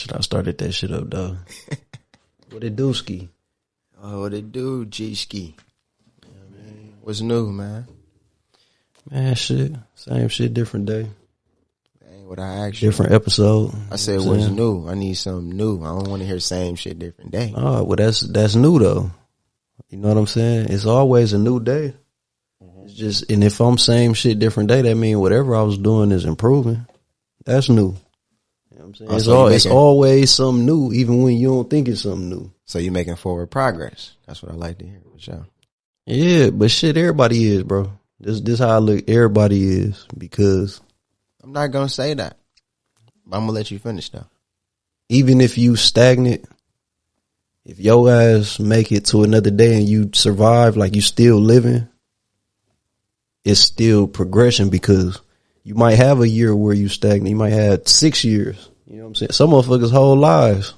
Shit, I started that shit up, though. What it do, Ski? Oh, what it do, G-Ski? What's new, man? Man, shit. Same shit, different day. That ain't what I asked you. Different episode. I said, what's new? I need something new. I don't want to hear same shit, different day. Oh, well, that's new, though. You know what I'm saying? It's always a new day. It's just, and if I'm same shit, different day, that means whatever I was doing is improving. That's new. You know what I'm saying? It's always something new, even when you don't think it's something new. So you're making forward progress. That's what I like to hear. For sure. Yeah, but shit, everybody is, bro. This how I look. Everybody is, because I'm not gonna say that. I'm gonna let you finish though. Even if you stagnant, if your ass make it to another day and you survive, like you still living, it's still progression, because you might have a year where you stagnant. You might have 6 years. You know what I'm saying? Some motherfuckers' whole lives.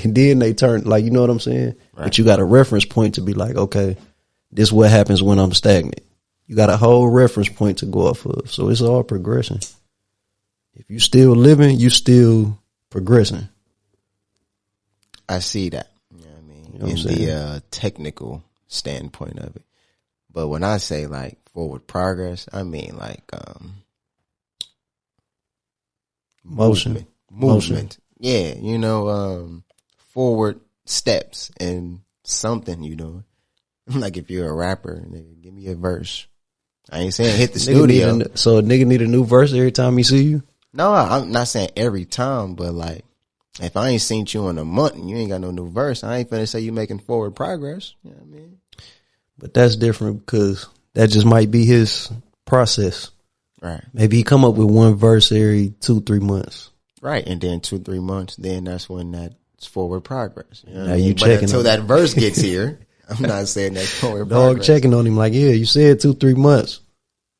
And then they turn, like, you know what I'm saying? Right. But you got a reference point to be like, okay, this is what happens when I'm stagnant. You got a whole reference point to go off of. So it's all progression. If you still living, you still progressing. I see that. You know what I mean? You know what in the technical standpoint of it. But when I say like forward progress, I mean like movement. Yeah, you know, forward steps and something you doing. Like if you're a rapper, nigga, give me a verse. I ain't saying hit the studio. So a nigga need a new verse every time he see you? No, I'm not saying every time, but like if I ain't seen you in a month and you ain't got no new verse, I ain't finna say you making forward progress. You know what I mean? But that's different, because that just might be his process. Right. Maybe he come up with one verse every 2-3 months. Right. And then 2-3 months, then that's when that's forward progress. You know now you checking until that verse gets here, I'm not saying that's forward Dog progress. checking on him like, yeah, you said 2-3 months.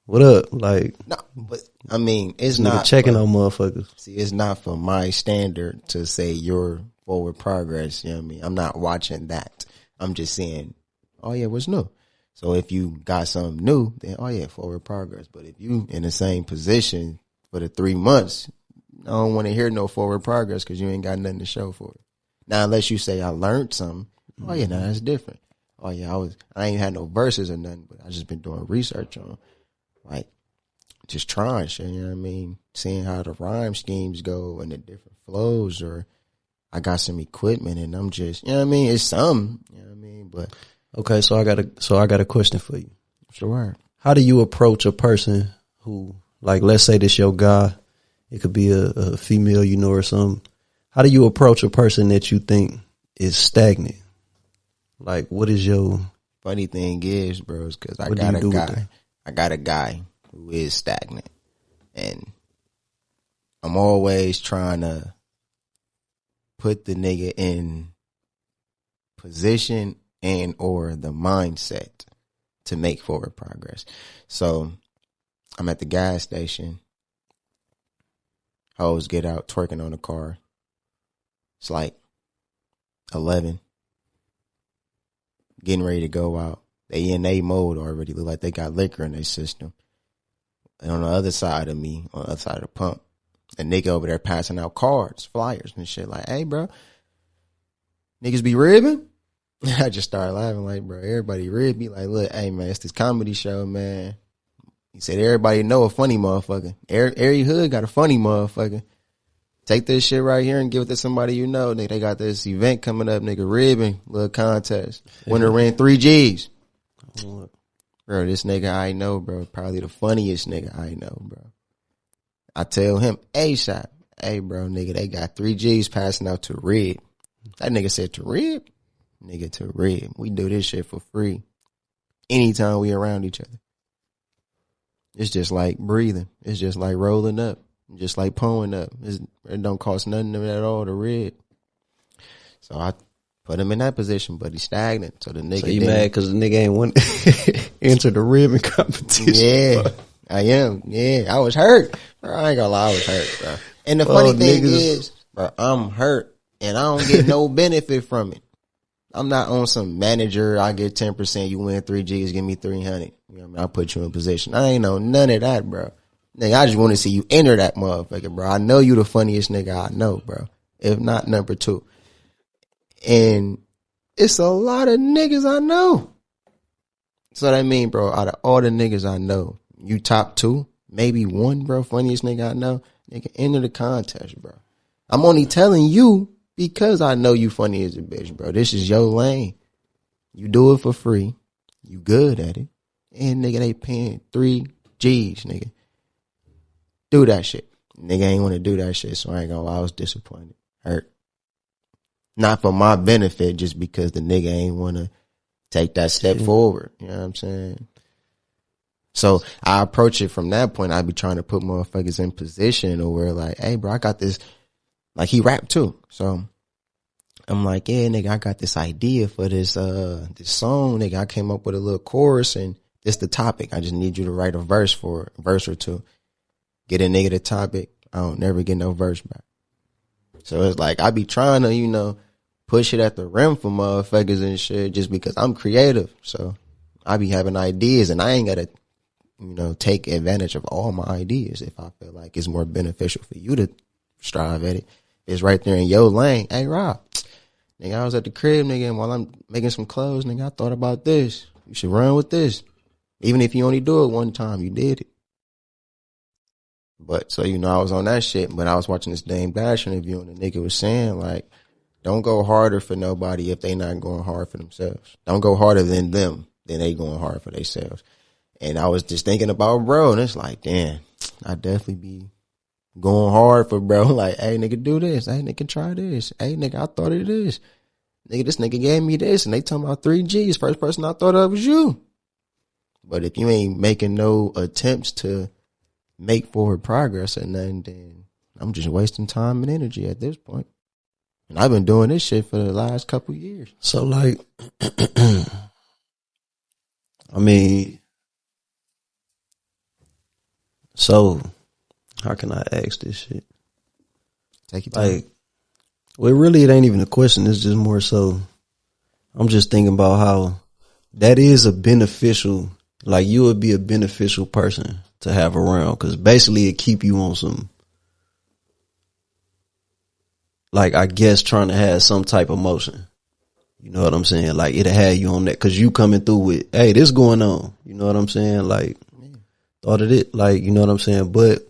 What up? Like, no, but I mean, it's not checking on motherfuckers. See, it's not for my standard to say your forward progress. You know what I mean? I'm not watching that. I'm just saying, oh yeah, what's new? So if you got something new, then oh yeah, forward progress. But if you in the same position for the 3 months, I don't want to hear no forward progress, because you ain't got nothing to show for it. Now, unless you say I learned something, oh yeah, now that's different. Oh yeah, I ain't had no verses or nothing, but I just been doing research on, like, just trying shit, you know what I mean? Seeing how the rhyme schemes go and the different flows, or I got some equipment and I'm just, you know what I mean? It's something, you know what I mean? But okay, so I got a question for you. Sure. How do you approach a person who, like, let's say this your guy, it could be a female, you know, or something. How do you approach a person that you think is stagnant? Like, what is your... Funny thing is, bros, because I got a guy who is stagnant, and I'm always trying to put the nigga in position and or the mindset to make forward progress. So I'm at the gas station. Hoes get out twerking on the car. It's like 11. Getting ready to go out. They in a mode already. Look like they got liquor in their system. And on the other side of me, on the other side of the pump, a nigga over there passing out cards, flyers and shit. Like, hey, bro, niggas be ribbing? I just started laughing like, bro, everybody rib me. Like, look, hey, man, it's this comedy show, man. He said everybody know a funny motherfucker. Every hood got a funny motherfucker. Take this shit right here and give it to somebody you know. Nigga, they got this event coming up, nigga, ribbing, little contest. Winner ran 3 G's. Bro, this nigga I know, bro, probably the funniest nigga I know, bro. I tell him, ASAP, hey, bro, nigga, they got 3 G's passing out to Rib. That nigga said, to Rib? Nigga, to Rib. We do this shit for free anytime we around each other. It's just like breathing. It's just like rolling up. Just like pulling up. It don't cost nothing at all to Rib. So I put him in that position, but he's stagnant. So the nigga. So you mad because the nigga ain't want to enter the ribbon competition? Yeah, bro. I am. Yeah, I was hurt. Bro, I ain't gonna lie, I was hurt, bro. And the funny thing is, bro, I'm hurt and I don't get no benefit from it. I'm not on some manager. I get 10%. You win 3 G's, give me 300. You know what I mean? I'll put you in position. I ain't know none of that, bro. Nigga, I just want to see you enter that motherfucker, bro. I know you the funniest nigga I know, bro. if not number 2. And it's a lot of niggas I know. So that mean, bro, out of all the niggas I know, you top 2, maybe 1, bro, funniest nigga I know, nigga, enter the contest, bro. I'm only telling you because I know you funny as a bitch, bro. This is your lane. You do it for free. You good at it. And nigga, they paying 3 G's, nigga. Do that shit. Nigga ain't want to do that shit, so I ain't gonna lie, I was disappointed. Hurt. Not for my benefit, just because the nigga ain't want to take that step forward. You know what I'm saying? So I approach it from that point. I be trying to put motherfuckers in position or where like, hey, bro, I got this. Like, he rapped too. So I'm like, yeah, nigga, I got this idea for this song, nigga. I came up with a little chorus and this the topic. I just need you to write a verse for it, a verse or 2. Get a nigga the topic. I don't never get no verse back. So it's like, I be trying to, you know, push it at the rim for motherfuckers and shit just because I'm creative. So I be having ideas and I ain't got to, you know, take advantage of all my ideas if I feel like it's more beneficial for you to strive at it. It's right there in your lane. Hey, Rob, nigga, I was at the crib, nigga, and while I'm making some clothes, nigga, I thought about this. You should run with this. Even if you only do it one time, you did it. But, so, you know, I was on that shit, but I was watching this Dame Dash interview and the nigga was saying, like, don't go harder for nobody if they not going hard for themselves. Don't go harder than them than they going hard for themselves. And I was just thinking about bro, and it's like, damn, I definitely be going hard for bro. Like, hey, nigga, do this. Hey, nigga, try this. Hey, nigga, I thought of this. Nigga, this nigga gave me this, and they talking about 3 G's. First person I thought of was you. But if you ain't making no attempts to make forward progress and nothing, then I'm just wasting time and energy at this point. And I've been doing this shit for the last couple of years. So, like, I mean, so how can I ask this shit? Take your time. Like, well, really, it ain't even a question. It's just more so, I'm just thinking about how that is a beneficial, like, you would be a beneficial person to have around, because basically it keep you on some, like, I guess trying to have some type of motion. You know what I'm saying? Like, it'll have you on that, because you coming through with, hey, this going on. You know what I'm saying? Like, thought of it, like, you know what I'm saying? But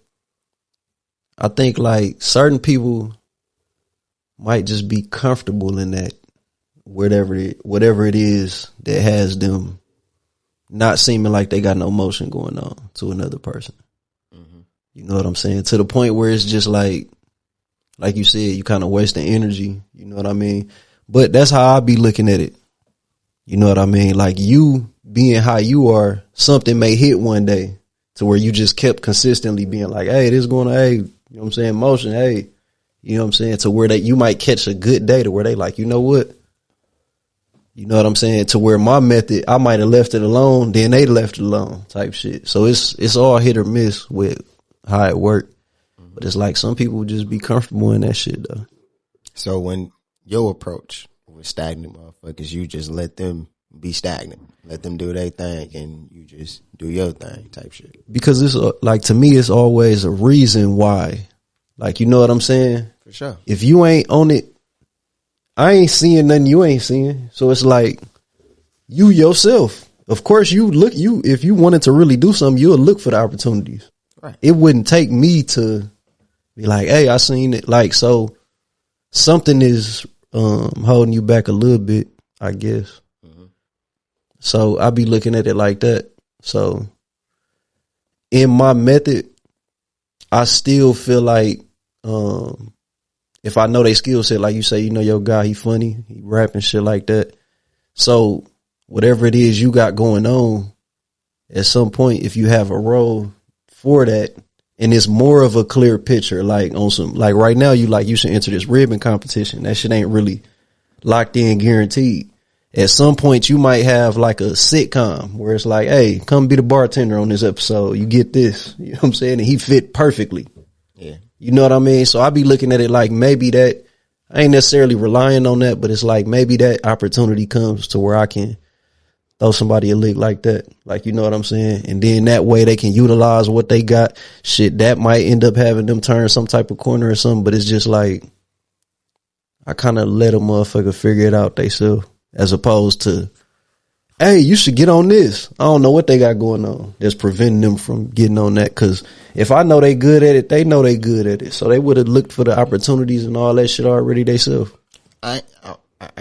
I think, like, certain people might just be comfortable in that, whatever it is that has them not seeming like they got no motion going on to another person. Mm-hmm. You know what I'm saying? To the point where it's just like you said, you kind of wasting energy. You know what I mean? But that's how I be looking at it. You know what I mean? Like, you being how you are, something may hit one day to where you just kept consistently being like, hey, this going on, hey, you know what I'm saying? Motion, hey, you know what I'm saying? To where you might catch a good day to where they like, you know what? You know what I'm saying? To where my method, I might have left it alone, then they left it alone type shit. So it's all hit or miss with how it worked. But it's like some people just be comfortable in that shit though. So when your approach with stagnant motherfuckers, you just let them be stagnant, let them do their thing, and you just do your thing type shit. Because it's like, to me, it's always a reason why. Like, you know what I'm saying? For sure. If you ain't on it, I ain't seeing nothing you ain't seeing. So it's like, you yourself, of course, if you wanted to really do something, you'll look for the opportunities. Right. It wouldn't take me to be like, hey, I seen it. Like, so something is holding you back a little bit, I guess. Mm-hmm. So I be looking at it like that. So in my method, I still feel like, if I know they skill set, like you say, you know, your guy, he funny, he rapping shit like that. So whatever it is you got going on, at some point, if you have a role for that, and it's more of a clear picture, like on some, like right now, you should enter this ribbon competition. That shit ain't really locked in, guaranteed. At some point, you might have like a sitcom where it's like, hey, come be the bartender on this episode. You get this. You know what I'm saying? And he fit perfectly. Yeah. You know what I mean? So I be looking at it like, maybe that, I ain't necessarily relying on that, but it's like maybe that opportunity comes to where I can throw somebody a lick like that. Like, you know what I'm saying? And then that way they can utilize what they got. Shit, that might end up having them turn some type of corner or something, but it's just like, I kind of let a motherfucker figure it out theyself, as opposed to, hey, you should get on this. I don't know what they got going on that's preventing them from getting on that. Because if I know they good at it, they know they good at it. So they would have looked for the opportunities and all that shit already themselves. I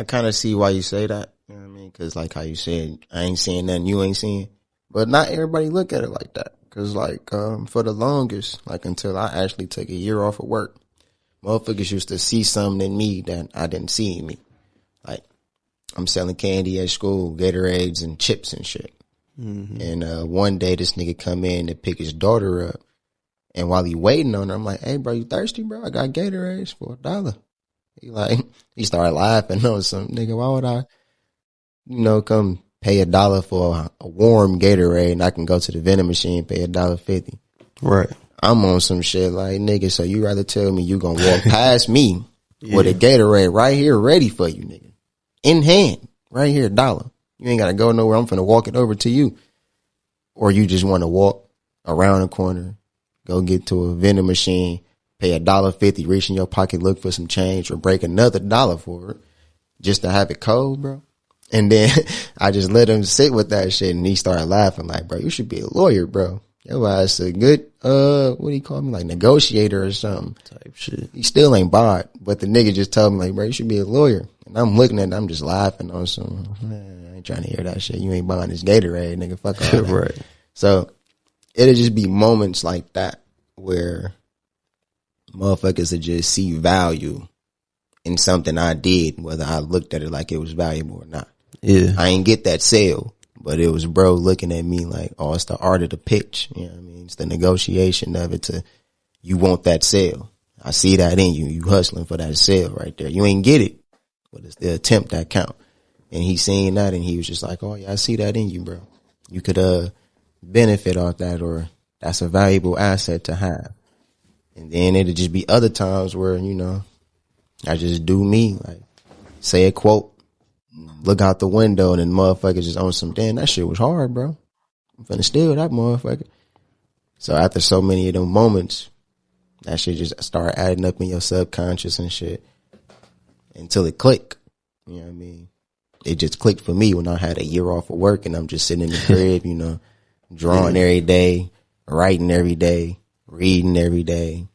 kind of see why you say that. You know what I mean? Because like how you said, I ain't seeing nothing you ain't seeing. But not everybody look at it like that. Because like for the longest, like until I actually took a year off of work, motherfuckers used to see something in me that I didn't see in me. Like, I'm selling candy at school, Gatorades and chips and shit. Mm-hmm. And one day this nigga come in to pick his daughter up. And while he waiting on her, I'm like, hey, bro, you thirsty, bro? I got Gatorades for $1. He started laughing. I was some nigga, why would I, come pay $1 for a warm Gatorade and I can go to the vending machine and pay $1.50? Right. I'm on some shit like, nigga, so you rather tell me you gonna walk past me with a Gatorade right here ready for you, nigga. In hand, right here, $1. You ain't gotta go nowhere. I'm finna walk it over to you. Or you just wanna walk around the corner, go get to a vending machine, pay $1.50, reach in your pocket, look for some change, or break another $1 for it just to have it cold, bro. And then I just let him sit with that shit and he started laughing like, bro, you should be a lawyer, bro. Your ass a good, what do you call me? Like negotiator or something. Type shit. He still ain't bought, but the nigga just told me like, bro, you should be a lawyer. And I'm looking at it, I'm just laughing on some, man, I ain't trying to hear that shit. You ain't buying this Gatorade, nigga. Fuck all that. Right. So it'll just be moments like that where motherfuckers will just see value in something I did, whether I looked at it like it was valuable or not. Yeah. I ain't get that sale. But it was bro looking at me like, oh, it's the art of the pitch. You know what I mean? It's the negotiation of it to, you want that sale. I see that in you. You hustling for that sale right there. You ain't get it, but it's the attempt that count. And he seen that and he was just like, oh yeah, I see that in you, bro. You could, benefit off that, or that's a valuable asset to have. And then it'll just be other times where, I just do me, like say a quote, look out the window and then motherfuckers just on some, damn, that shit was hard, bro. I'm finna steal that motherfucker. So after so many of them moments, that shit just start adding up in your subconscious and shit until it click. You know what I mean? It just clicked for me when I had a year off of work and I'm just sitting in the crib, drawing every day, writing every day, reading every day.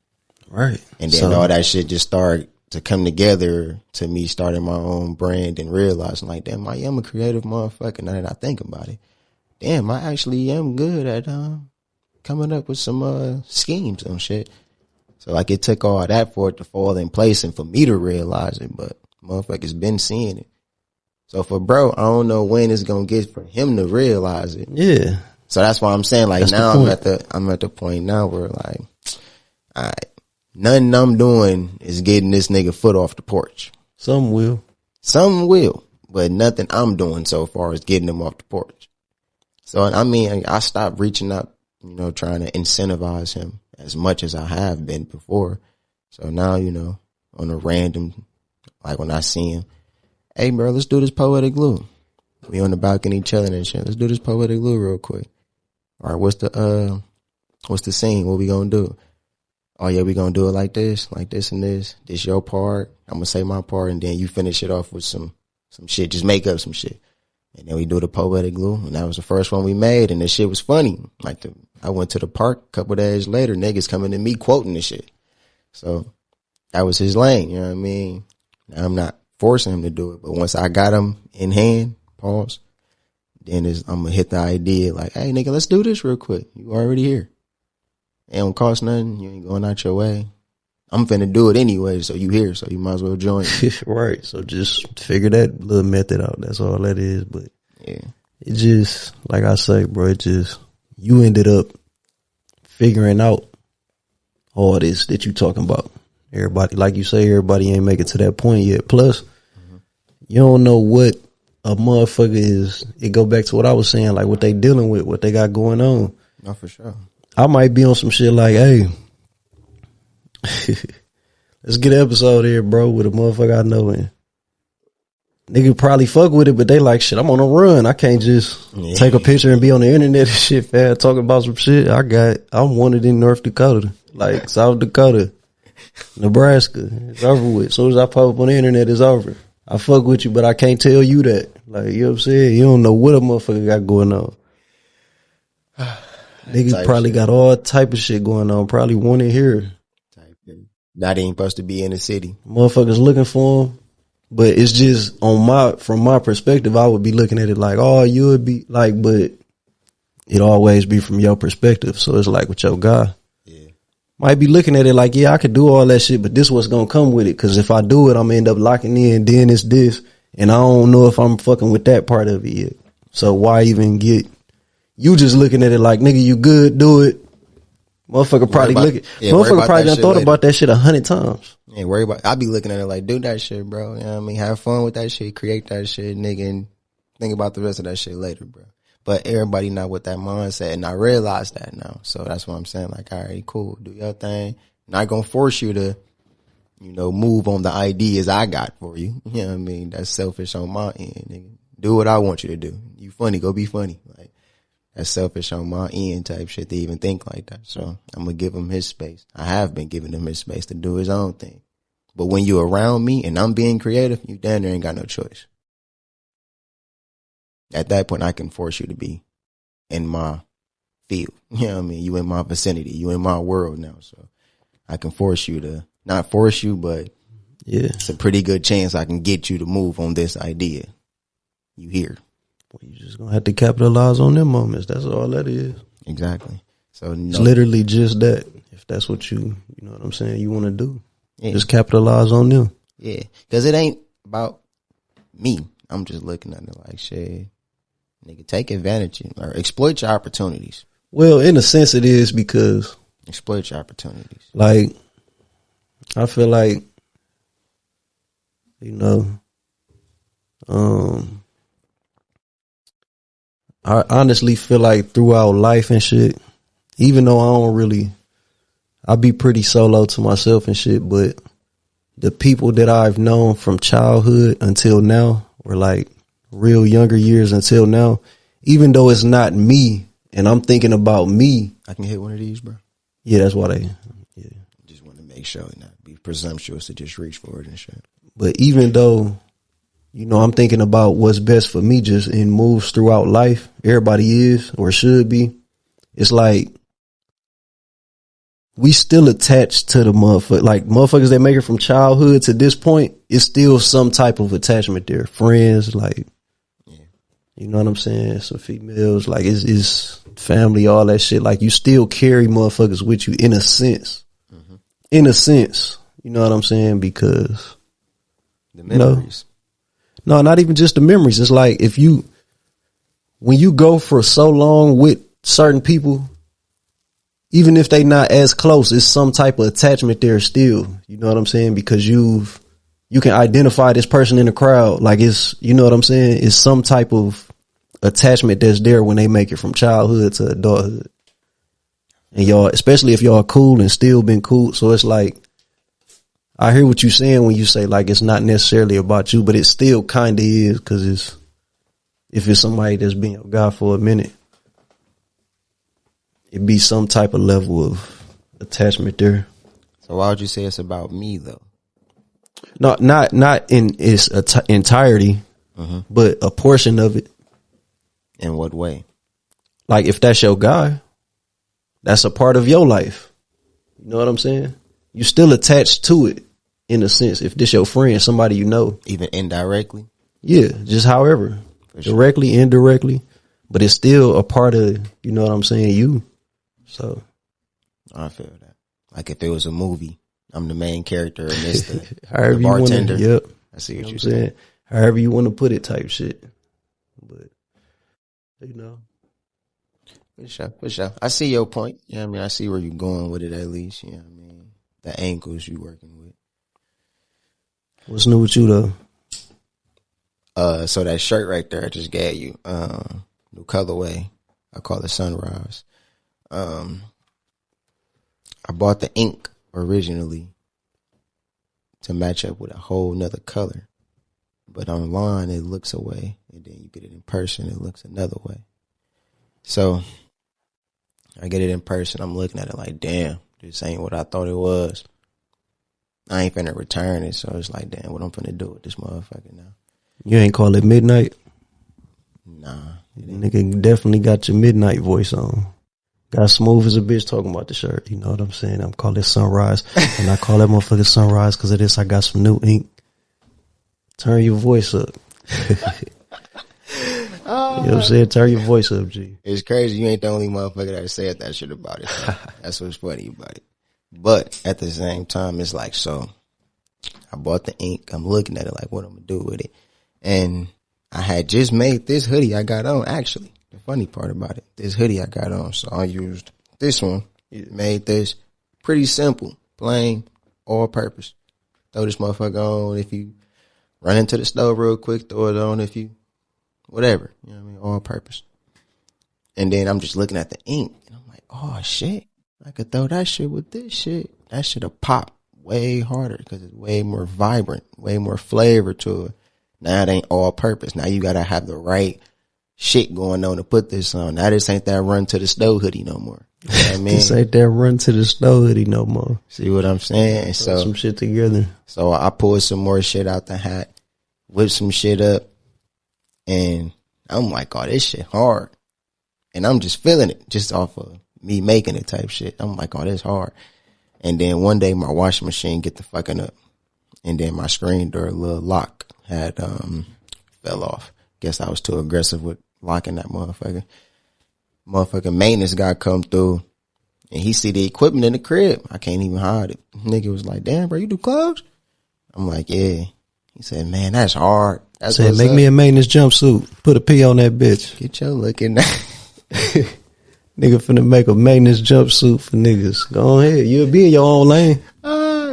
Right. And then all that shit just started to come together to me starting my own brand and realizing like, damn, I am a creative motherfucker now that I think about it. Damn, I actually am good at coming up with some schemes and shit. So like it took all that for it to fall in place and for me to realize it, but motherfuckers been seeing it. So for bro, I don't know when it's gonna get for him to realize it. Yeah. So that's why I'm saying like that's now I'm at the point now where like, all right, nothing I'm doing is getting this nigga foot off the porch. Some will, but nothing I'm doing so far is getting him off the porch. So, I mean, I stopped reaching out, trying to incentivize him as much as I have been before. So now, on a random, like when I see him, hey bro, let's do this poetic glue. We on the balcony chilling and shit. Let's do this poetic glue real quick. All right, what's the scene? What we gonna do? Oh yeah, we gonna do it like this and this. This your part. I'm gonna say my part, and then you finish it off with some shit. Just make up some shit, and then we do the poetic glue. And that was the first one we made, and the shit was funny. I went to the park a couple of days later, niggas coming to me quoting the shit. So that was his lane. You know what I mean? Now, I'm not forcing him to do it, but once I got him in hand, pause. Then I'm gonna hit the idea like, hey nigga, let's do this real quick. You already here. It don't cost nothing. You ain't going out your way. I'm finna do it anyway, so you here, so you might as well join. Right. So just figure that little method out. That's all that is. But yeah, it just, like I say, bro, you ended up figuring out all this that you talking about. Everybody, like you say, everybody ain't make it to that point yet. Plus, you don't know what a motherfucker is. It go back to what I was saying, like what they dealing with, what they got going on. No, for sure. I might be on some shit like, hey, let's get an episode here, bro, with a motherfucker I know. And nigga probably fuck with it, but they like, shit, I'm on a run. I can't just take a picture and be on the internet and shit, fam, talking about some shit. I'm wanted in North Dakota, like South Dakota. Nebraska. It's over with. As soon as I pop up on the internet, it's over. I fuck with you, but I can't tell you that. Like, you know what I'm saying? You don't know what a motherfucker got going on. Niggas probably got all type of shit going on. Probably one in here. That ain't supposed to be in the city. Motherfuckers looking for him. But it's just from my perspective, I would be looking at it like, oh, you would be like, but it always be from your perspective. So it's like with your guy. Yeah. Might be looking at it like, yeah, I could do all that shit, but this what's gonna come with it. Cause if I do it, I'm gonna end up locking in, then it's this. And I don't know if I'm fucking with that part of it yet. So why even get, you just looking at it like, nigga, you good, do it. Motherfucker probably motherfucker probably done thought about that shit 100 times. Ain't worry about, I be looking at it like, do that shit, bro. You know what I mean? Have fun with that shit, create that shit, nigga, and think about the rest of that shit later, bro. But everybody not with that mindset, and I realize that now. So that's what I'm saying. Like, all right, cool, do your thing. Not gonna force you to, you know, move on the ideas I got for you. You know what I mean? That's selfish on my end, nigga. Do what I want you to do. You funny, go be funny. Like, that's selfish on my end type shit to even think like that. So I'm gonna give him his space. I have been giving him his space to do his own thing. But when you're around me and I'm being creative, you damn near ain't got no choice. At that point, I can force you to be in my field. You know what I mean? You in my vicinity. You in my world now. So I can force you to, not force you, but yeah, it's a pretty good chance I can get you to move on this idea. You here. Well, you just gonna have to capitalize on them moments. That's all that is. Exactly. So it's literally just that. If that's what you know what I'm saying, you want to do. Yeah. Just capitalize on them. Yeah. Cause it ain't about me. I'm just looking at it like, shit, nigga, take advantage or exploit your opportunities. Well, in a sense it is, because exploit your opportunities. Like, I feel like, you know, I honestly feel like throughout life and shit, even though I be pretty solo to myself and shit, but the people that I've known from childhood until now, or like real younger years until now, even though it's not me and I'm thinking about me. I can hit one of these, bro. Yeah, that's why yeah. Just want to make sure and not be presumptuous to just reach for it and shit. But even though, you know, I'm thinking about what's best for me just in moves throughout life, everybody is or should be. It's like, we still attached to the motherfucker. Like, motherfuckers that make it from childhood to this point, it's still some type of attachment there. Friends, like, yeah. You know what I'm saying? Some females, like, it's family, all that shit. Like, you still carry motherfuckers with you in a sense. Mm-hmm. In a sense. You know what I'm saying? Because the memories. No, not even just the memories. It's like, when you go for so long with certain people, even if they not as close, it's some type of attachment there still. You know what I'm saying? Because you can identify this person in the crowd. Like, it's, you know what I'm saying? It's some type of attachment that's there when they make it from childhood to adulthood. And y'all, especially if y'all cool and still been cool. So it's like, I hear what you're saying when you say, like, it's not necessarily about you, but it still kind of is, because if it's somebody that's been your guy for a minute, it'd be some type of level of attachment there. So why would you say it's about me, though? No, not in its entirety, but a portion of it. In what way? Like, if that's your guy, that's a part of your life. You know what I'm saying? You still attached to it in a sense. If this your friend, somebody you know. Even indirectly? Yeah, just however. Directly, indirectly. But it's still a part of, you know what I'm saying, you. So I feel that. Like, if it was a movie, I'm the main character and it's the bartender. Yep. I see what you're saying. However you want to put it type shit. But, you know. For sure. I see your point. You know what I mean? I see where you're going with it, at least. You know what I mean? The angles you working with. What's new with you, though? So that shirt right there I just gave you, new colorway. I call it Sunrise. I bought the ink originally to match up with a whole nother color, but online it looks a way, and then you get it in person, it looks another way. So I get it in person, I'm looking at it like, damn, this ain't what I thought it was. I ain't finna return it. So it's like, damn, what I'm finna do with this motherfucker now? You ain't call it midnight? Nah. Nigga definitely got your midnight voice on. Got smooth as a bitch talking about the shirt. You know what I'm saying? I'm calling it sunrise. And I call that motherfucker sunrise because of this. I got some new ink. Turn your voice up. You know what I'm saying? Turn your voice up, G. It's crazy. You ain't the only motherfucker that said that shit about it. That's what's funny about it. But at the same time, it's like, so I bought the ink. I'm looking at it like, what I'm going to do with it. And I had just made this hoodie I got on, actually. The funny part about it, this hoodie I got on. So I used this one, made this pretty simple, plain, all purpose. Throw this motherfucker on if you run into the stove real quick, throw it on if you, whatever. You know what I mean? All purpose. And then I'm just looking at the ink and I'm like, oh shit, I could throw that shit with this shit. That shit'll pop way harder because it's way more vibrant, way more flavor to it. Now it ain't all purpose. Now you gotta have the right shit going on to put this on. Now this ain't that run to the stove hoodie no more. You know what I mean? This ain't that run to the stove hoodie no more. See what I'm saying? So some shit together. So I pulled some more shit out the hat, whipped some shit up, and I'm like, oh, this shit hard. And I'm just feeling it just off of me making it type shit. I'm like, oh, this hard. And then one day my washing machine get the fucking up. And then my screen door little lock had fell off. Guess I was too aggressive with locking that motherfucker. Motherfucking maintenance guy come through and he see the equipment in the crib. I can't even hide it. Nigga was like, damn, bro, you do clothes? I'm like, yeah. He said, man, that's hard. That's said, make me a maintenance jumpsuit. Put a P on that bitch. Get your looking. Nigga finna make a maintenance jumpsuit for niggas. Go ahead. You'll be in your own lane.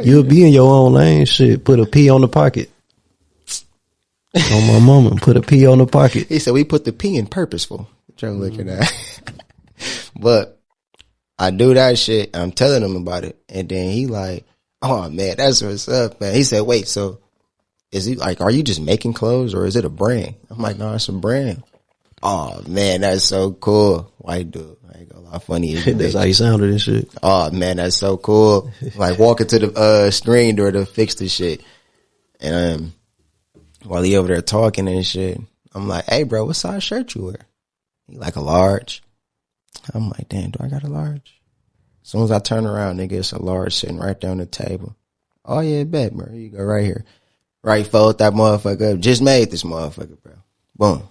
You'll be in your own lane. Shit. Put a P on the pocket. On my mama. Put a P on the pocket. He said, we put the P in purposeful. Get your looking at. But I do that shit. I'm telling him about it. And then he like, oh man, that's what's up, man. He said, wait, so is he like, are you just making clothes or is it a brand? I'm like, no, it's a brand. Oh man, that's so cool. White dude. I ain't gonna lie, funny as That's how you sounded and shit. Oh man, that's so cool. Like walking to the screen door to fix the shit. And while he over there talking and shit, I'm like, hey bro, what size shirt you wear? He like a large. I'm like, damn, do I got a large? As soon as I turn around, nigga, it's a large sitting right down the table. Oh yeah, bet, bro. You go right here. Right, fold that motherfucker up. Just made this motherfucker, bro. Boom.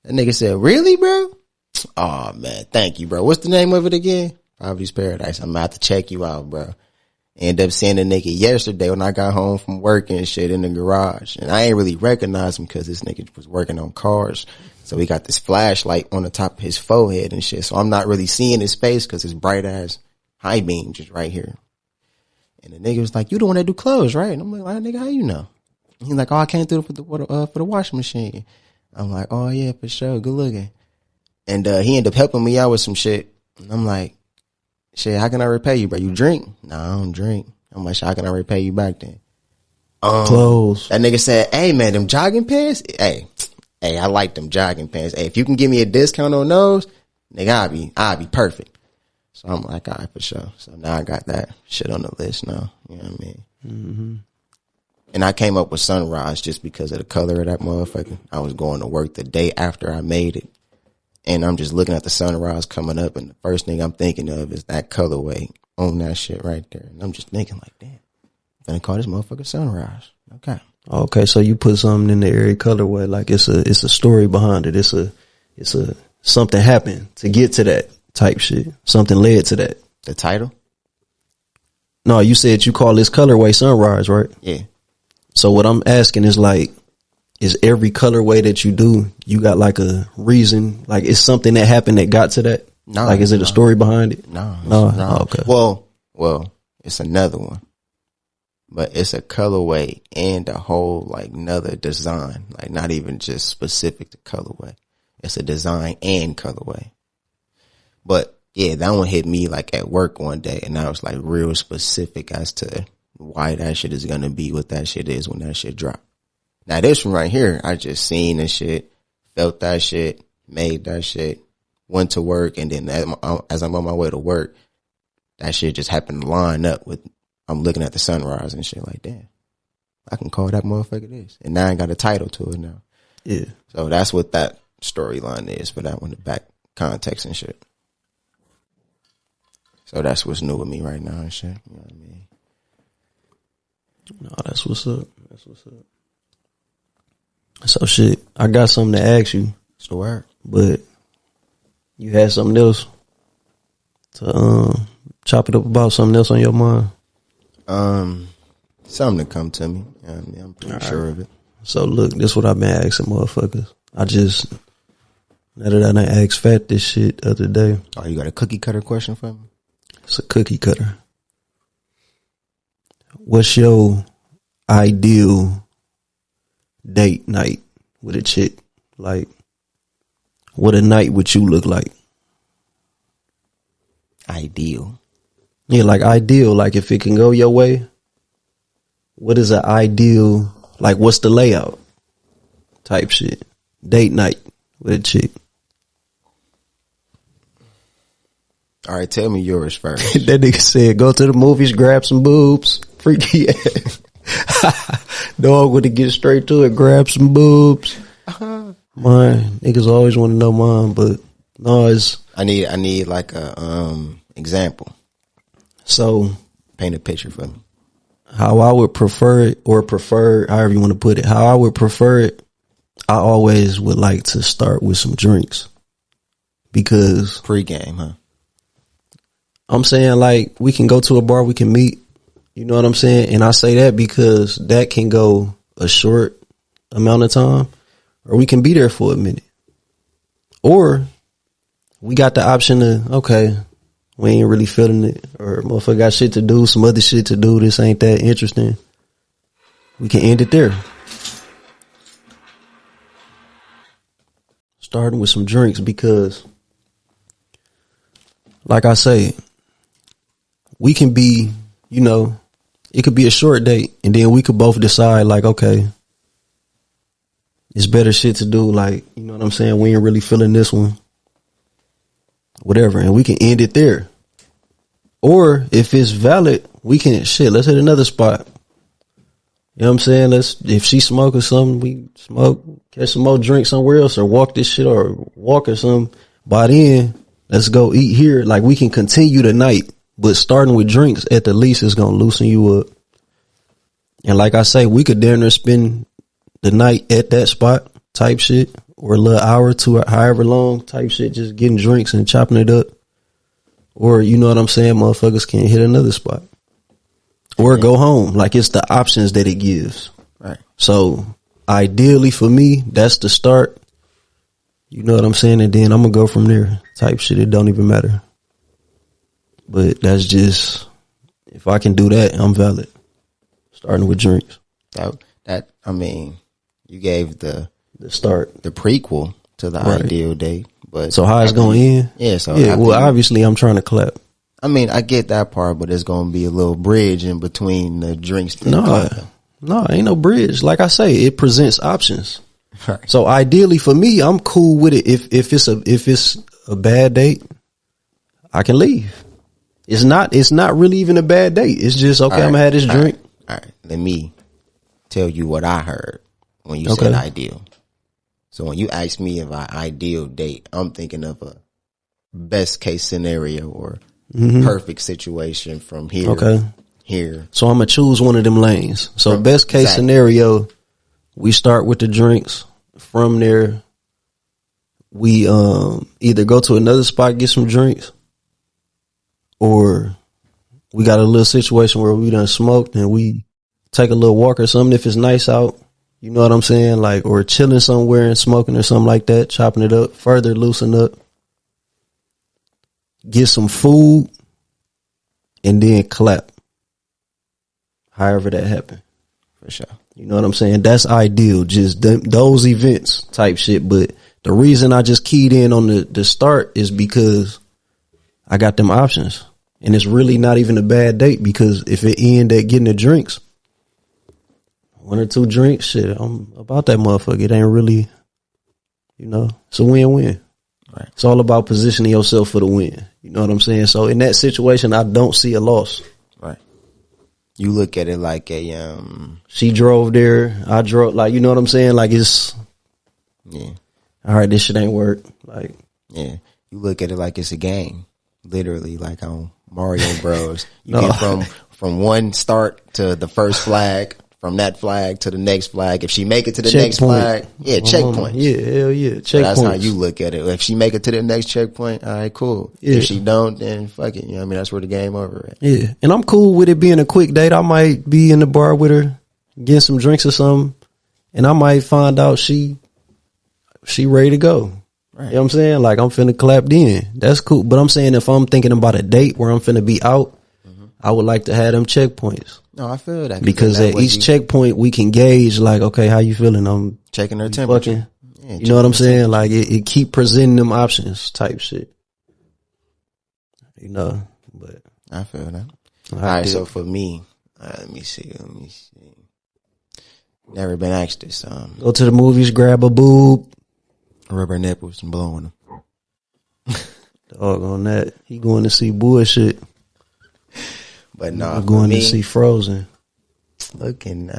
That nigga said, really, bro? Oh man, thank you, bro. What's the name of it again? Poverty's Paradise. I'm about to check you out, bro. End up seeing the nigga yesterday when I got home from work and shit in the garage. And I ain't really recognize him because this nigga was working on cars. So he got this flashlight on the top of his forehead and shit. So I'm not really seeing his face because his bright ass high beam just right here. And the nigga was like, you the one that do clothes, right? And I'm like, nigga, how you know? He's like, oh, I came through for the washing machine. I'm like, oh yeah, for sure. Good looking. And he ended up helping me out with some shit. And I'm like, shit, how can I repay you, bro? You drink? No, I don't drink. I'm like, shit, how can I repay you back then? Clothes. That nigga said, hey man, them jogging pants? Hey, I like them jogging pants. Hey, if you can give me a discount on those, nigga, I'll be perfect. So I'm like, all right, for sure. So now I got that shit on the list now. You know what I mean? Mm-hmm. And I came up with Sunrise just because of the color of that motherfucker. I was going to work the day after I made it. And I'm just looking at the sunrise coming up. And the first thing I'm thinking of is that colorway on that shit right there. And I'm just thinking like, damn, I'm going to call this motherfucker Sunrise. Okay, so you put something in the area colorway. Like it's a story behind it. It's a something happened to get to that type shit. Something led to that. The title? No, you said you call this colorway Sunrise, right? Yeah. So what I'm asking is like, is every colorway that you do, you got like a reason? Like it's something that happened that got to that? No. Like is it a story behind it? No. Oh, okay. Well, it's another one. But it's a colorway and a whole like another design. Like not even just specific to colorway. It's a design and colorway. But yeah, that one hit me like at work one day and I was like real specific as to why that shit is gonna be what that shit is when that shit drop. Now this one right here, I just seen this shit, felt that shit, made that shit, went to work, and then as I'm on my way to work, that shit just happened to line up with I'm looking at the sunrise and shit like, damn, I can call that motherfucker this. And now I got a title to it now. Yeah. So that's what that storyline is for that one, the back context and shit. So that's what's new with me right now and shit. You know what I mean? No, that's what's up. That's what's up. So shit, I got something to ask you. It's the word. But you had something else to chop it up about, something else on your mind. Something to come to me. You know what I mean? I'm pretty sure of it. So look, this is what I've been asking motherfuckers. Now that I done asked Fat this shit the other day. Oh, you got a cookie cutter question for me? It's a cookie cutter. What's your ideal date night with a chick? Like, what a night would you look like? Ideal. Yeah, like ideal. Like if it can go your way, what is an ideal, like what's the layout type shit? Date night with a chick. All right, tell me yours first. That nigga said, go to the movies, grab some boobs. Freaky ass. Dog would get straight to it, grab some boobs. Mine, niggas always want to know mine, but no, it's. I need like a example. So paint a picture for me. How I would prefer it, or prefer, however you want to put it, how I would prefer it, I always would like to start with some drinks. Because pre-game, huh? I'm saying like we can go to a bar, we can meet, you know what I'm saying? And I say that because that can go a short amount of time, or we can be there for a minute. Or we got the option of, okay, we ain't really feeling it, or motherfucker got shit to do, some other shit to do, this ain't that interesting. We can end it there. Starting with some drinks because, like I say, we can be, you know, it could be a short date and then we could both decide like, okay, it's better shit to do. Like, you know what I'm saying? We ain't really feeling this one, whatever. And we can end it there. Or if it's valid, we can let's hit another spot. You know what I'm saying? If she smoke or something, we smoke, catch some more drink somewhere else or walk this shit or walk or something. By then, let's go eat here. Like we can continue the night. But starting with drinks at the least is going to loosen you up. And like I say, we could damn near spend the night at that spot type shit, or a little hour to however long type shit, just getting drinks and chopping it up. Or, you know what I'm saying, motherfuckers can hit another spot. Or go home. Like it's the options that it gives. Right. So ideally for me, that's the start. You know what I'm saying? And then I'm going to go from there type shit. It don't even matter. But that's just, if I can do that, I'm valid. Starting with drinks. That I mean, you gave the start, the prequel to the ideal date. But so how it's going to end? Yeah. So yeah. Well, obviously, I'm trying to clap. I mean, I get that part, but there's going to be a little bridge in between the drinks. No, ain't no bridge. Like I say, it presents options. Right. So ideally for me, I'm cool with it. If it's a bad date, I can leave. It's not really even a bad date. It's just, okay, I'm gonna have this drink. All right. Let me tell you what I heard when you said ideal. So when you asked me if I ideal date, I'm thinking of a best case scenario or perfect situation from here. Okay. Here. So I'm gonna choose one of them lanes. So best case scenario, we start with the drinks. From there, we either go to another spot, get some drinks, or we got a little situation where we done smoked and we take a little walk or something if it's nice out. You know what I'm saying? Like, or chilling somewhere and smoking or something like that, chopping it up, further loosen up. Get some food and then clap. However that happened. For sure. You know what I'm saying? That's ideal. Just those events type shit. But the reason I just keyed in on the start is because I got them options. And it's really not even a bad date, because if it end at getting the drinks, 1 or 2 drinks, shit, I'm about that motherfucker. It ain't really, you know, it's a win-win. Right. It's all about positioning yourself for the win. You know what I'm saying? So in that situation, I don't see a loss. Right. You look at it like she drove there, I drove, like, you know what I'm saying? Like, it's, yeah. All right, this shit ain't work. Like, yeah. You look at it like it's a game. Literally, like on Mario Bros. You get from one start to the first flag, from that flag to the next flag. If she make it to the next flag, yeah, checkpoint. Yeah, hell yeah, checkpoint. So that's how you look at it. If she make it to the next checkpoint, all right, cool. Yeah. If she don't, then fuck it. You know what I mean? That's where the game over at. Yeah, and I'm cool with it being a quick date. I might be in the bar with her, getting some drinks or something, and I might find out she ready to go. Right. You know what I'm saying? Like, I'm finna clap in. That's cool. But I'm saying if I'm thinking about a date where I'm finna be out, I would like to have them checkpoints. No, I feel that. Because at each checkpoint, we can gauge, like, okay, how you feeling? I'm checking her temperature. Yeah, you know what I'm saying? Like, it keep presenting them options type shit. You know, but. I feel that. All right, so for me, let me see. Never been asked this. Go to the movies, grab a boob. Rubber nipples and blowing them. Dog on that. He going to see bullshit. But no, going to see Frozen. Looking,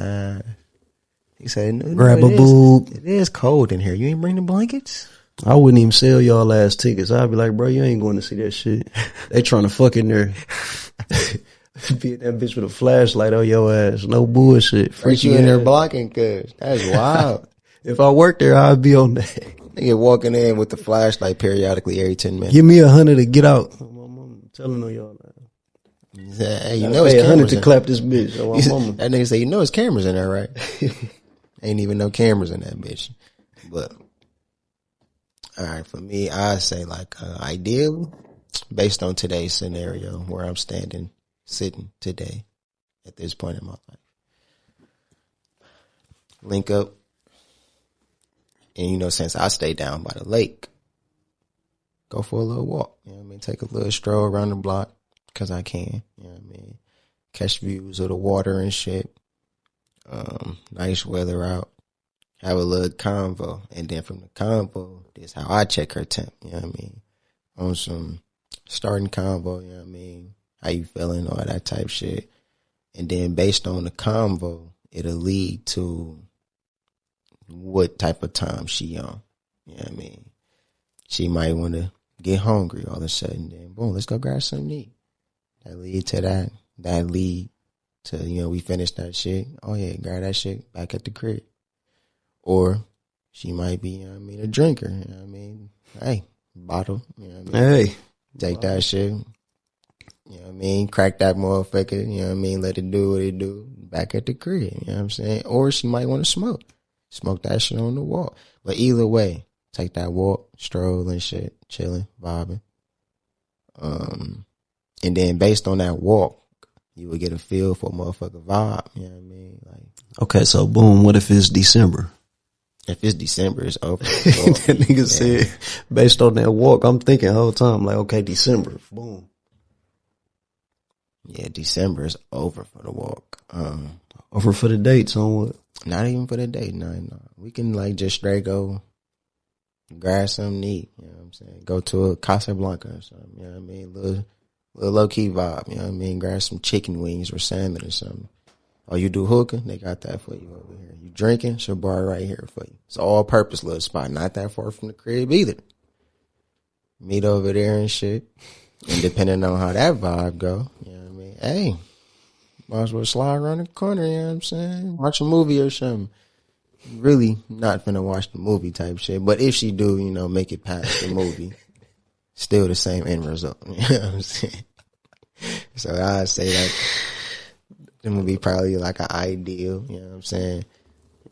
he said, grab a boob. It is cold in here. You ain't bring the blankets? I wouldn't even sell y'all ass tickets. I'd be like, bro, you ain't going to see that shit. They trying to fuck in there. Be that bitch with a flashlight on your ass. No bullshit. Freak you in there blocking, cuz. That's wild. If I worked there, I'd be on that. Nigga walking in with the flashlight periodically every 10 minutes. Give me 100 to get out. I'm telling on y'all now. Said, hey, you know it's 100 to clap this bitch. That nigga say, you know it's cameras in there, right? Ain't even no cameras in that bitch. But, all right, for me, I say like, ideally, based on today's scenario where I'm sitting today at this point in my life, link up. And, you know, since I stay down by the lake, go for a little walk. You know what I mean? Take a little stroll around the block because I can. You know what I mean? Catch views of the water and shit. Nice weather out. Have a little convo. And then from the convo, this is how I check her temp. You know what I mean? On some starting convo, you know what I mean? How you feeling? All that type shit. And then based on the convo, it'll lead to what type of time she on. You know what I mean? She might want to get hungry all of a sudden. Then boom, let's go grab something to eat. That lead to that. That lead to, you know, we finish that shit. Oh yeah, grab that shit back at the crib. Or she might be, you know what I mean, a drinker. You know what I mean? Hey, bottle. You know what I mean? Hey. Take that shit. You know what I mean? Crack that motherfucker. You know what I mean? Let it do what it do. Back at the crib. You know what I'm saying? Or she might want to smoke. Smoke that shit on the walk. But either way, take that walk, stroll and shit, chilling, vibing. And then based on that walk, you would get a feel for a motherfucker vibe. You know what I mean? Like, okay, so boom, what if it's December? If it's December, it's over. That nigga said, based on that walk, I'm thinking the whole time, like, okay, December, boom. Yeah, December is over for the walk. Over for the dates on what? Not even for the date, no. We can like just straight go grab something to eat, you know what I'm saying? Go to a Casablanca or something, you know what I mean? Little low key vibe, you know what I mean? Grab some chicken wings or salmon or something. Oh, you do hookah? They got that for you over here. You drinking? It's a bar right here for you. It's an all purpose little spot, not that far from the crib either. Meet over there and shit. And depending on how that vibe go, you know what I mean? Hey, might as well slide around the corner, you know what I'm saying? Watch a movie or something. Really not finna watch the movie type shit. But if she do, you know, make it past the movie, still the same end result. You know what I'm saying? So I'd say that it would be probably like an ideal, you know what I'm saying?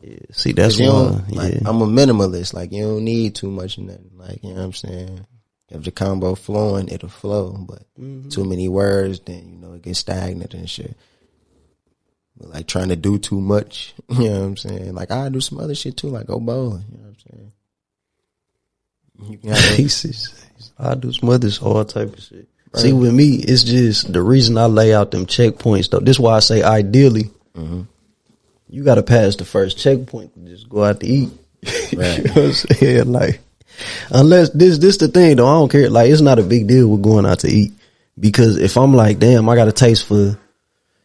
Yeah, see, that's why. Like, I'm a minimalist. Like, you don't need too much of nothing. Like, you know what I'm saying? If the combo flowing, it'll flow. But too many words, then, you know, it gets stagnant and shit. But like trying to do too much, you know what I'm saying? Like, I do some other shit too, like go bowling, you know what I'm saying? You can pieces. I do some other all type of shit. Right. See, with me, it's just the reason I lay out them checkpoints, though. This is why I say ideally, you got to pass the first checkpoint to just go out to eat. Right. You know what I'm saying? Like, unless this the thing, though. I don't care. Like, it's not a big deal with going out to eat. Because if I'm like, damn, I got a taste for,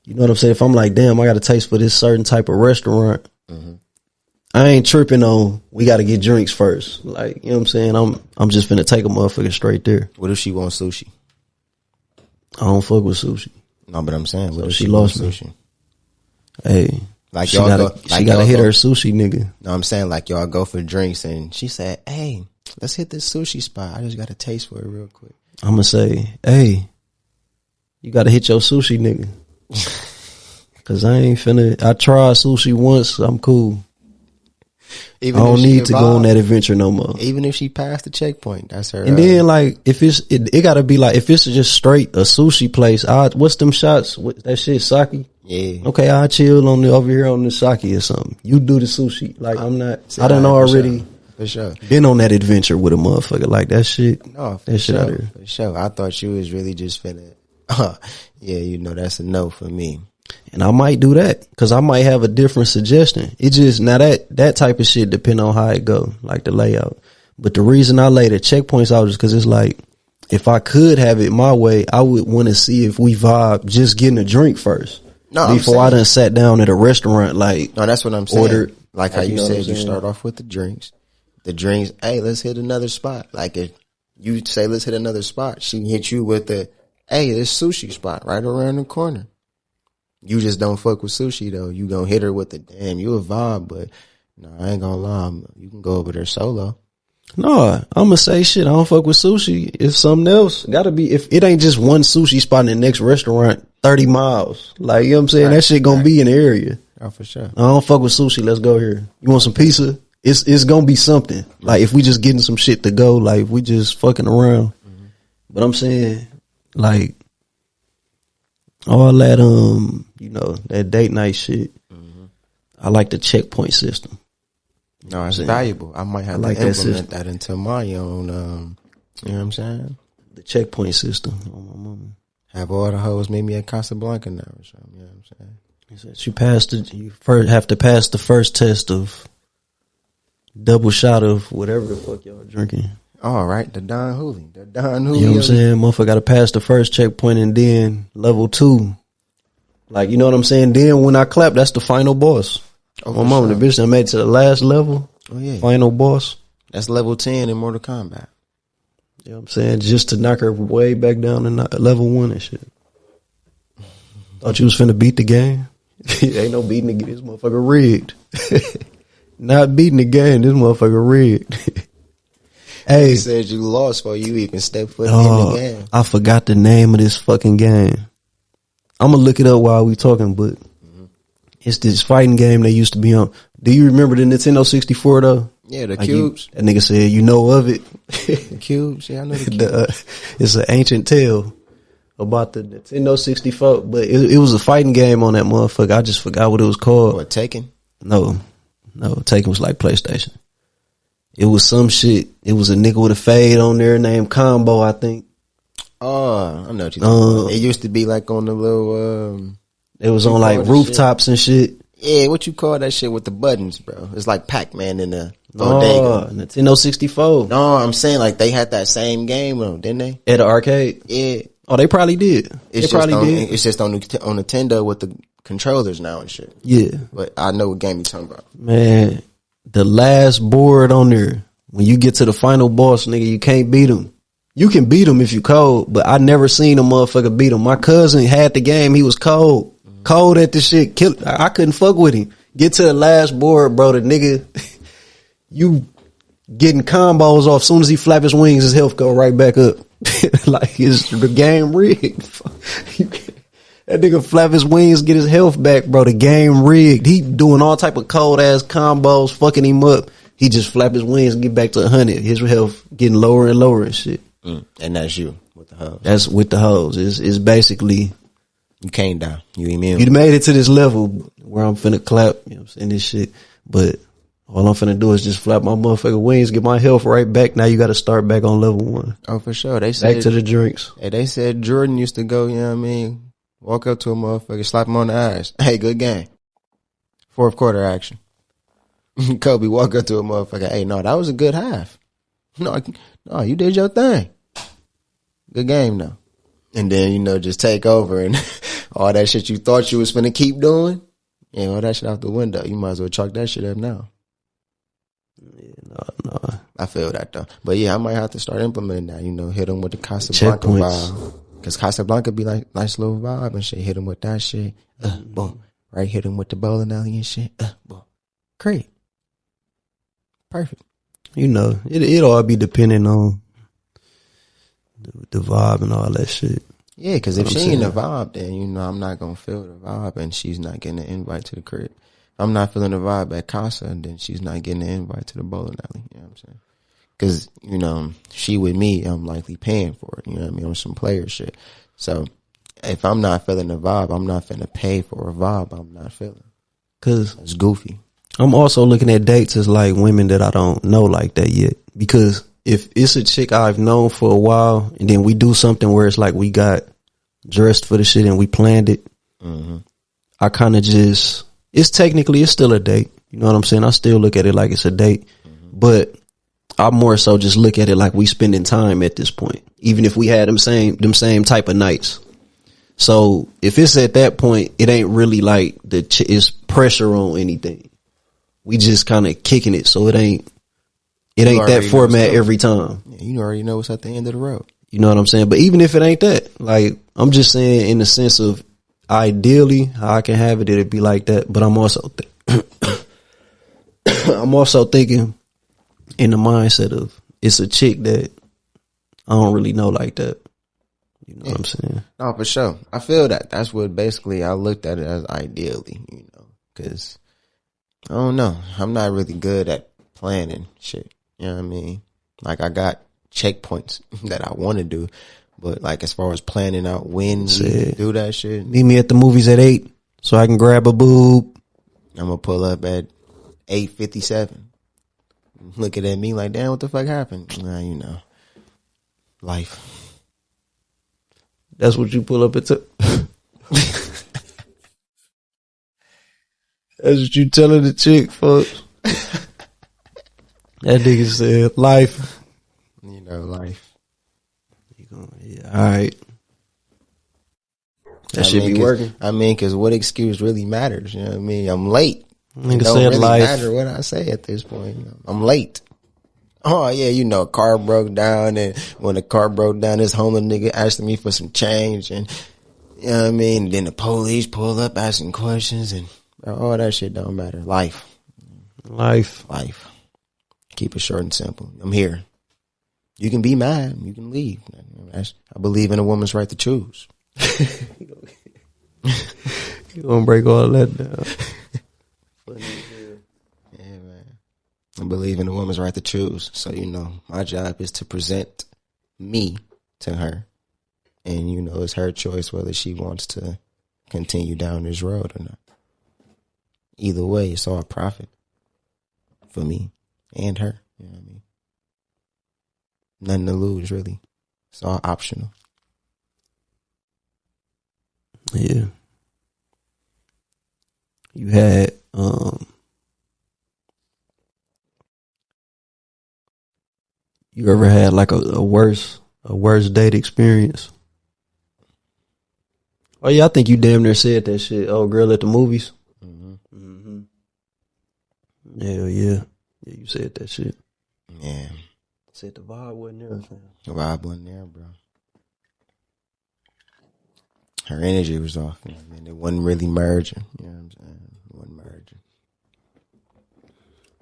You know what I'm saying? If I'm like, damn, I got a taste for this certain type of restaurant, I ain't tripping on, we got to get drinks first. Like, you know what I'm saying? I'm just finna take a motherfucker straight there. What if she wants sushi? I don't fuck with sushi. No, but I'm saying, what So if she she lost wants me. sushi? Hey, Like she y'all gotta, go, she like gotta y'all hit go, her sushi nigga. No, I'm saying like y'all go for drinks and she said, hey, let's hit this sushi spot. I just got a taste for it real quick. I'm gonna say, hey, you gotta hit your sushi nigga. Cause I ain't finna, I tried sushi once, I'm cool. Even I don't if she need to go on involved, that adventure no more. Even if she passed the checkpoint, that's her. And then like, if it's, it gotta be like, if it's just straight a sushi place, what's them shots? What, that shit sake? Yeah. Okay, I chill on the, over here on the sake or something. You do the sushi. Like, I'm not, See, I done for already For sure. been on that adventure with a motherfucker. Like, that shit. No, for that shit sure. out there. For sure. I thought you was really just finna. Yeah, you know, that's a no for me. And I might do that because I might have a different suggestion. It just, now that type of shit depend on how it go, like the layout. But the reason I lay the checkpoints out is because it's like, if I could have it my way, I would want to see if we vibe just getting a drink first. No, before I done sat down at a restaurant, like, no, that's what I'm saying. ordered, like how you know what said, I'm you saying? start off with the drinks. The drinks, hey, let's hit another spot. Like if you say, let's hit another spot, she hit you with the, hey, this sushi spot right around the corner. You just don't fuck with sushi though. You gonna hit her with the, damn, you a vibe, but no, I ain't gonna lie, you can go over there solo. No, I'm gonna say shit. I don't fuck with sushi. It's something else. Gotta be, if it ain't just one sushi spot in the next restaurant 30 miles. Like, you know what I'm saying? Right, that shit gonna be in the area. Oh, for sure. I don't fuck with sushi. Let's go here. You want some pizza? It's gonna be something. Like, if we just getting some shit to go, like, if we just fucking around. But I'm saying, like, all that, you know, that date night shit. I like the checkpoint system. No, it's valuable. I might have like to that implement that into my own, you know what I'm saying? The checkpoint system. Oh, my mama. Have all the hoes meet me at Casablanca now or something, you know what I'm saying? He said, you first have to pass the first test of double shot of whatever the fuck y'all drinking. All right, the Don Julio. You know what I'm saying? Motherfucker got to pass the first checkpoint and then level 2. Like, you know what I'm saying? Then when I clap, that's the final boss. Oh, my mama, the bitch that made it to the last level. Oh, yeah. Final boss. That's level 10 in Mortal Kombat. You know what I'm saying? Just to knock her way back down to level 1 and shit. Thought you was finna beat the game? Ain't no beating the game. This motherfucker rigged. Not beating the game. This motherfucker rigged. Hey. You said you lost before you even stepped foot in the game. I forgot the name of this fucking game. I'm gonna look it up while we talking, but it's this fighting game they used to be on. Do you remember the Nintendo 64 though? Yeah, the like cubes. That nigga said, you know of it. The cubes. Yeah, I know the cubes. It's an ancient tale about the Nintendo 64, but it was a fighting game on that motherfucker. I just forgot what it was called. What, Tekken? No, Tekken was like PlayStation. It was some shit. It was a nigga with a fade on there named Combo, I think. Oh, I know what you're talking about. It used to be like on the little, it was on like rooftops and shit. Yeah, what you call that shit with the buttons, bro? It's like Pac-Man in the bodega. Nintendo 64. No, I'm saying like they had that same game though, didn't they? At the arcade? Yeah. Oh, they probably did. It's just on Nintendo with the controllers now and shit. Yeah. But I know what game you're talking about. Man, the last board on there, when you get to the final boss, nigga, you can't beat him. You can beat him if you cold, but I never seen a motherfucker beat him. My cousin had the game. He was cold. Cold at the shit. I couldn't fuck with him. Get to the last board, bro. The nigga, you getting combos off. Soon as he flap his wings, his health go right back up. Like, the game rigged. That nigga flap his wings, get his health back, bro. The game rigged. He doing all type of cold ass combos, fucking him up. He just flap his wings and get back to 100. His health getting lower and lower and shit. And that's you with the hose. That's with the hose. It's basically, you can't die. You immune. You made it to this level where I'm finna clap, you know what I'm saying, this shit. But all I'm finna do is just flap my motherfucking wings, get my health right back. Now you gotta start back on level 1. Oh, for sure. They said, back to the drinks. Hey, they said Jordan used to go, you know what I mean, walk up to a motherfucker, slap him on the ass. Hey, good game. Fourth quarter action. Kobe walk up to a motherfucker. Hey, no, that was a good half. No, you did your thing. Good game, though. And then, you know, just take over and all that shit you thought you was finna keep doing, yeah, all that shit out the window. You might as well chalk that shit up now. Yeah, no. I feel that though. But yeah, I might have to start implementing that, hit them with the Casablanca vibe. Cause Casablanca be like nice little vibe and shit. Hit them with that shit. Boom. Right, hit them with the bowling alley and shit. Boom. Great. Perfect. It all be depending on the vibe and all that shit. Yeah, because if she ain't a vibe, then, I'm not going to feel the vibe and she's not getting an invite to the crib. If I'm not feeling the vibe at Casa, then she's not getting an invite to the bowling alley. You know what I'm saying? Because, she with me, I'm likely paying for it. You know what I mean? On some player shit. So if I'm not feeling the vibe, I'm not finna pay for a vibe I'm not feeling. Because it's goofy. I'm also looking at dates as like women that I don't know like that yet. Because if it's a chick I've known for a while and then we do something where it's like we got dressed for the shit and we planned it, I kind of it's still a date. You know what I'm saying? I still look at it like it's a date, but I more so just look at it like we spending time at this point, even if we had them same type of nights. So if it's at that point, it ain't really like it's pressure on anything. We just kind of kicking it. So it ain't that format every time. Yeah, you already know what's at the end of the road. You know what I'm saying? But even if it ain't that, like, I'm just saying in the sense of ideally how I can have it, it'd be like that. But I'm also, I'm also thinking in the mindset of it's a chick that I don't really know like that. You know what I'm saying? No, for sure. I feel that. That's what basically I looked at it as ideally, because I don't know. I'm not really good at planning shit. You know what I mean? Like, I got checkpoints that I want to do, but like as far as planning out when we do that shit. Meet me at the movies at 8 so I can grab a boob. I'm gonna pull up at 8:57. Looking at me like, damn, what the fuck happened? Nah, life. That's what you pull up at. That's what you telling the chick, folks. That nigga said life. Life. Yeah, all right. That should be working. Because what excuse really matters? You know what I mean? I'm late. Nigga it don't said really life. matter what I say at this point. I'm late. Oh yeah, car broke down, and when the car broke down, this homeless nigga asked me for some change, and you know what I mean. Then the police pull up asking questions, and all that shit don't matter. Life. Keep it short and simple. I'm here. You can be mad. You can leave. I believe in a woman's right to choose. You gonna break all that down? Yeah, man. I believe in a woman's right to choose. So, my job is to present me to her. And, it's her choice whether she wants to continue down this road or not. Either way, it's all profit for me and her. You know what I mean? Nothing to lose, really. It's all optional. Yeah. You had you ever had like a worse date experience? Oh yeah, I think you damn near said that shit. Oh, girl at the movies. Hell yeah. Yeah, you said that shit. Yeah. Said the vibe wasn't there, fam. The vibe wasn't there, bro. Her energy was off. And it wasn't really merging. You know what I'm saying? It wasn't merging.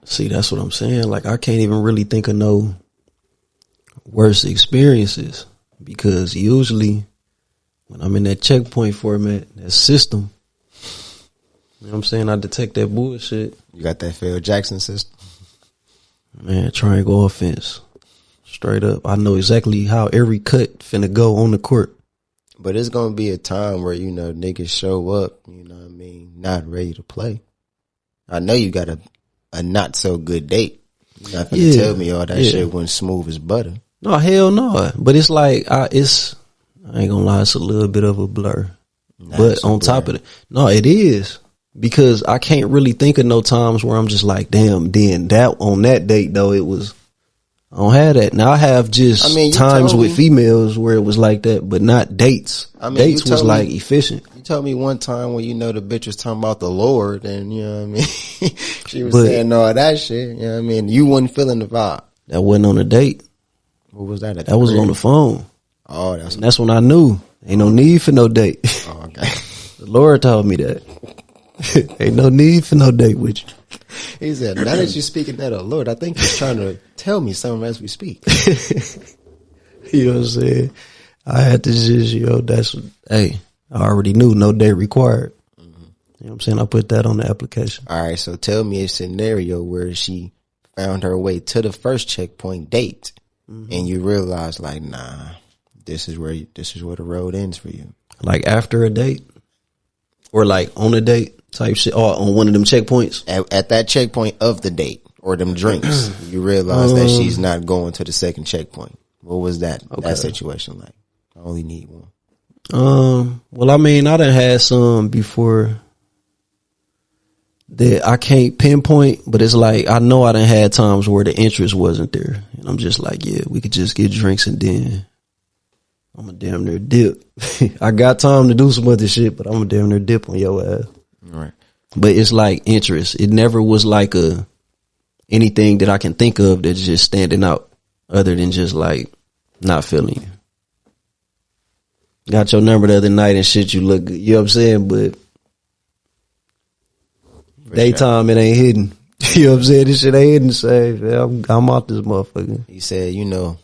See, that's what I'm saying. Like, I can't even really think of no worse experiences, because usually when I'm in that checkpoint format, that system, you know what I'm saying, I detect that bullshit. You got that Phil Jackson system? Man, triangle offense. Straight up. I know exactly how every cut finna go on the court. But it's going to be a time where, niggas show up, not ready to play. I know you got a not so good date. You're not going to tell me all that shit wasn't smooth as butter. No, hell no. But it's like, I ain't gonna lie, it's a little bit of a blur. But on top of it, no, it is. Because I can't really think of no times where I'm just like, damn, then on that date though, it was I don't have that. Now I have just times with females where it was like that, but not dates. Dates was like efficient. You told me one time when the bitch was talking about the Lord and you know what I mean? She was saying all that shit. You know what I mean? You wasn't feeling the vibe. That wasn't on a date. What was that? That was on the phone. Oh, that's when I knew. Ain't no need for no date. Oh, okay. The Lord told me that. Ain't no need for no date with you. He said, now that you're speaking that, oh Lord, I think he's trying to tell me something as we speak. You know what I'm saying? I had to just, I already knew no date required. Mm-hmm. You know what I'm saying? I put that on the application. All right, so tell me a scenario where she found her way to the first checkpoint date, and you realize, like, nah, this is where the road ends for you. Like after a date? Or like on a date? Type shit, or on one of them checkpoints. At that checkpoint of the date or them drinks, you realize that she's not going to the second checkpoint. What was that situation like? I only need one. Well, I mean, I done had some before that I can't pinpoint, but it's like I know I done had times where the interest wasn't there, and I'm just like, yeah, we could just get drinks and then I'm a damn near dip. I got time to do some other shit, but I'm a damn near dip on your ass. Right. But it's like interest. It never was like anything that I can think of that's just standing out other than just like not feeling you. Got your number the other night and shit, you look good. You know what I'm saying? But daytime, it ain't hidden. You know what I'm saying? This shit ain't hidden. Say, I'm out this motherfucker. He said, you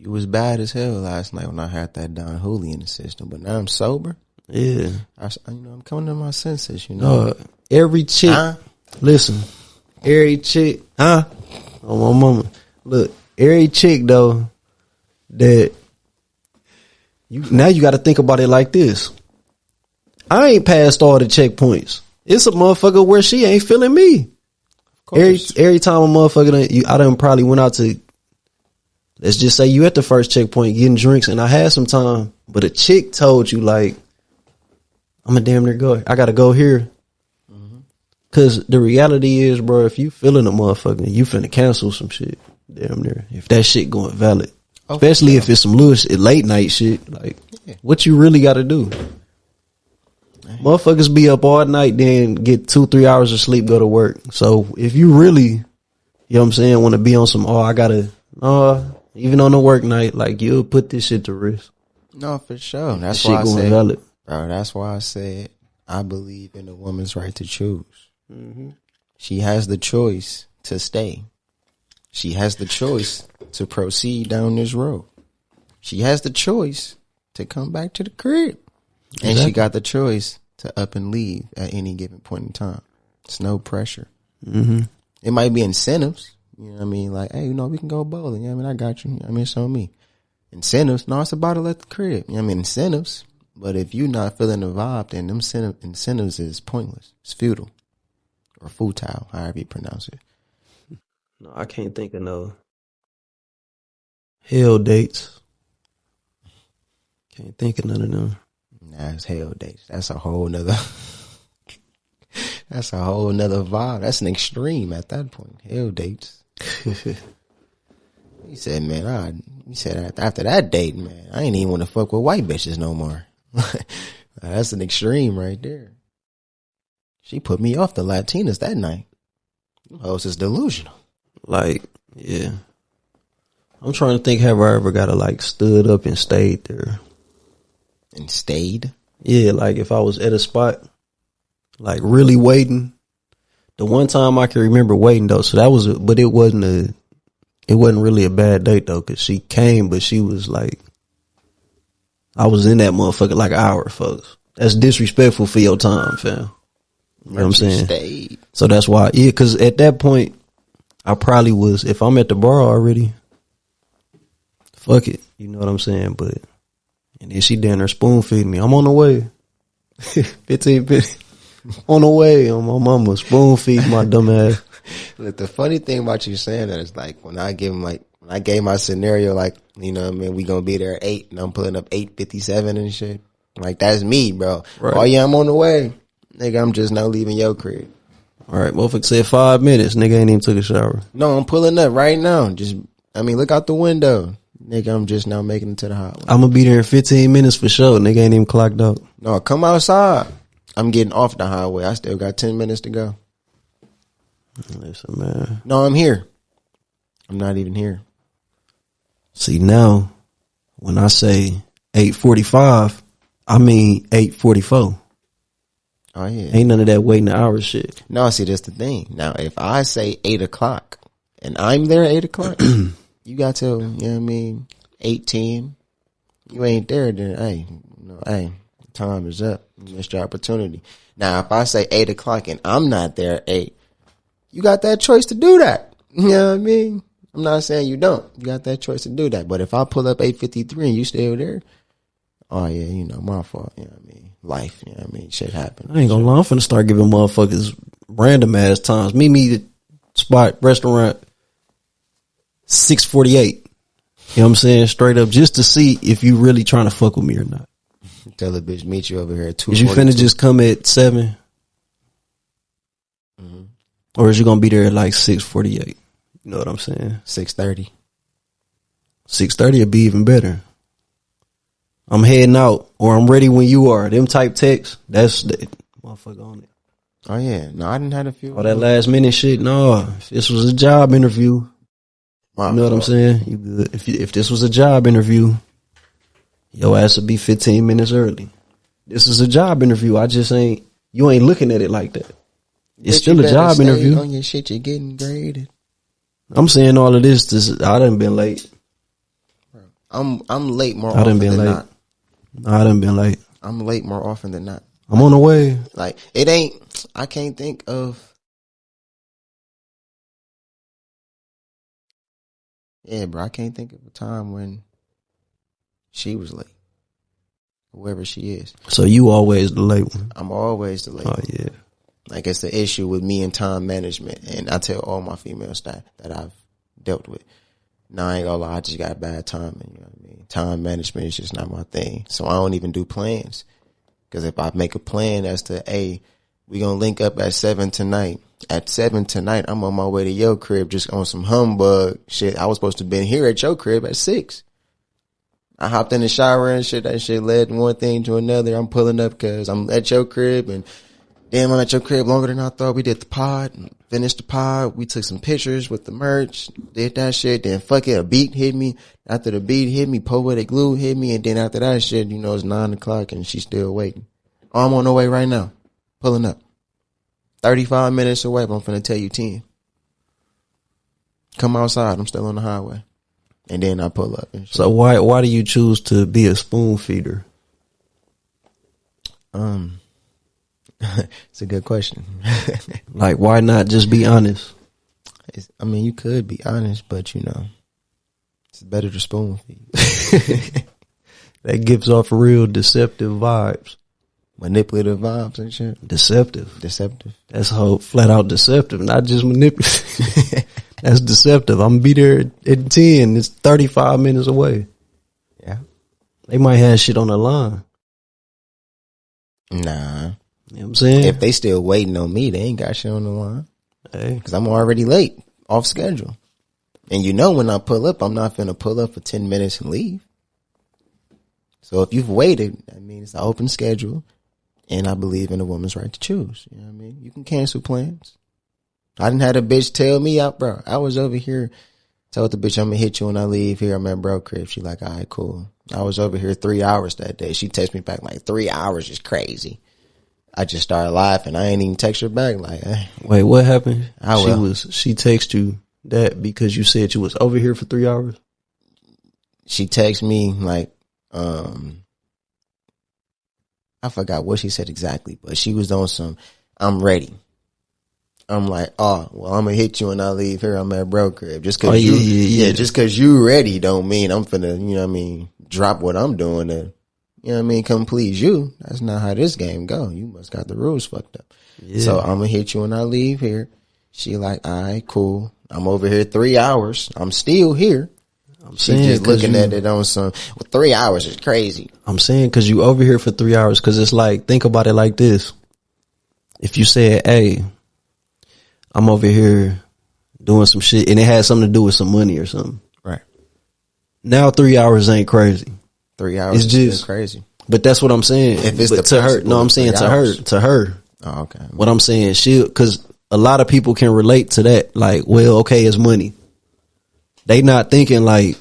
was bad as hell last night when I had that Don Julio in the system, but now I'm sober. Yeah. I'm coming to my senses, Every chick, listen, every chick, on my mama. Look, every chick though, that now you got to think about it like this. I ain't passed all the checkpoints. It's a motherfucker where she ain't feeling me. Every time a motherfucker, I done probably went out to, let's just say you at the first checkpoint getting drinks and I had some time, but a chick told you like, I'm a damn near go. I got to go here. Cause the reality is, bro, if you feeling a motherfucker, you finna cancel some shit. Damn near. If that shit going valid. Especially if it's some late night shit. Like, what you really got to do? Motherfuckers be up all night, then get 2-3 hours of sleep, go to work. So if you really, you know what I'm saying, want to be on some, even on the work night, like you'll put this shit to risk. No, for sure. That's why I said, valid. Bro, that's why I said I believe in a woman's right to choose. Mm-hmm. She has the choice to stay. She has the choice to proceed down this road. She has the choice to come back to the crib. Exactly. And she got the choice to up and leave at any given point in time. It's no pressure. Mm-hmm. It might be incentives. You know what I mean? Like, hey, we can go bowling. You know what I mean? I got you. I mean, it's on me. Incentives. No, it's a bottle at the crib. You know what I mean? Incentives. But if you're not feeling the vibe, then them incentives is pointless. It's futile. Or futile, however you pronounce it. No, I can't think of no hell dates. Can't think of none of them. Nah, it's hell dates. That's a whole nother vibe. That's an extreme at that point. Hell dates. He said, man, after that date, man, I ain't even want to fuck with white bitches no more. That's an extreme right there. She put me off the Latinas that night. Oh, it's delusional. Like, yeah. I'm trying to think, have I ever got to like stood up and stayed there? And stayed? Yeah, like if I was at a spot, like really waiting. The one time I can remember waiting though, so that was, but it wasn't really a bad date though, cause she came, but she was like, I was in that motherfucker like an hour, folks. That's disrespectful for your time, fam. You know what I'm saying? Stayed. So that's why, yeah, cause at that point, I probably was, if I'm at the bar already, fuck it. You know what I'm saying? But, and then she down there spoon feeding me. I'm on the way. 15 on the way. On my mama spoon feeding my dumb ass. Look, the funny thing about you saying that is like when I gave my scenario, like, you know what I mean, we gonna be there at 8 and I'm pulling up 8:57 and shit. Like, that's me, bro. Right. Oh yeah, I'm on the way. Nigga, I'm just now leaving your crib. All right, motherfucker said 5 minutes. Nigga ain't even took a shower. No, I'm pulling up right now. Just I mean, look out the window. Nigga, I'm just now making it to the highway. I'm gonna be there in 15 minutes for sure. Nigga ain't even clocked out. No, come outside. I'm getting off the highway. I still got 10 minutes to go. Listen, man. No, I'm here. I'm not even here. See, now, when I say 8:45, I mean 8:44. Oh, yeah. Ain't none of that waiting an hour shit. No, see, that's the thing. Now, if I say 8 o'clock and I'm there at 8 o'clock, you got till, you know what I mean, 8:10. You ain't there, then, hey, time is up. You missed your opportunity. Now, if I say 8 o'clock and I'm not there at 8, you got that choice to do that. You know what I mean? I'm not saying you don't. You got that choice to do that. But if I pull up 8:53 and you still there, oh, yeah, you know, my fault. You know what I mean? Life, you know what I mean? Shit happens. I ain't gonna lie. I'm finna start giving motherfuckers random ass times. Meet me at spot, restaurant, 6:48. You know what I'm saying? Straight up, just to see if you really trying to fuck with me or not. Tell the bitch, meet you over here at 2:42. Is you finna just come at 7? Mm-hmm. Or is you gonna be there at like 6:48? You know what I'm saying? 6:30. 6:30 would be even better. I'm heading out, or I'm ready when you are. Them type texts, that's the motherfucker on it. Oh, yeah. No, I didn't have a few. All that last minute shit, no. If this was a job interview, you know what I'm saying? You good. If this was a job interview, your ass would be 15 minutes early. This is a job interview. You ain't looking at it like that. It's still a job interview. On your shit, you're getting graded. I'm saying all of this, I done been late. I'm late more often than not. I done been late. I'm late more often than not. I'm on the way. Like, it ain't, I can't think of. Yeah, bro, I can't think of a time when she was late. Whoever she is. So you always the late one? I'm always the late one. Oh, yeah. Like, it's the issue with me and time management. And I tell all my female staff that I've dealt with. Now, I ain't gonna lie, I just got bad timing. You know what I mean? Time management is just not my thing. So I don't even do plans. Because if I make a plan as to, hey, we gonna link up at 7 tonight. At 7 tonight, I'm on my way to your crib just on some humbug shit. I was supposed to have been here at your crib at 6. I hopped in the shower and shit. That shit led one thing to another. I'm pulling up because I'm at your crib, and damn, I'm at your crib longer than I thought. We did the pod, finished the pod. We took some pictures with the merch, did that shit. Then fuck it, a beat hit me. After the beat hit me, poetic glue hit me, and then after that shit, you know, it's 9 o'clock and she's still waiting. Oh, I'm on the way right now, pulling up. 35 minutes away, but I'm finna tell you 10. Come outside, I'm still on the highway. And then I pull up. And shit. So why do you choose to be a spoon feeder? It's a good question. Like, why not just be honest? I mean, you could be honest, but you know, it's better to spoon feed. That gives off real deceptive vibes. Manipulative vibes and shit. Deceptive. That's whole flat out deceptive, not just manipulative. That's deceptive. I'm gonna be there at 10. It's 35 minutes away. Yeah. They might have shit on the line. Nah. You know what I'm saying? If they still waiting on me, they ain't got shit on the line. Hey. Cause I'm already late, off schedule. And you know when I pull up, I'm not finna pull up for 10 minutes and leave. So if you've waited, that means it's an open schedule. And I believe in a woman's right to choose. You know what I mean? You can cancel plans. I didn't have a bitch tell me out, bro. I was over here, told the bitch I'm gonna hit you when I leave here. I'm at bro crib. She like, all right, cool. I was over here 3 hours that day. She texted me back like 3 hours is crazy. I just started laughing. I ain't even text her back like, Wait, what happened? She texted you that because you said you was over here for 3 hours? She texted me like, I forgot what she said exactly, but she was on some, I'm ready. I'm like, oh, well, I'm gonna hit you when I leave here. I'm at bro crib. Just cause just cause you ready don't mean I'm finna, you know what I mean, drop what I'm doing to, you know what I mean, come please you. That's not how this game go. You must got the rules fucked up. Yeah. So I'm gonna hit you when I leave here. She like, all right, cool. I'm over here 3 hours. I'm still here. She just looking at it on some, 3 hours is crazy. I'm saying cause you over here for 3 hours, cause it's like, think about it like this. If you said, hey, I'm over here doing some shit and it had something to do with some money or something. Right. now 3 hours ain't crazy. 3 hours It's is just still crazy. But that's what I'm saying. If it's but the to her, no, I'm saying to her. Oh, okay. What I'm saying, because a lot of people can relate to that. Like, well, okay, it's money. They not thinking like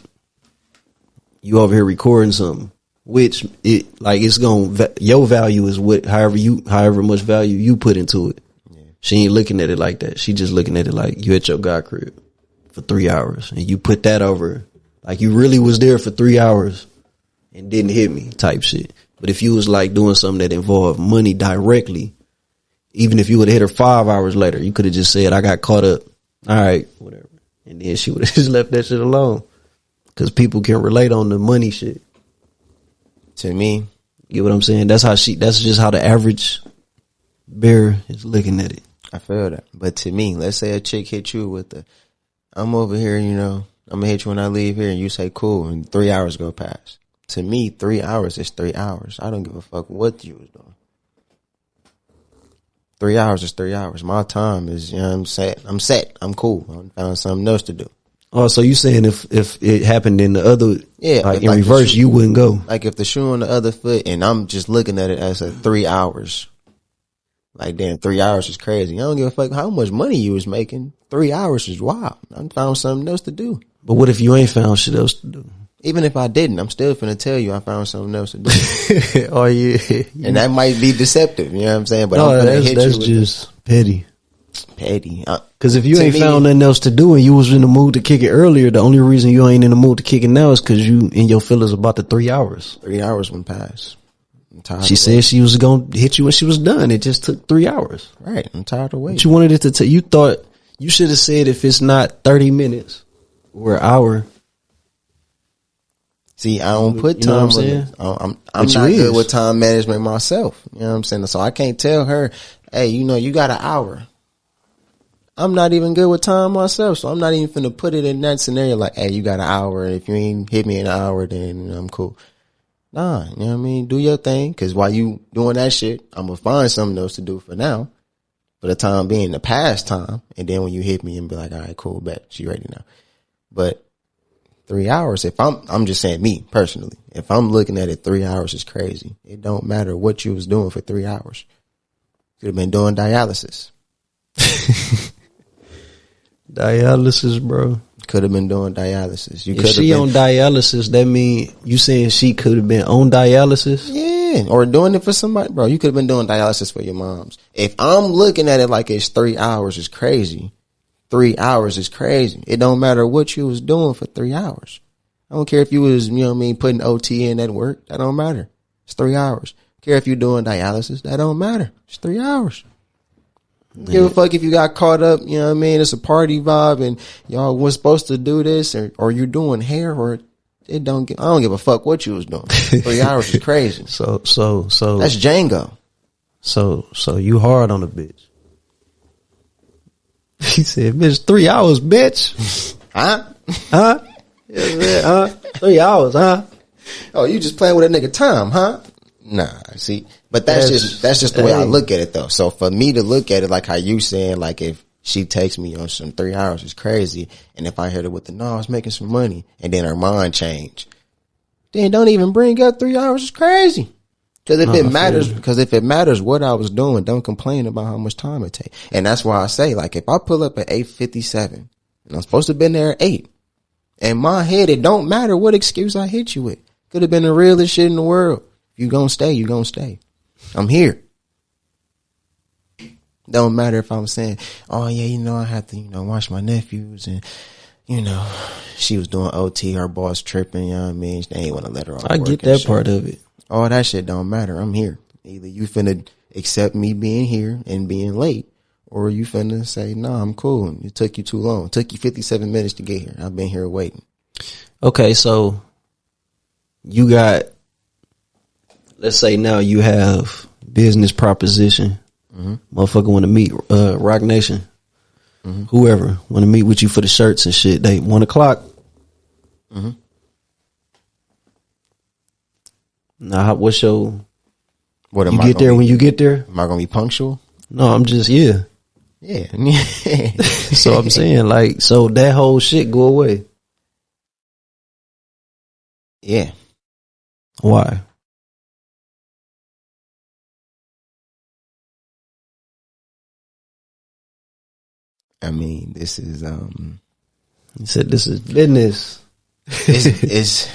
you over here recording something, which it's your value is however much value you put into it. Yeah. She ain't looking at it like that. She just looking at it like you at your God crib for 3 hours and you put that over, like you really was there for 3 hours and didn't hit me type shit. But if you was like doing something that involved money directly, even if you would have hit her 5 hours later, you could have just said, I got caught up. All right, whatever. And then she would have just left that shit alone. Because people can relate on the money shit. To me. You get what I'm saying? That's just how the average bear is looking at it. I feel that. But to me, let's say a chick hit you with I'm over here, I'm going to hit you when I leave here. And you say, cool. And 3 hours go past. To me, 3 hours is 3 hours. I don't give a fuck what you was doing. 3 hours is 3 hours. My time is, I'm set. I'm cool. I found something else to do. Oh, so you saying if it happened in the other, like in reverse, you wouldn't go? Like if the shoe on the other foot and I'm just looking at it as 3 hours. Like damn, 3 hours is crazy. I don't give a fuck how much money you was making. 3 hours is wild. I found something else to do. But what if you ain't found shit else to do? Even if I didn't, I'm still finna tell you I found something else to do. Oh yeah. And that might be deceptive, you know what I'm saying? But no, I'm finna hit that's you with just petty. Petty. Cause if you ain't found nothing else to do and you was in the mood to kick it earlier, the only reason you ain't in the mood to kick it now is cause you and your feelings about the 3 hours. 3 hours went past. I'm tired. She said she was gonna hit you when she was done. It just took 3 hours. Right. I'm tired of waiting. But you wanted it to take, you thought you should have said if it's not 30 minutes or an hour. See, I don't put time. You know what I'm saying? I'm not good with time management myself. You know what I'm saying? So I can't tell her, hey, you got an hour. I'm not even good with time myself, so I'm not even finna put it in that scenario like, hey, you got an hour. If you ain't hit me in an hour, then I'm cool. Nah, you know what I mean? Do your thing, because while you doing that shit, I'm gonna find something else to do for now. For the time being, the past time, and then when you hit me and be like, all right, cool, bet, she ready now. But 3 hours, if I'm just saying me personally, if I'm looking at it, 3 hours is crazy. It don't matter what you was doing for 3 hours. Could have been doing dialysis. Dialysis, bro. Could have been doing dialysis. If she on dialysis, that mean you saying she could have been on dialysis? Yeah, or doing it for somebody, bro. You could have been doing dialysis for your moms. If I'm looking at it like it's 3 hours is crazy, 3 hours is crazy. It don't matter what you was doing for 3 hours. I don't care if you was, putting OT in at work. That don't matter. It's 3 hours. Care if you doing dialysis. That don't matter. It's 3 hours. Give a fuck if you got caught up, it's a party vibe and y'all was supposed to do this or you doing hair or I don't give a fuck what you was doing. 3 hours is crazy. So that's Django. So you hard on a bitch. He said, bitch, 3 hours, bitch. Huh? Huh? Yeah, 3 hours, huh? Oh, you just playing with a nigga time, huh? Nah, see, but that's just the way I look at it though. So for me to look at it like how you saying, like if she takes me on some 3 hours is crazy, and if I hit her with no, I was making some money, and then her mind change, then don't even bring up 3 hours is crazy. Because if it matters what I was doing, don't complain about how much time it takes. And that's why I say, like, if I pull up at 8:57 and I'm supposed to have been there at 8, in my head, it don't matter what excuse I hit you with. Could have been the realest shit in the world. You gonna stay, you gonna stay. I'm here. Don't matter if I'm saying, oh yeah, I have to, watch my nephews and, she was doing OT, her boss tripping, they ain't want to let her off. I get that part of it. All that shit don't matter. I'm here. Either you finna accept me being here and being late, or you finna say, nah, I'm cool. It took you too long. It took you 57 minutes to get here. I've been here waiting. Okay, so you got, let's say now you have business proposition. Mm-hmm. Motherfucker want to meet Rock Nation. Mm-hmm. Whoever want to meet with you for the shirts and shit. They 1 o'clock. Mm-hmm. Now, what's your? What am you I get there when you get there? Am I gonna be punctual? No, I'm just yeah. So I'm saying so that whole shit go away. Yeah. Why? I mean, this is You said this is business. it's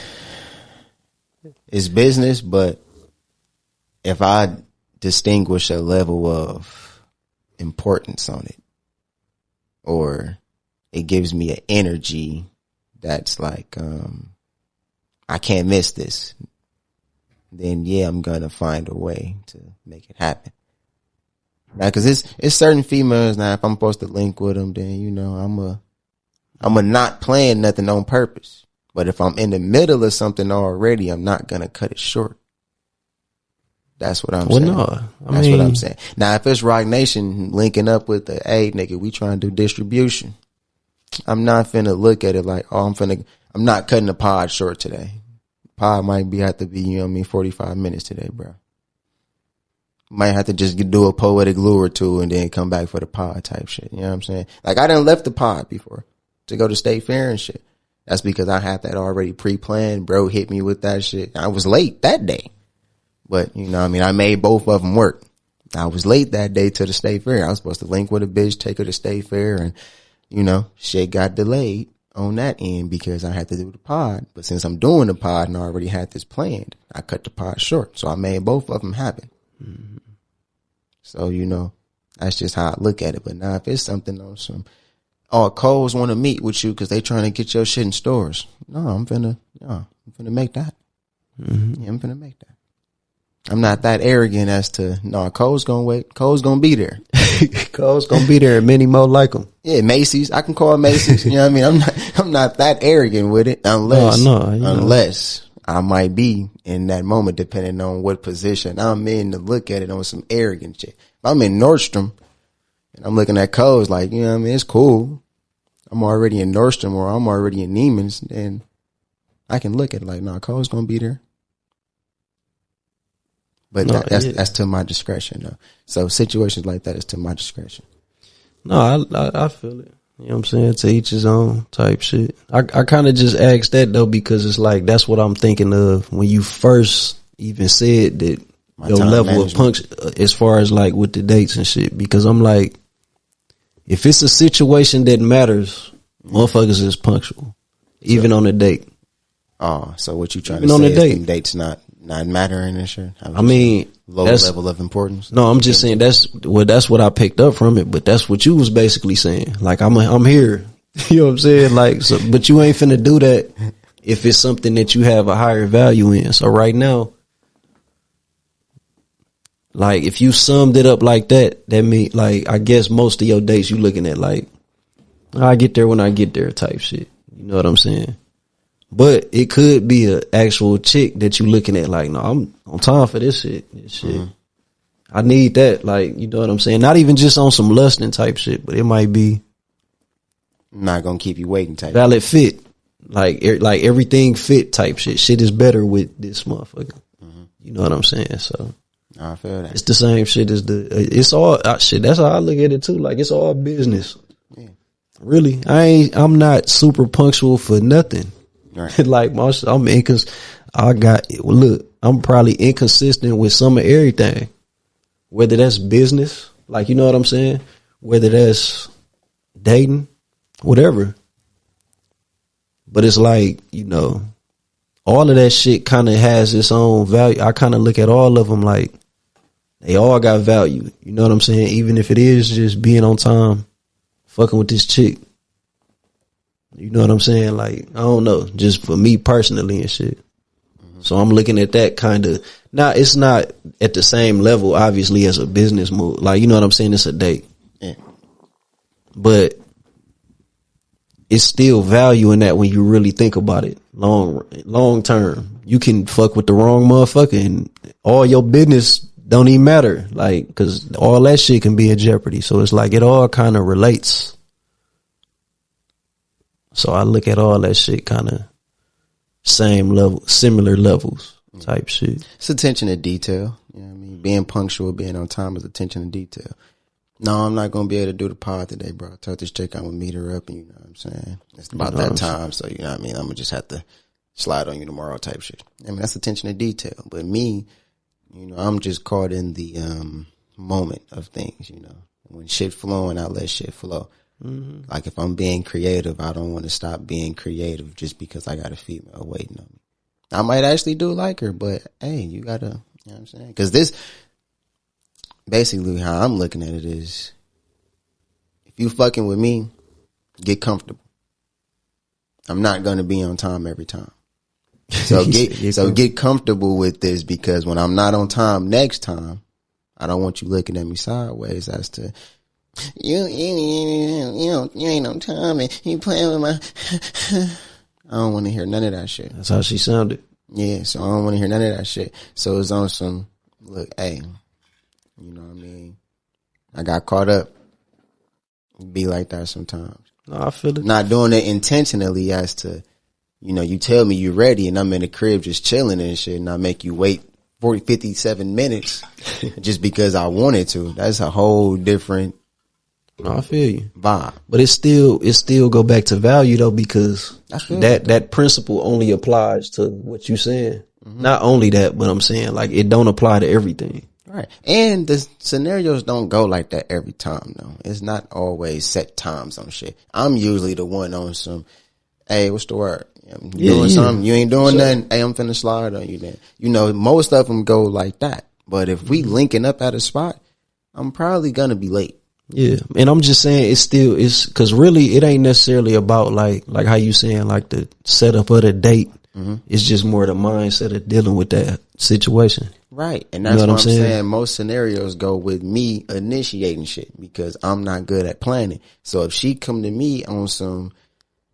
it's business, but if I distinguish a level of importance on it, or it gives me an energy that's like I can't miss this, then yeah, I'm gonna find a way to make it happen. Now, because it's certain females now. If I'm supposed to link with them, then you know I'm a not plan nothing on purpose. But if I'm in the middle of something already, I'm not gonna cut it short. That's what I'm saying. No, That's what I'm saying. Now, if it's Rock Nation linking up with the, hey, nigga, we trying to do distribution, I'm not finna look at it like, oh, I'm not cutting the pod short today. Pod might have to be, 45 minutes today, bro. Might have to just do a poetic lure or two and then come back for the pod type shit. You know what I'm saying? Like, I done left the pod before to go to State Fair and shit. That's because I had that already pre-planned. Bro hit me with that shit. I was late that day. But, I made both of them work. I was late that day to the State Fair. I was supposed to link with a bitch, take her to State Fair, and, shit got delayed on that end because I had to do the pod. But since I'm doing the pod and I already had this planned, I cut the pod short. So I made both of them happen. Mm-hmm. So, that's just how I look at it. But now if it's something on some, Coles want to meet with you because they trying to get your shit in stores. No, I'm finna make that. Mm-hmm. Yeah, I'm finna make that. I'm not that arrogant as to, Cole's gonna wait. Cole's gonna be there. Cole's gonna be there and many more like him. Yeah, Macy's. I can call Macy's. You know what I mean? I'm not that arrogant with it unless I might be in that moment, depending on what position I'm in, to look at it on some arrogant shit. If I'm in Nordstrom and I'm looking at Cole's like, it's cool. I'm already in Nordstrom or I'm already in Neiman's, then I can look at it like, Cole's gonna be there. But that's to my discretion, though. So situations like that is to my discretion. No, I feel it. You know what I'm saying? To each his own type shit. I kind of just asked that, though, because it's like, that's what I'm thinking of when you first even said that your level of punch as far as like with the dates and shit. Because I'm like, if it's a situation that matters, motherfuckers is punctual, even on a date. Oh, so what you trying to say is them dates not mattering and shit? I mean, low level of importance. No, I'm just saying that's what I picked up from it, but that's what you was basically saying. Like, I'm here. You know what I'm saying? Like, so, but you ain't finna do that if it's something that you have a higher value in. So right now, like, if you summed it up like that mean, like, I guess most of your dates you looking at like, I get there when I get there type shit. You know what I'm saying? But it could be an actual chick that you looking at like, no, I'm on time for this shit. Mm-hmm. I need that. Like, you know what I'm saying? Not even just on some lusting type shit, but it might be not gonna keep you waiting type valid fit. Like everything fit type shit. Shit is better with this motherfucker. Mm-hmm. You know what I'm saying? So I feel that. It's the same shit as it's all shit. That's how I look at it too. Like, it's all business. Yeah. Really. I'm not super punctual for nothing. Right. Like, I'm probably inconsistent with some of everything, whether that's business, like, you know what I'm saying? Whether that's dating, whatever. But it's like, all of that shit kind of has its own value. I kind of look at all of them like they all got value. You know what I'm saying? Even if it is just being on time, fucking with this chick. You know what I'm saying? Like, I don't know, just for me personally and shit. Mm-hmm. So I'm looking at that kind of, now it's not at the same level, obviously, as a business move. Like, you know what I'm saying? It's a date. Yeah. But it's still value in that when you really think about it long term. You can fuck with the wrong motherfucker and all your business don't even matter. Like, cause all that shit can be in jeopardy. So it's like, it all kind of relates. So I look at all that shit kind of same level, similar levels type shit. It's attention to detail. You know what I mean? Being punctual, being on time is attention to detail. No, I'm not going to be able to do the pod today, bro. I told this chick I'm going to meet her up and you know what I'm saying? It's about that time. So, you know what I mean? I'm going to just have to slide on you tomorrow type shit. I mean, that's attention to detail. But me, you know, I'm just caught in the moment of things, you know. When shit flowing, I let shit flow. Mm-hmm. Like if I'm being creative, I don't want to stop being creative just because I got a female waiting on me. I might actually do like her, but hey, you gotta, you know what I'm saying? Because this, basically how I'm looking at it is, if you fucking with me, get comfortable. I'm not gonna be on time every time. So get comfortable with this, because when I'm not on time next time, I don't want you looking at me sideways as to you ain't on time and you playing with my. I don't want to hear none of that shit. That's how she sounded. Yeah, so I don't want to hear none of that shit. So it's on some, look, hey, you know what I mean? I got caught up. Be like that sometimes. No, I feel it. Not doing it intentionally as to, you know, you tell me you're ready and I'm in the crib just chilling and shit, and I make you wait 57 minutes just because I wanted to. That's a whole different no, I feel you. vibe. But it still go back to value though, because that principle only applies to what you saying. Mm-hmm. Not only that, but I'm saying like it don't apply to everything. Right. And the scenarios don't go like that every time though. It's not always set times on shit. I'm usually the one on some, hey, what's the word? You doing something? You ain't doing nothing? Hey, I'm finna slide on you then. You know, most of them go like that. But if we linking up at a spot, I'm probably gonna be late. Yeah. And I'm just saying it's cause really it ain't necessarily about like how you saying like the setup of the date. Mm-hmm. It's just more the mindset of dealing with that situation. Right. And that's what I'm saying. Most scenarios go with me initiating shit because I'm not good at planning. So if she come to me on some,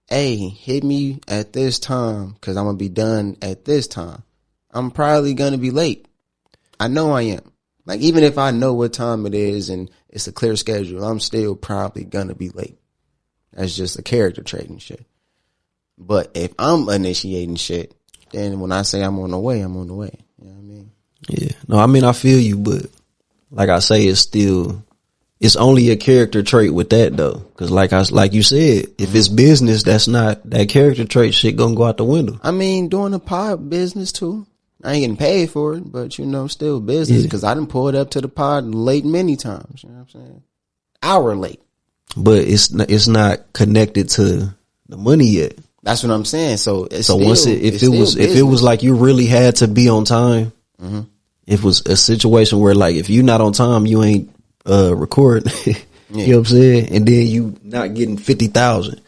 hey, hit me at this time because I'm going to be done at this time, I'm probably going to be late. I know I am. Like, even if I know what time it is and it's a clear schedule, I'm still probably going to be late. That's just a character trait and shit. But if I'm initiating shit, then when I say I'm on the way, I'm on the way. You know what I mean? Yeah. No, I mean, I feel you, but like I say, it's only a character trait with that though. Cause like you said, if it's business, that's not that character trait shit gonna go out the window. I mean, doing a pod business too. I ain't getting paid for it, but you know, still business. Yeah. Cause I done pulled up to the pod late many times. You know what I'm saying? Hour late. But it's not connected to the money yet. That's what I'm saying. So once if it was like you really had to be on time, mm-hmm. If it was a situation where like if you not on time, you ain't recording. Yeah. You know what I'm saying? And then you not getting 50,000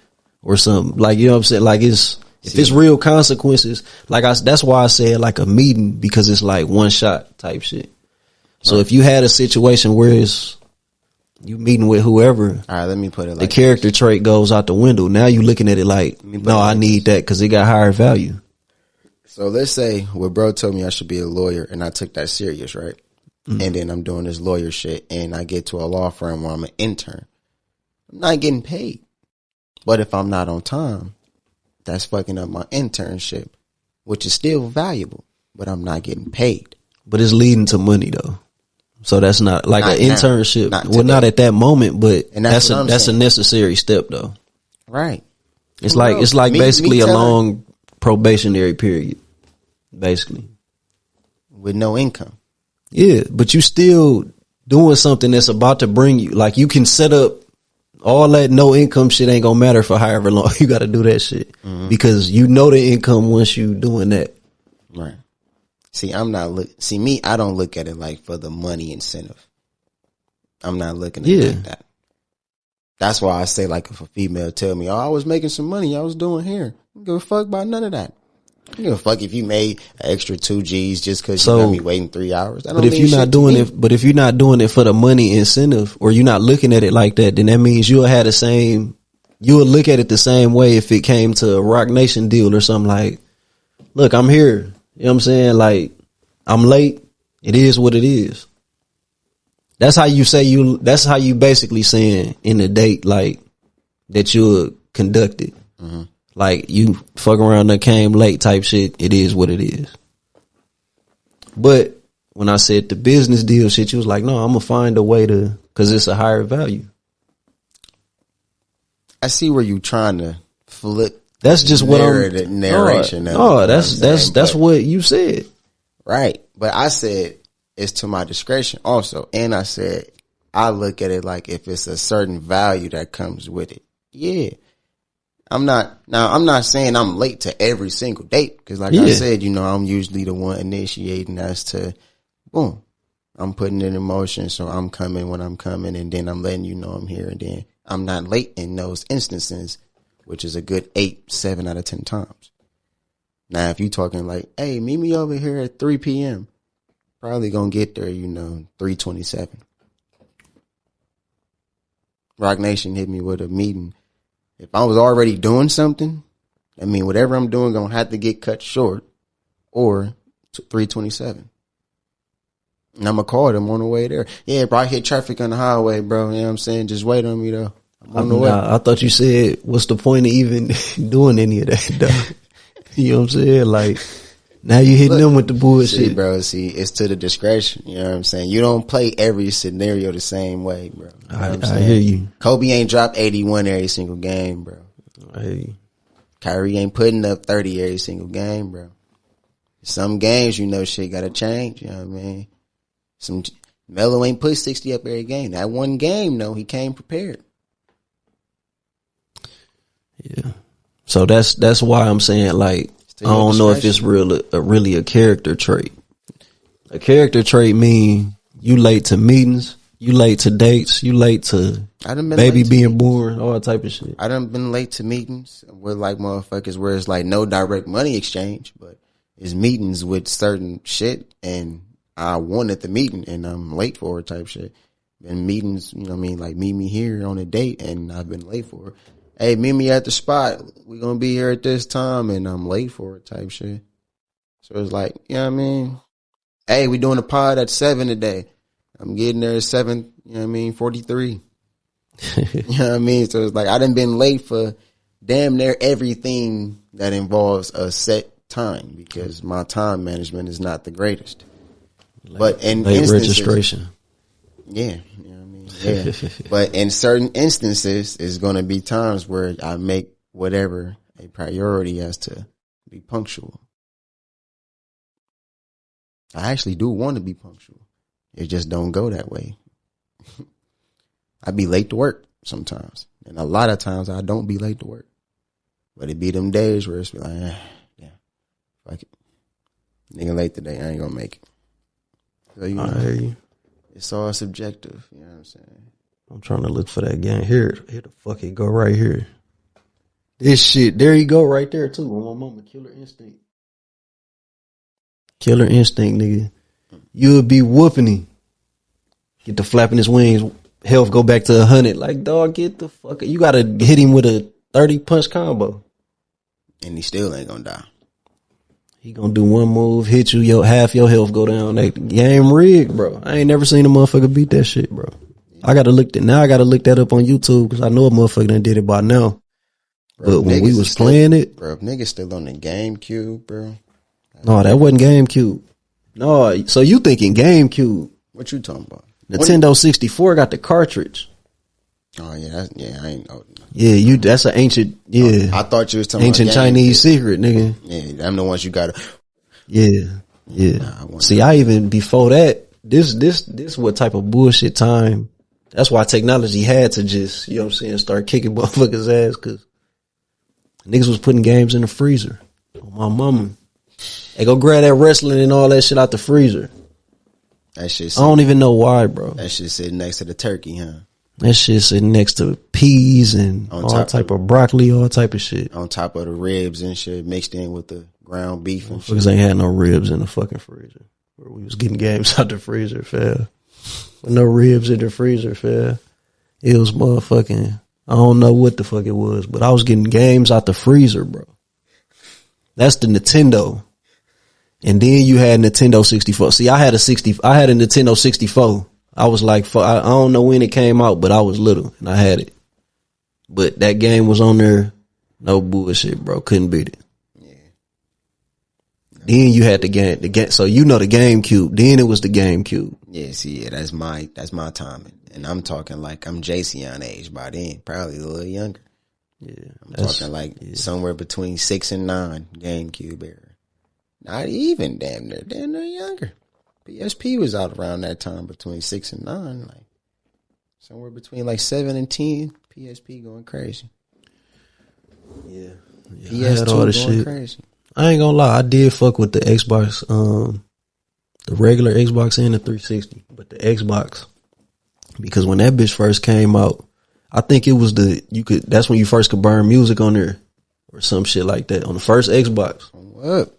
or something. Like, you know what I'm saying? Like if it's real consequences, like that's why I said like a meeting, because it's like one shot type shit. So if you had a situation where it's you meeting with whoever, all right, let me put it like the character trait goes out the window. Now you looking at it like, no, I need that because it got higher value. So let's say bro told me I should be a lawyer and I took that serious, right? Mm-hmm. And then I'm doing this lawyer shit and I get to a law firm where I'm an intern. I'm not getting paid. But if I'm not on time, that's fucking up my internship, which is still valuable, but I'm not getting paid. But it's leading to money though. So that's not like an internship. Not at that moment, but that's a necessary step though. Right. It's like basically a long probationary period, basically. With no income. Yeah, but you still doing something that's about to bring you, like you can set up all that no income shit ain't gonna matter for however long you got to do that shit, mm-hmm. because you know the income once you doing that. Right. See, I don't look at it like for the money incentive. I'm not looking at it like that. That's why I say, like, if a female tell me, oh, I was making some money, I was doing hair. I don't give a fuck about none of that. I don't give a fuck if you made an extra 2 G's just because you got me waiting 3 hours. But if you're not doing it for the money incentive, or you're not looking at it like that, then that means you'll look at it the same way if it came to a Rock Nation deal or something like, look, I'm here. You know what I'm saying? Like, I'm late. It is what it is. That's how you basically saying in the date, like, that you're conducted. Mm-hmm. Like, you fuck around and came late type shit. It is what it is. But when I said the business deal shit, you was like, no, I'm going to find a way to, because it's a higher value. I see where you trying to flip That's just what I'm narration. No, that's what you said. Right. But I said it's to my discretion also. And I said I look at it like if it's a certain value that comes with it. Yeah. I'm not saying I'm late to every single date. Cause like I said, I'm usually the one initiating as to boom. I'm putting it in motion. So I'm coming when I'm coming, and then I'm letting you know I'm here, and then I'm not late in those instances, which is a good 7 out of 10 times. Now, if you talking like, hey, meet me over here at 3 p.m., probably gonna get there, 3:27. Rock Nation hit me with a meeting. If I was already doing something, I mean, whatever I'm doing gonna have to get cut short, or 3:27. And I'm gonna call them on the way there. Yeah, bro, I hit traffic on the highway, bro. You know what I'm saying? Just wait on me, though. I'm on the way. I thought you said, what's the point of even doing any of that, though? You know what I'm saying? Like, now you hitting them with the bullshit. It's to the discretion. You know what I'm saying? You don't play every scenario the same way, bro. I hear you. Kobe ain't dropped 81 every single game, bro. I hear you. Kyrie ain't putting up 30 every single game, bro. Some games, shit gotta change. You know what I mean? Melo ain't put 60 up every game. That one game, though, he came prepared. Yeah. So that's why I'm saying, like, I don't know if it's really a character trait. A character trait mean you late to meetings, you late to dates, you late to baby being born, all that type of shit. I done been late to meetings with like motherfuckers where it's like no direct money exchange, but it's meetings with certain shit, and I wanted the meeting and I'm late for it type shit. And meetings, like meet me here on a date and I've been late for it. Hey, meet me at the spot. We're going to be here at this time and I'm late for it type shit. So it's like, you know what I mean? Hey, we doing a pod at 7 today. I'm getting there at 7, 43. You know what I mean? So it's like I done been late for damn near everything that involves a set time because my time management is not the greatest. But in late registration. Yeah. You know what I mean? Yeah. But in certain instances, it's going to be times where I make whatever a priority as to be punctual. I actually do want to be punctual. It just don't go that way. I be late to work sometimes. And a lot of times I don't be late to work. But it be them days where it's like, yeah, fuck it. Nigga late today, I ain't gonna make it. So, I hear you. It's all subjective. You know what I'm saying? I'm trying to look for that game. Here the fuck it go right here. This shit, there you go right there too. On my mama, Killer Instinct. Killer Instinct, nigga. You'll be whooping him. Get the flapping his wings. Health go back to 100. Like, dog, get the fuck. You gotta hit him with a 30 punch combo. And he still ain't gonna die. He gonna do one move, hit you, half your health go down. That game rigged, bro. I ain't never seen a motherfucker beat that shit, bro. I gotta look that up on YouTube because I know a motherfucker done did it by now. Bro, but when we was playing it, bro, if niggas still on the GameCube, bro. No, that wasn't GameCube. No, so you thinking GameCube? What you talking about? Nintendo 64 got the cartridge. Oh yeah, I ain't know. Yeah, that's an ancient. Yeah, I thought you was talking ancient about Chinese secret, nigga. Yeah, I'm the ones you got. Yeah. See, I even before that, this what type of bullshit time. That's why technology had to just, you know what I'm saying, start kicking motherfuckers' ass because niggas was putting games in the freezer. Oh, my mama. Hey, go grab that wrestling and all that shit out the freezer. That shit. I don't even know why, bro. That shit sitting next to the turkey, huh? That shit sitting next to peas and all type of broccoli, all type of shit. On top of the ribs and shit mixed in with the ground beef and shit. Because ain't had no ribs in the fucking freezer. Where we was getting games out the freezer, fam. With no ribs in the freezer, fam. It was motherfucking, I don't know what the fuck it was, but I was getting games out the freezer, bro. That's the Nintendo. And then you had Nintendo 64. See, I had a Nintendo 64. I was like, I don't know when it came out, but I was little and I had it. But that game was on there. No bullshit, bro. Couldn't beat it. Yeah. Then you had the game. So you know the GameCube. Then it was the GameCube. Yeah, see, yeah, that's my timing. And I'm talking like I'm Jason age by then, probably a little younger. Yeah, I'm talking like somewhere between 6 and 9 GameCube era. Not even damn near younger. PSP was out around that time between 6 and 9, like somewhere between like 7 and 10. PSP going crazy. Yeah, PS2 going shit. Crazy. I ain't gonna lie, I did fuck with the Xbox, the regular Xbox and the 360, but the Xbox, because when that bitch first came out, I think it was that's when you first could burn music on there or some shit like that on the first Xbox. What?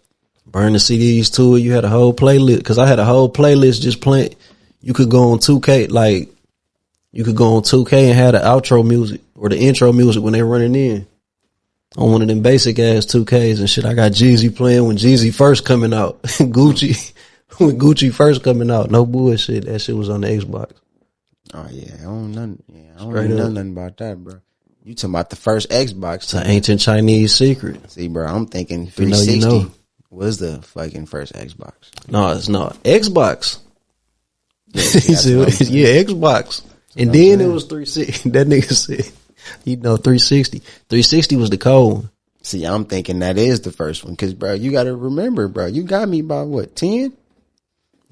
Burn the CDs to it. You had a whole playlist, cause I had a whole playlist just playing. You could go on 2K, like you could go on 2K and have the outro music or the intro music when they running in. On one of them basic ass 2Ks and shit. I got Jeezy playing when Jeezy first coming out. Gucci, when Gucci first coming out. No bullshit. That shit was on the Xbox. Oh yeah, I don't know nothing about that, bro. You talking about the first Xbox? It's an ancient Chinese secret. See, bro, I'm thinking 360 was the fucking first Xbox. No, it's not. Xbox. Yeah, Xbox. And then it was 360. That nigga said. 360. 360 was the cold one. See, I'm thinking that is the first one. Cause bro, you gotta remember, bro, you got me by what, 10?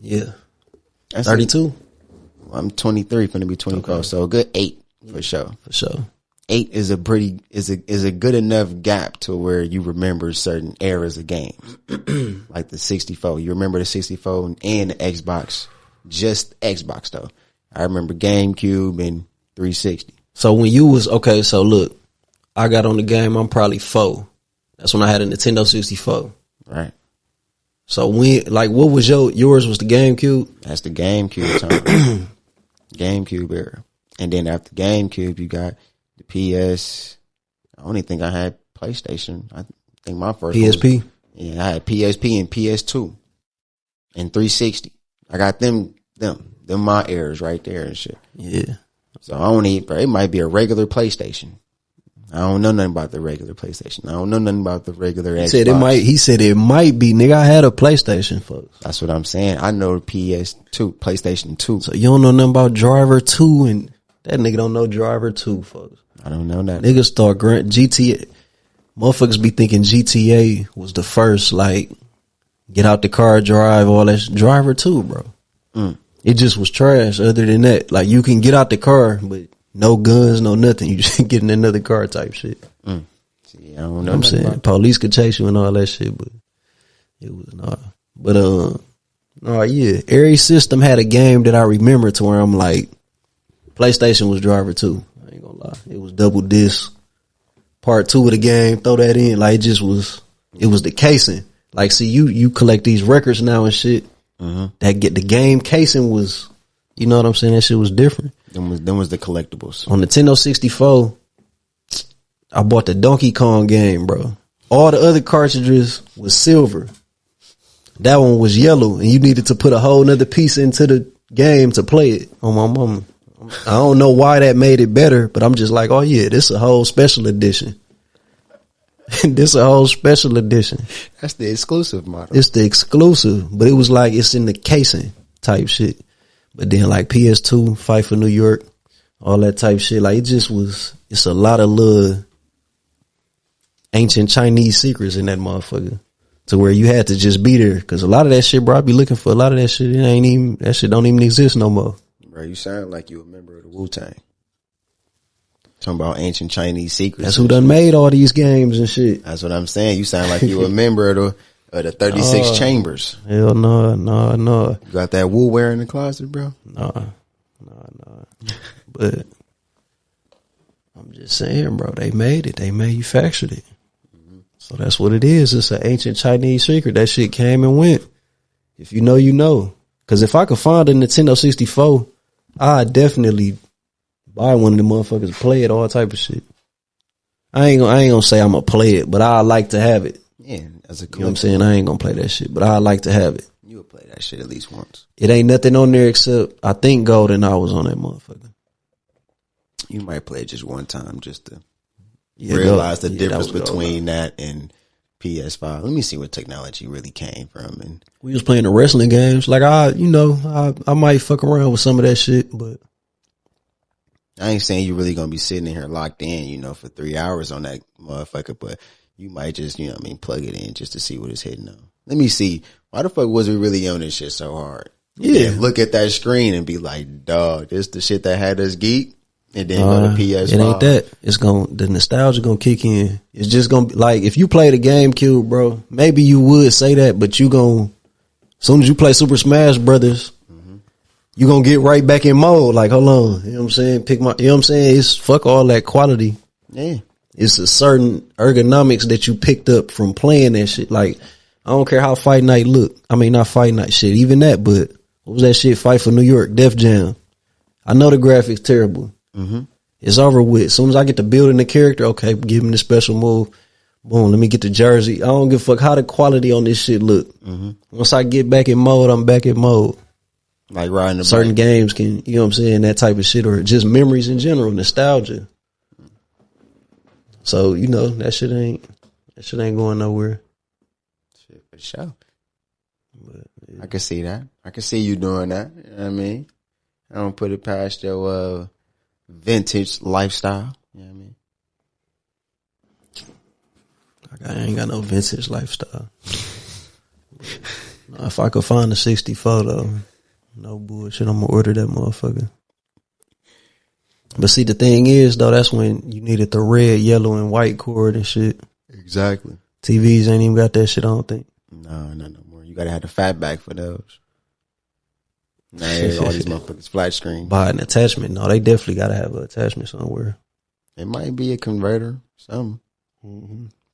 Yeah. 32. I'm 23, finna be 24. Okay. So a good 8 for sure. For sure. 8 is a good enough gap to where you remember certain eras of games. Like the 64. You remember the 64 and the Xbox. Just Xbox though. I remember GameCube and 360. So when you was, okay, so look, I got on the game, I'm probably 4. That's when I had a Nintendo 64. Right. So when, like, what was yours was the GameCube? That's the GameCube time. GameCube era. And then after GameCube, you got the PS. I don't even think I had PlayStation. I think my first PSP? I had PSP and PS2 and 360. I got them my eras right there and shit. Yeah. So I don't need, it might be a regular PlayStation. I don't know nothing about the regular PlayStation. I don't know nothing about the regular Xbox. He said it might be. Nigga, I had a PlayStation, folks. That's what I'm saying. I know PS2, PlayStation 2. So you don't know nothing about Driver 2 and that nigga don't know Driver 2, folks. I don't know that. Niggas start GTA. Motherfuckers be thinking GTA was the first, like, get out the car, drive, all that. Driver 2, bro. It just was trash other than that. Like, you can get out the car, but no guns, no nothing. You just get in another car type shit. See, I don't know. I'm saying police could chase you and all that shit, but it was not. But, yeah. Every system had a game that I remember to where I'm like, PlayStation was Driver 2. I ain't gonna lie. It was double disc. Part 2 of the game, throw that in. Like, it was the casing. Like, see, you collect these records now and shit. That get the game casing was, you know what I'm saying? That shit was different. Them was the collectibles. On Nintendo 64, I bought the Donkey Kong game, bro. All the other cartridges was silver. That one was yellow, and you needed to put a whole nother piece into the game to play it. On my mama. I don't know why that made it better, but I'm just like, oh yeah, this a whole special edition. This a whole special edition. That's the exclusive model. It's the exclusive, but it was like it's in the casing type shit. But then like PS2, Fight for New York, all that type shit. Like it's a lot of little ancient Chinese secrets in that motherfucker. To where you had to just be there. Cause a lot of that shit, bro, I be looking for a lot of that shit. That shit don't even exist no more. Bro, you sound like you a member of the Wu-Tang. Talking about ancient Chinese secrets. That's who done made all these games and shit. That's what I'm saying. You sound like you a member of the 36 chambers. Hell no. You got that Wu wear in the closet, bro? No. But I'm just saying, bro, they made it. They manufactured it. So that's what it is. It's an ancient Chinese secret. That shit came and went. If you know, you know. Cause if I could find a Nintendo 64, I'd definitely buy one of them motherfuckers, play it, all type of shit. I ain't gonna say I'm gonna play it, but I like to have it. Yeah, as a you know what I'm saying? I ain't gonna play that shit, but I like to have it. You would play that shit at least once. It ain't nothing on there except I think Golden I was on that motherfucker. You might play it just one time just to realize the difference between that and PS5. Let me see what technology really came from. And we was playing the wrestling games. Like I might fuck around with some of that shit, but I ain't saying you really gonna be sitting in here locked in, you know, for 3 hours on that motherfucker, but you might just, you know what I mean, plug it in just to see what it's hitting on. Let me see. Why the fuck was we really on this shit so hard? Yeah. Look at that screen and be like, dog, this the shit that had us geek. And then go to PS5. It ain't that. The nostalgia gonna kick in. It's just gonna be like, if you play the GameCube, bro, maybe you would say that, but you as soon as you play Super Smash Brothers, you gonna get right back in mode. Like, hold on, you know what I'm saying? You know what I'm saying? It's fuck all that quality. Yeah. It's a certain ergonomics that you picked up from playing that shit. Like, I don't care how Fight Night look. I mean, not Fight Night shit, even that, but what was that shit? Fight for New York, Def Jam. I know the graphics terrible. It's over with. As soon as I get to building the character, okay, give him the special move. Boom, let me get the jersey. I don't give a fuck how the quality on this shit look. Once I get back in mode, I'm back in mode. Like riding the certain bike. games can, you know what I'm saying, that type of shit, or just memories in general, nostalgia. So, you know, that shit ain't going nowhere. Shit, for sure. But, yeah. I can see that. I can see you doing that. You know what I mean? I don't put it past your vintage lifestyle. You know what I mean? I ain't got no vintage lifestyle. If I could find a 64 though, no bullshit, I'm gonna order that motherfucker. But see, the thing is though, that's when you needed the red, yellow, and white cord and shit. Exactly. TVs ain't even got that shit, I don't think. No more. You gotta have the fat back for those. Now all these motherfuckers flat screen. Buy an attachment. No, they definitely gotta have an attachment somewhere. It might be a converter, something.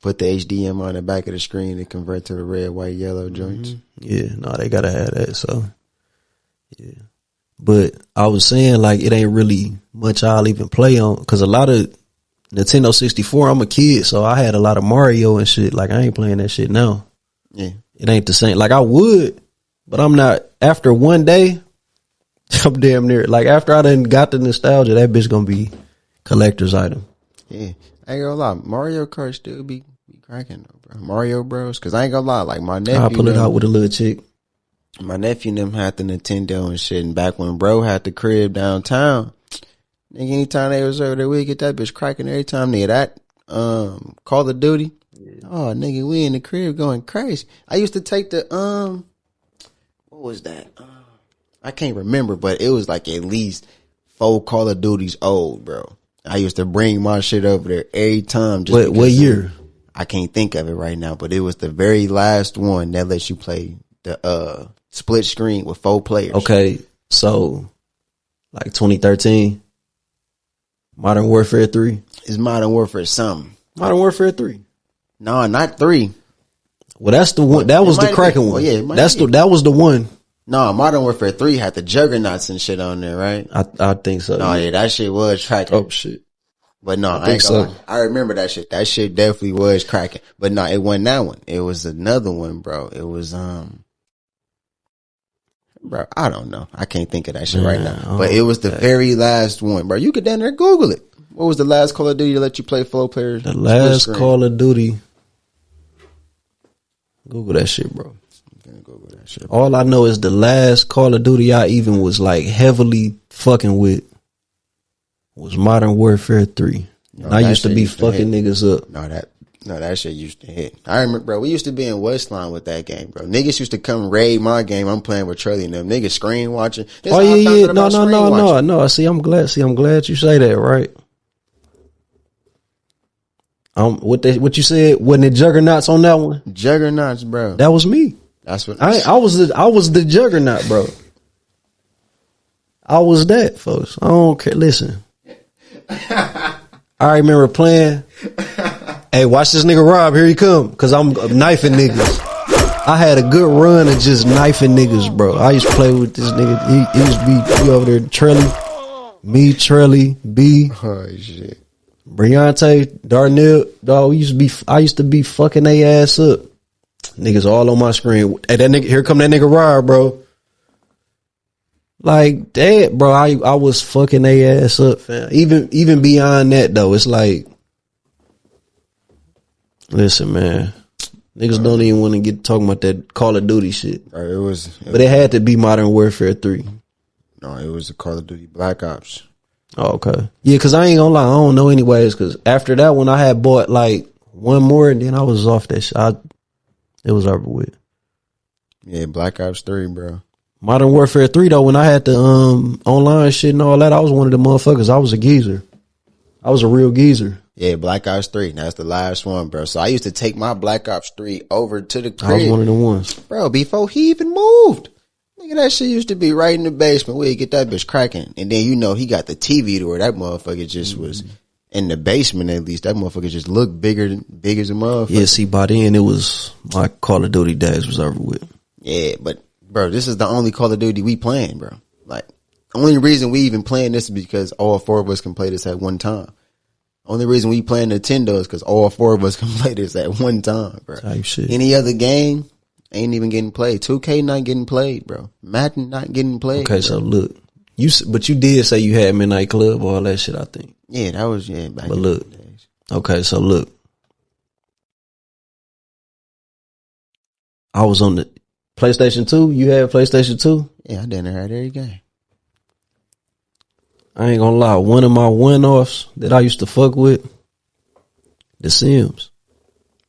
Put the HDMI on the back of the screen and convert to the red, white, yellow joints. Yeah, no, they gotta have that. So, yeah. But I was saying, like, it ain't really much I'll even play on, because a lot of Nintendo 64, I'm a kid, so I had a lot of Mario and shit. Like, I ain't playing that shit now. Yeah. It ain't the same. Like, I would, but I'm not. After one day, I'm damn near. Like, after I done got the nostalgia, that bitch gonna be collector's item. Yeah. I ain't gonna lie. Mario Kart still be cracking though, bro. Mario Bros. Because I ain't gonna lie. Like, my nephew. I'll pull it out with a little chick. My nephew and them had the Nintendo and shit. And back when bro had the crib downtown, nigga, anytime they was over there, we get that bitch cracking every time. Nigga, that Call of Duty. Yeah. Oh, nigga, we in the crib going crazy. I used to take the what was that? I can't remember, but it was like at least 4 Call of Duties old, bro. I used to bring my shit over there every time. Just what year? I can't think of it right now, but it was the very last one that lets you play the split screen with 4 players. Okay, so like 2013, Modern Warfare 3. It's Modern Warfare something. Modern Warfare 3. No, not 3. Well, that's the one. That was the cracking one. Yeah, that was the one. No, Modern Warfare 3 had the juggernauts and shit on there, right? I think so. No, yeah, that shit was cracking. Oh shit. But no, I ain't gonna lie. I remember that shit. That shit definitely was cracking. But no, it wasn't that one. It was another one, bro. It was bro, I don't know. I can't think of that shit right now. But it was the very last one, bro. You could down there Google it. What was the last Call of Duty to let you play 4 players? The last Call of Duty. Google that shit, bro. Google that shit. All I know is the last Call of Duty I even was like heavily fucking with was Modern Warfare 3. No, I used to be fucking niggas up. No, that shit used to hit. I remember, bro, we used to be in Westline with that game, bro. Niggas used to come raid my game. I'm playing with Trelly and them. Niggas screen watching. Oh yeah. No. See, I'm glad you say that, right? What you said, wasn't it Juggernauts on that one? Juggernauts, bro. That was me. That's what I was the Juggernaut, bro. I was that, folks. I don't care. Listen. I remember playing. Hey, watch this nigga Rob. Here he come. Cause I'm knifing niggas. I had a good run of just knifing niggas, bro. I used to play with this nigga. He used to be over there, Trelly. Me, Trelly, B. Oh shit. Briante, Darnell, dog. I used to be fucking they ass up. Niggas all on my screen. Hey, that nigga, here come that nigga Rob, bro. Like that, bro. I was fucking they ass up, fam. Even beyond that though, it's like, listen, man. Niggas don't even want to get talking about that Call of Duty shit. But it had to be Modern Warfare 3. No, it was the Call of Duty Black Ops. Oh, okay. Yeah, because I ain't gonna lie, I don't know anyways, because after that one, I had bought like one more, and then I was off that shit. It was over with. Yeah, Black Ops 3, bro. Modern Warfare 3, though, when I had the online shit and all that, I was one of the motherfuckers. I was a geezer. I was a real geezer. Yeah, Black Ops 3. That's the last one, bro. So I used to take my Black Ops 3 over to the crib. I was one of the ones. Bro, before he even moved. Nigga, that shit used to be right in the basement. We'd get that bitch cracking. And then, you know, he got the TV to where that motherfucker just was in the basement, at least. That motherfucker just looked big as a motherfucker. Yeah, see, by then, it was my Call of Duty days was over with. Yeah, but, bro, this is the only Call of Duty we playing, bro. Like, only reason we even playing this is because all four of us can play this at one time. Only reason we playing Nintendo is because all four of us can play this at one time, bro. Type shit. Any other game ain't even getting played. 2K not getting played, bro. Madden not getting played. Okay, bro. so look, but you did say you had Midnight Club, all that shit, I think. Yeah, that was back But in look, the days. okay, so look, I was on the PlayStation 2. You had PlayStation 2? Yeah, I didn't have every game. I ain't gonna lie, one of my one-offs that I used to fuck with, The Sims.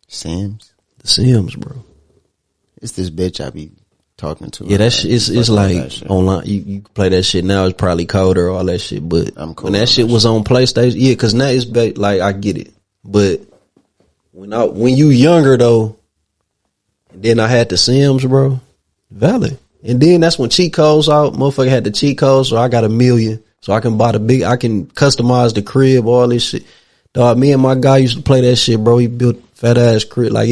Sims? The Sims, bro. It's this bitch I be talking to. Yeah, that shit, it's like online. You play that shit now, it's probably colder, all that shit. But when that shit was on PlayStation, yeah, cause now it's like, I get it. But when you younger though, and then I had The Sims, bro, valid. And then that's when cheat codes out. Motherfucker had the cheat codes, so I got 1 million. So I can I can customize the crib, all this shit. Dog, me and my guy used to play that shit, bro. He built fat ass crib. Like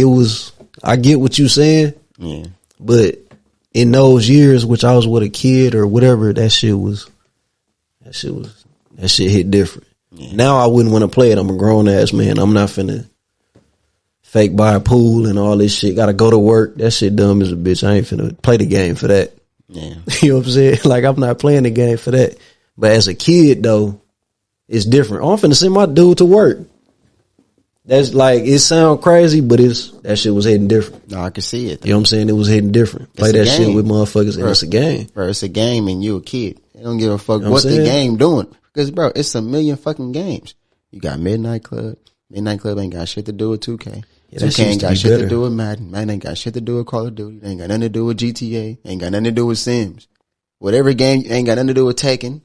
I get what you saying. Yeah. But in those years, which I was with a kid or whatever, that shit hit different. Yeah. Now I wouldn't want to play it. I'm a grown ass man. I'm not finna fake buy a pool and all this shit. Gotta go to work. That shit dumb as a bitch. I ain't finna play the game for that. Yeah. You know what I'm saying? Like, I'm not playing the game for that. But as a kid though, it's different. I'm finna send my dude to work. That's like, it sound crazy, but that shit was hitting different. No, I can see it. You know what I'm saying? It was hitting different. Play that shit with motherfuckers, and it's a game. Bro, it's a game and you a kid. They don't give a fuck what the game doing. Because, bro, it's a million fucking games. You got Midnight Club. Midnight Club ain't got shit to do with 2K. Yeah, 2K ain't got shit to do with Madden. Madden ain't got shit to do with Call of Duty. They ain't got nothing to do with GTA. Ain't got nothing to do with Sims. Whatever game ain't got nothing to do with Tekken.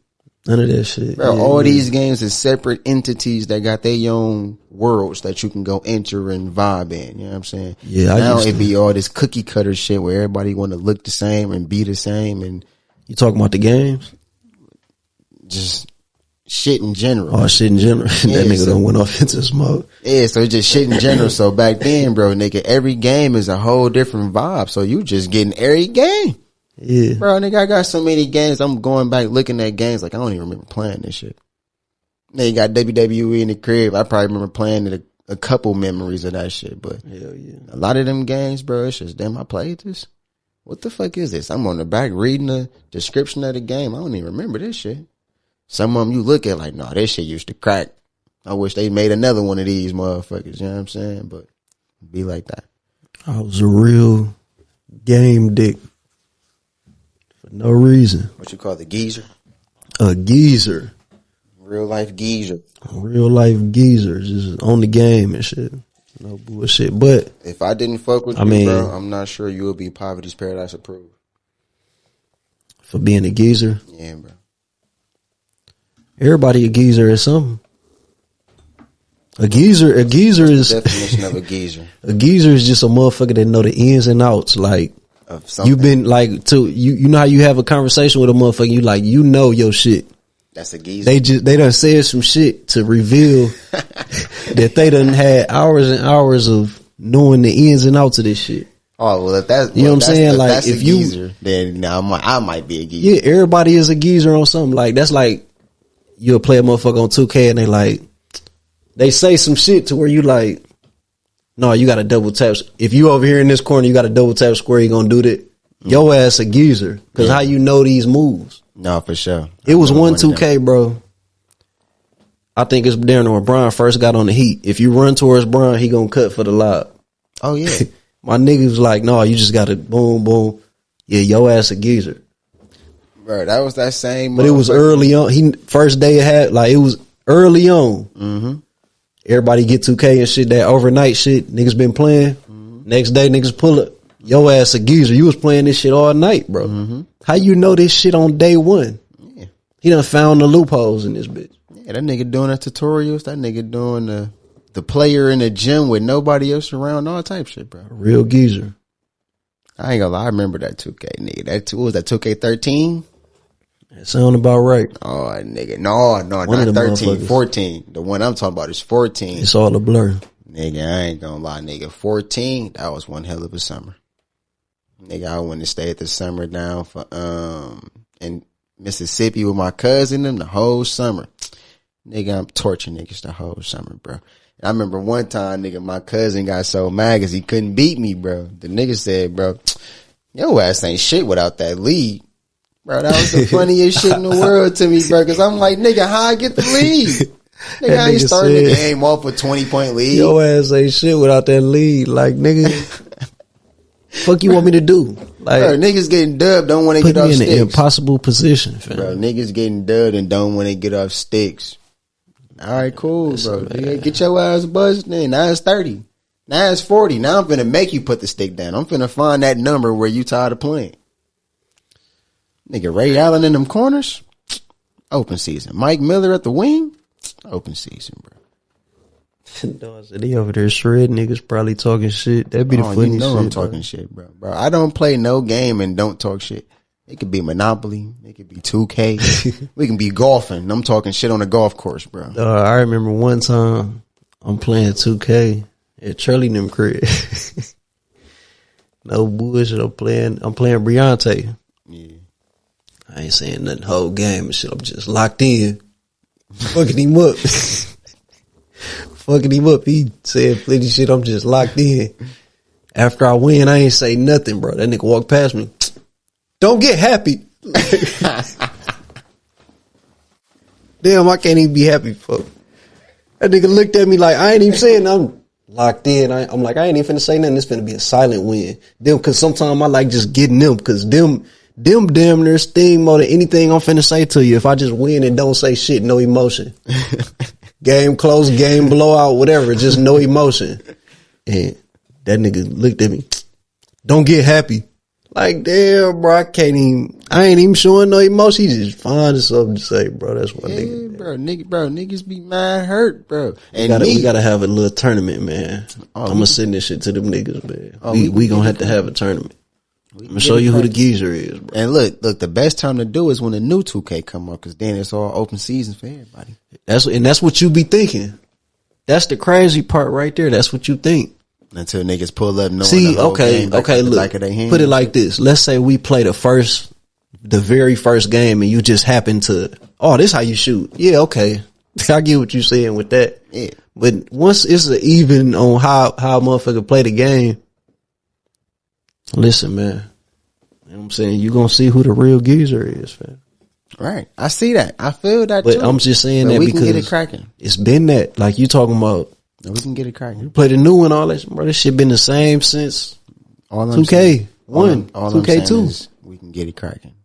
None of that shit. Bro, all these games is separate entities that got their own worlds that you can go enter and vibe in. You know what I'm saying? Yeah, now it be all this cookie cutter shit where everybody want to look the same and be the same. And you talking about the games? Just shit in general. Oh, shit in general. That nigga done went off into smoke. Yeah, so it's just shit in general. So back then, bro, nigga, every game is a whole different vibe. So you just getting every game. Yeah. Bro, nigga, I got so many games. I'm going back looking at games like I don't even remember playing this shit. Nigga got WWE in the crib. I probably remember playing it a couple memories of that shit, but hell yeah. A lot of them games, bro, it's just, damn, I played this. What the fuck is this? I'm on the back reading the description of the game. I don't even remember this shit. Some of them you look at like, nah, this shit used to crack. I wish they made another one of these motherfuckers. You know what I'm saying? But be like that. I was a real game dick. For no reason. What you call the geezer? A geezer. Real life geezer. Real life geezer. Just on the game and shit. No bullshit. But if I didn't fuck with you, bro, I'm not sure you would be Poverty's Paradise approved. For being a geezer? Yeah, bro. Everybody a geezer is something. A geezer is the definition of a geezer. A geezer is just a motherfucker that know the ins and outs. Like you've been like you know how you have a conversation with a motherfucker, you like you know your shit. That's a geezer. They done said some shit to reveal that they done had hours and hours of knowing the ins and outs of this shit. Oh well, if that's you know what I'm saying, like if you geezer, then I might be a geezer. Yeah, everybody is a geezer on something. Like that's like you'll play a motherfucker on 2K and they say some shit to where you like, no, you got to double tap. If you over here in this corner, you got to double tap square. You gonna do that? Your ass a geezer because how you know these moves? No, for sure. It was 2K, bro. I think it's down when Brian first got on the Heat. If you run towards Brian, he gonna cut for the lob. Oh yeah. My nigga was like, no, you just got to boom, boom. Yeah, your ass a geezer. Bro, that was that same. But it was early on. He first day it was early on. Mm-hmm. Everybody get 2K and shit. That overnight shit niggas been playing. Mm-hmm. Next day niggas pull up. Your ass a geezer. You was playing this shit all night, bro. Mm-hmm. How you know this shit on day one? Yeah. He done found the loopholes in this bitch. Yeah, that nigga doing the tutorials. That nigga doing the player in the gym with nobody else around. All type shit, bro. Real geezer. I ain't gonna lie. I remember that 2K, nigga. What was that 2K13? That sound about right. Oh, nigga. No, not 13. 14. The one I'm talking about is 14. It's all a blur. Nigga, I ain't gonna lie, nigga. 14, that was one hell of a summer. Nigga, I went to stay at the summer down for in Mississippi with my cousin them the whole summer. Nigga, I'm torturing niggas the whole summer, bro. I remember one time, nigga, my cousin got so mad because he couldn't beat me, bro. The nigga said, bro, your ass ain't shit without that lead. Bro, that was the funniest shit in the world to me, bro, because I'm like, nigga, how I get the lead? Nigga, how you starting the game off a 20-point lead? Your ass ain't shit without that lead. Like, nigga, fuck you want me to do? Like, bro, niggas getting dubbed, don't want to get off sticks. Put me in an impossible position, fam. Bro, niggas getting dubbed and don't want to get off sticks. All right, cool, bro. Nigga, get your ass buzzed then. Now it's 30. Now it's 40. Now I'm finna make you put the stick down. I'm finna find that number where you tired of playing. Nigga, Ray Allen in them corners, open season. Mike Miller at the wing, open season, bro. No, I said he over there shredding niggas, probably talking shit. That'd be the funniest shit. I'm talking shit, bro. Bro, I don't play no game and don't talk shit. It could be Monopoly. It could be 2K. We can be golfing. I'm talking shit on the golf course, bro. I remember one time I'm playing 2K at Charlie them crib. No bullshit. I'm playing Briante. Yeah. I ain't saying nothing whole game and shit. I'm just locked in. Fucking him up. Fucking him up. He said plenty shit. I'm just locked in. After I win, I ain't say nothing, bro. That nigga walked past me. Don't get happy. Damn, I can't even be happy, fuck. That nigga looked at me like, I ain't even saying nothing. I'm locked in. I'm like, I ain't even finna say nothing. It's finna be a silent win. Them, cause sometimes I like just getting them, cause them damn near sting more than anything I'm finna say to you. If I just win and don't say shit, no emotion. Game close, game blowout, whatever, just no emotion. And that nigga looked at me. Don't get happy. Like, damn, bro, I ain't even showing no emotion. He just finding something to say, bro. That's what nigga. Niggas be mad hurt, bro. And we gotta have a little tournament, man. I'm gonna send this shit to them niggas, man. We gonna have to have a tournament. I'm gonna show you who the geezer is, bro. And look, the best time to do is when the new 2K come up, because then it's all open season for everybody. That's what you be thinking. That's the crazy part right there. That's what you think. Until niggas pull up. Look, put it like this. Let's say we play the very first game and you just happen to, this how you shoot. Yeah, okay. I get what you're saying with that. Yeah. But once it's even on how a motherfucker play the game, listen, man. You know what I'm saying? You gonna see who the real geezer is, man. Right. I see that. I feel that but too. I'm just saying that we because can get it cracking. It's been that. Like you talking about. We can get it cracking. You play the new one, all that shit, bro. This shit been the same since 2K1, 2K2. We can get it cracking.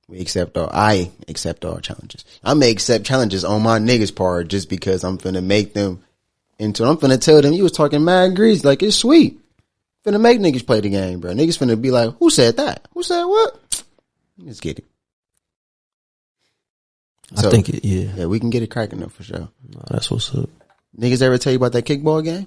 I accept all challenges. I may accept challenges on my niggas part just because I'm finna make them I'm finna tell them you was talking mad grease. Like, it's sweet. Finna make niggas play the game, bro. Niggas finna be like, who said that? Who said what? Let's get it. I think it, yeah. Yeah, we can get it cracking though, for sure. No, that's what's up. Niggas ever tell you about that kickball game?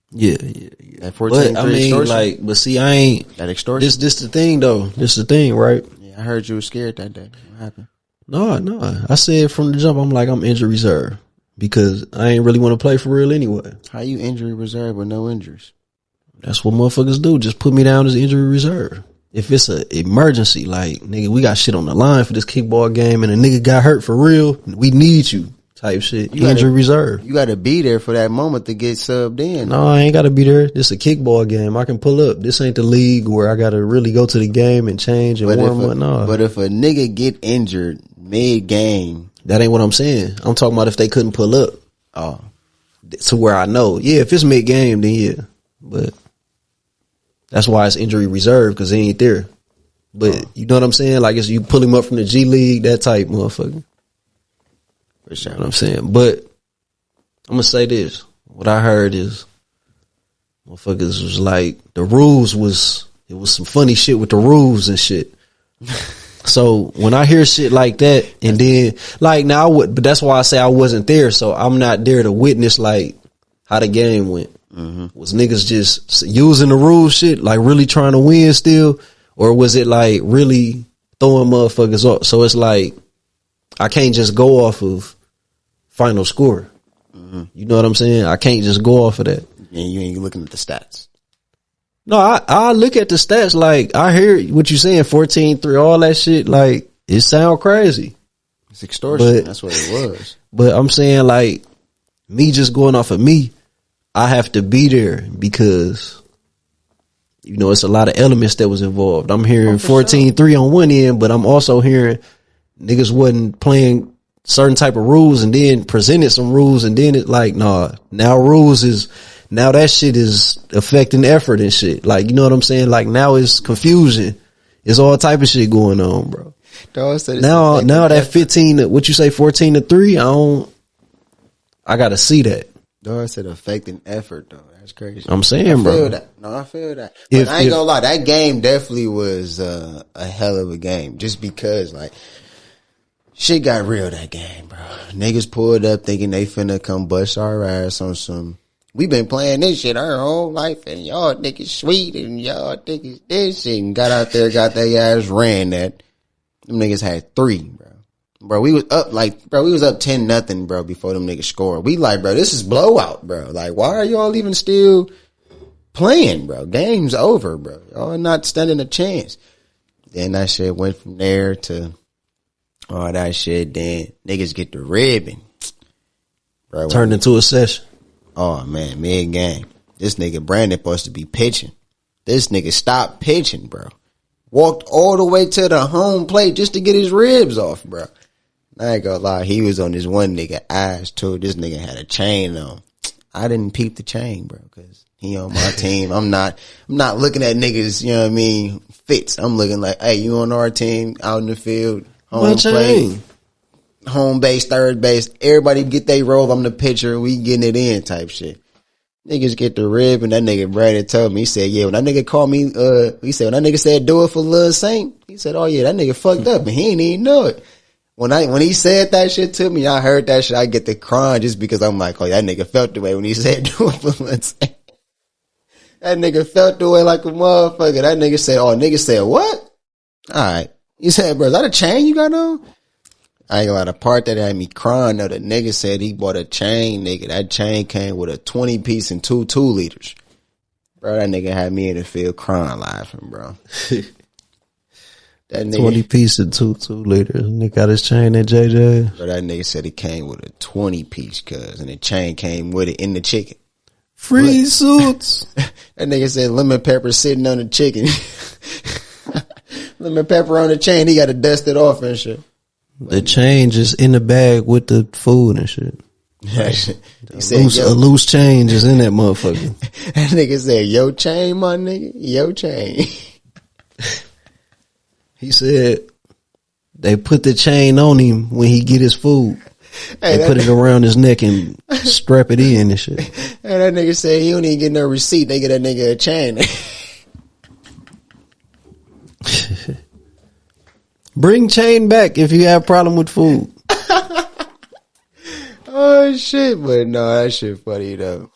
Yeah. That 14-3 extortion? but see, I ain't. That extortion? This the thing, though. This the thing, right? Yeah, I heard you were scared that day. What happened? No. I said from the jump, I'm injury reserve because I ain't really want to play for real anyway. How you injury reserve with no injuries? That's what motherfuckers do. Just put me down as injury reserve. If it's an emergency, like, nigga, we got shit on the line for this kickball game and a nigga got hurt for real, we need you. Type shit. Injury reserve. You got to be there for that moment to get subbed in. No, I ain't got to be there. This a kickball game. I can pull up. This ain't the league where I got to really go to the game and change and warm up. No. But if a nigga get injured mid-game. That ain't what I'm saying. I'm talking about if they couldn't pull up. Oh. To where I know. Yeah, if it's mid-game, then yeah. But that's why it's injury reserve because they ain't there. But you know what I'm saying? Like, it's you pull him up from the G League, that type motherfucker. For sure. You know what I'm saying? But I'm gonna say this. What I heard is motherfuckers was like, the rules it was some funny shit with the rules and shit. So when I hear shit like that, and then like now but that's why I say I wasn't there, so I'm not there to witness like how the game went. Was niggas just using the rules shit, like really trying to win still, or was it like really throwing motherfuckers off? So it's like I can't just go off of final score. You know what I'm saying? I can't just go off of that. And you ain't looking at the stats. No, I look at the stats. Like, I hear what you saying, 14-3, all that shit. Like, it sound crazy. It's extortion. That's what it was. But I'm saying, like, me just going off of me, I have to be there because, you know, it's a lot of elements that was involved. I'm hearing 14-3 on one end, but I'm also hearing niggas wasn't playing certain type of rules and then presented some rules, and then it like, nah, now that shit is affecting effort and shit. Like, you know what I'm saying? Like, now it's confusion. It's all type of shit going on, bro. Now that 15, what you say, 14-3, I gotta see that. Dog said affecting effort, though. That's crazy. I'm saying, bro. I feel that. No, I feel that. But I ain't gonna lie, that game definitely was a hell of a game. Just because, like, shit got real that game, bro. Niggas pulled up thinking they finna come bust our ass on some. We been playing this shit our whole life, and y'all niggas sweet, and y'all niggas this shit, and got out there, got their ass ran that. Them niggas had 3, bro. Bro, we was up 10-0, bro, before them niggas scored. We like, bro, this is blowout, bro. Like, why are y'all even still playing, bro? Game's over, bro. Y'all not standing a chance. Then that shit went from there to all that shit. Then niggas get the ribbon. Bro, turned into a session. Oh, man, mid-game. This nigga Brandon supposed to be pitching. This nigga stopped pitching, bro. Walked all the way to the home plate just to get his ribs off, bro. I ain't gonna lie, he was on this one nigga ass too. This nigga had a chain on. I didn't peep the chain, bro, because he on my team. I'm not looking at niggas, you know what I mean, fits. I'm looking like, hey, you on our team, out in the field, home plate, home base, third base. Everybody get they role. I'm the pitcher. We getting it in type shit. Niggas get the rib, and that nigga Brandon told me, he said, yeah, when that nigga called me, he said, when that nigga said do it for Lil Saint, he said, oh yeah, that nigga fucked up, and he ain't even know it. When he said that shit to me, I heard that shit, I get the crying just because I'm like, oh, that nigga felt the way when he said do it for Lil Saint. That nigga felt the way like a motherfucker. That nigga said, oh, nigga said what? Alright. He said, bro, is that a chain you got on? I ain't gonna lie, the part that had me crying though, the nigga said he bought a chain, nigga. That chain came with a 20 piece and 2 2-liters. Bro, that nigga had me in the field crying laughing, bro. That nigga, 20 piece and 2 2-liters. Nigga got his chain at JJ. Bro, that nigga said it came with a 20 piece, cuz, and the chain came with it in the chicken. Free suits. That nigga said lemon pepper sitting on the chicken. Lemon pepper on the chain, he got to dust it off and shit. The change is in the bag with the food and shit. He said, a loose change is in that motherfucker. That nigga said, yo chain, my nigga. Yo chain. He said they put the chain on him when he get his food. Hey, they put it around his neck and strap it in and shit. Hey, that nigga said he don't even get no receipt. They get that nigga a chain. Bring chain back if you have problem with food. Oh shit, but no, that shit funny though.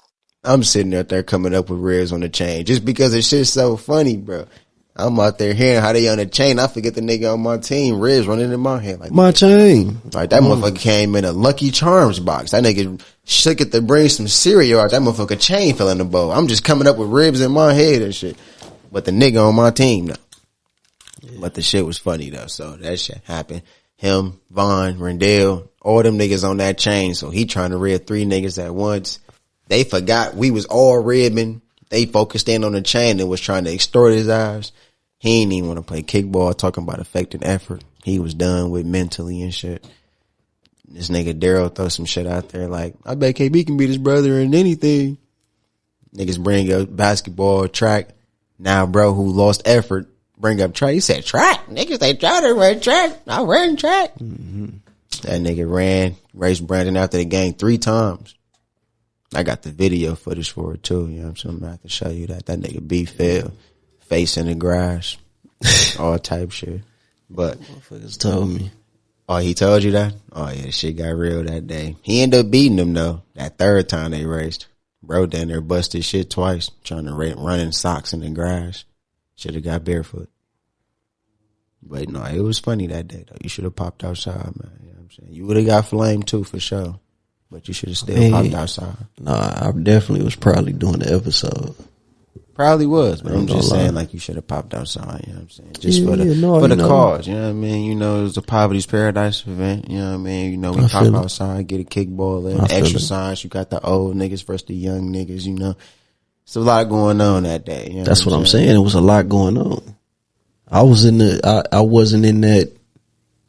I'm sitting out there coming up with ribs on the chain just because the shit's so funny, bro. I'm out there hearing how they on the chain. I forget the nigga on my team, ribs running in my head like my chain. Like that motherfucker came in a Lucky Charms box. That nigga shook it to bring some cereal out. That motherfucker chain fell in the bowl. I'm just coming up with ribs in my head and shit. But the nigga on my team though. But the shit was funny though, so that shit happened. Him, Vaughn, Rendell, all them niggas on that chain, so he trying to rib 3 niggas at once. They forgot we was all ribbing. They focused in on the chain and was trying to extort his eyes. He ain't even want to play kickball, talking about affecting effort. He was done with mentally and shit. This nigga Daryl throw some shit out there like, I bet KB can beat his brother in anything. Niggas bring up basketball, track. Now bro who lost effort bring up track. He said track. Niggas they try to run track. I ran track. Mm-hmm. That nigga raced Brandon after the game 3 times. I got the video footage for it too. You know what I'm saying? I'm gonna have to show you that. That nigga B fell, face in the grass, all type shit. But motherfuckers told me. Oh, he told you that? Oh yeah, shit got real that day. He ended up beating him though. That 3rd time they raced. Bro down there busted shit twice trying to run in socks in the grass. Should have got barefoot. But no, it was funny that day though. You should have popped outside, man. You know what I'm saying? You would have got flamed too for sure. But you should have still popped outside. No, I definitely was probably doing the episode. Probably was, but I'm just saying like you should have popped outside, you know what I'm saying? Just for the cause, you know what I mean? You know, it was a Poverty's Paradise event, you know what I mean? You know, we pop outside, get a kickball in, exercise, you got the old niggas versus the young niggas, you know. It's a lot going on that day. You know That's what I'm saying. It was a lot going on. I wasn't in that,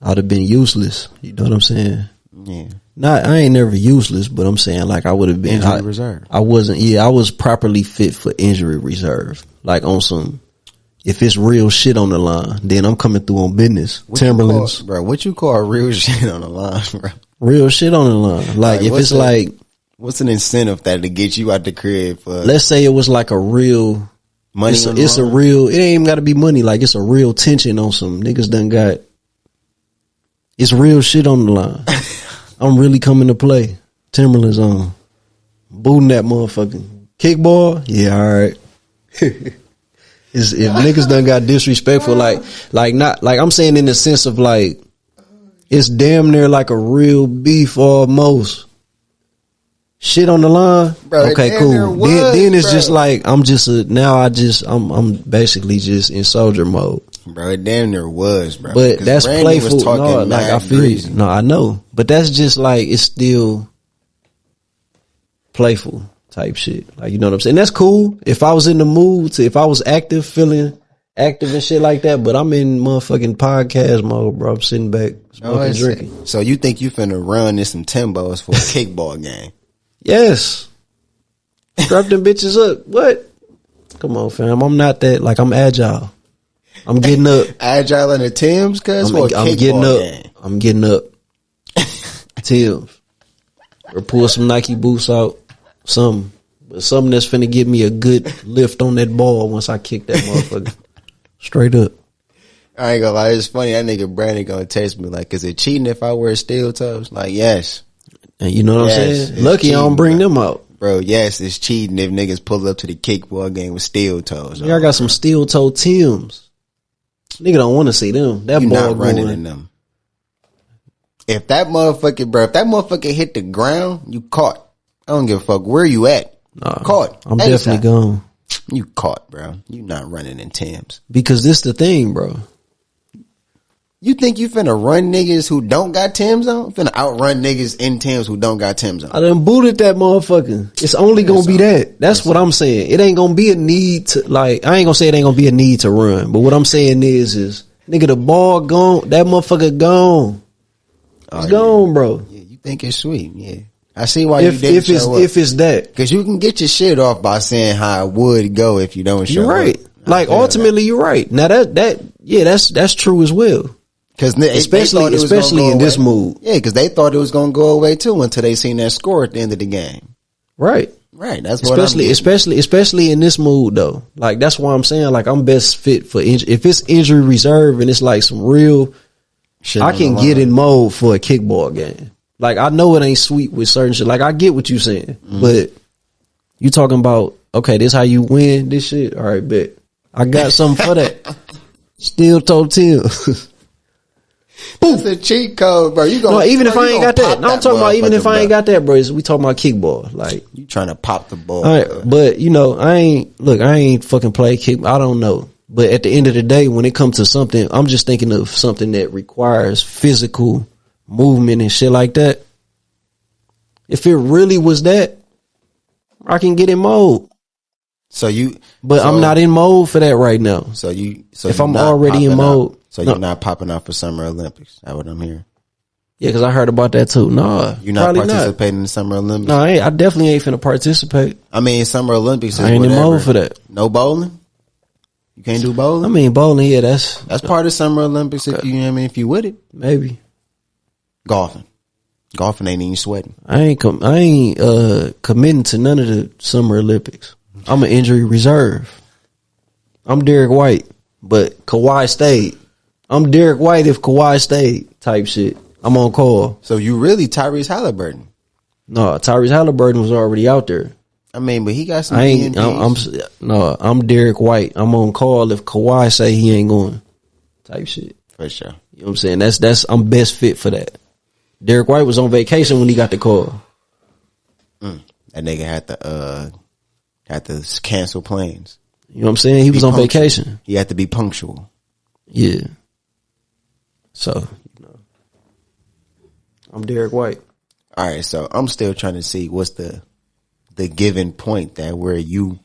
I'd have been useless. You know what I'm saying? Yeah. I ain't never useless, but I'm saying like I would have been injury reserve. I wasn't. Yeah, I was properly fit for injury reserve. Like on some, if it's real shit on the line, then I'm coming through on business. Timberlands, bro. What you call real shit on the line, bro? Real shit on the line. Like if it's like, what's an incentive that to get you out the crib for? Let's say it was like a real money. It's a real. It ain't even got to be money. Like it's a real tension on some niggas done got. It's real shit on the line. I'm really coming to play. Timberlands on. Booting that motherfucking kickball. Yeah, all right. If niggas done got disrespectful, like not like I'm saying in the sense of like it's damn near like a real beef almost. Shit on the line. Bro, okay, cool. Then it's just like I'm basically just in soldier mode. Bro, it damn near was, bro. But that's playful. No, like I feel you. No, I know. But that's just like it's still playful type shit. Like you know what I'm saying? That's cool. If I was in the mood if I was active, feeling active and shit like that, but I'm in motherfucking podcast mode, bro. I'm sitting back smoking, drinking. So you think you finna run in some Timbos for a kickball game? Yes. Strap them bitches up. What? Come on, fam. I'm not that like I'm agile. I'm getting up. Agile in the Timbs, cuz? I'm getting up. Game. I'm getting up. Timbs. Or pull some Nike boots out. Something. But something that's finna give me a good lift on that ball once I kick that motherfucker. Straight up. I ain't gonna lie. It's funny. That nigga Brandon gonna text me like, is it cheating if I wear steel toes? Like, yes. And you know what I'm saying? Lucky cheating, I don't bring them out. Bro, yes, it's cheating if niggas pull up to the kickball game with steel toes. Yeah, I got some steel toe Timbs. Nigga don't want to see them. That ball not running in them. If that motherfucker hit the ground, you caught. I don't give a fuck where you at. Caught. I'm definitely gone. You caught, bro. You not running in Timbs. Because this the thing, bro. You think you finna run niggas who don't got Timbs on? Finna outrun niggas in Timbs who don't got Timbs on? I done booted that motherfucker. It's only gonna be that. That's what I'm saying. It ain't gonna be a need to, like, I ain't gonna say it ain't gonna be a need to run. But what I'm saying is nigga, the ball gone. That motherfucker gone. It's gone, bro. Yeah, you think it's sweet. Yeah. I see why you didn't show up. If it's that. Cause you can get your shit off by saying how it would go if you don't show up. You're right. Like, ultimately, you're right. Now that's true as well. Cause especially in this mood. Yeah, because they thought it was gonna go away too until they seen that score at the end of the game. Right. That's especially in this mood though. Like that's why I'm saying like I'm best fit for if it's injury reserve and it's like some real shit. I can get in mode for a kickball game. Like I know it ain't sweet with certain shit. Like I get what you saying, but you talking about okay, this how you win this shit. All right, bet I got something for that. Steel toe Tim. That's a cheat code, bro. You gonna, even if I ain't got that. No, I'm talking about even if I ain't got that, bro. We talking about kickball. Like you trying to pop the ball. All right, but you know, I ain't fucking play kick. I don't know. But at the end of the day, when it comes to something, I'm just thinking of something that requires physical movement and shit like that. If it really was that, I can get in mode. But I'm not in mode for that right now. If I'm already in mode. You're not popping out for Summer Olympics. That's what I'm hearing. Yeah, because I heard about that too. Nah. You're not participating in the Summer Olympics? No, I definitely ain't finna participate. I mean, Summer Olympics is I ain't whatever. in mode for that. No bowling? You can't do bowling? I mean, bowling, yeah, that's part of Summer Olympics if you know what I mean, if you with it. maybe. Golfing ain't even sweating. I ain't committing to none of the Summer Olympics. I'm an injury reserve. I'm Derek White, but Kawhi stayed. I'm Derek White if Kawhi stayed type shit. I'm on call. So you really Tyrese Halliburton? No, Tyrese Halliburton was already out there. I mean, but he got some. I'm Derek White. I'm on call if Kawhi say he ain't going type shit. For sure. You know what I'm saying? I'm best fit for that. Derek White was on vacation when he got the call. That nigga had to cancel plans. You know what I'm saying? He was on vacation. He had to be punctual. Yeah. So, I'm Derek White. All right, so I'm still trying to see what's the given point that where you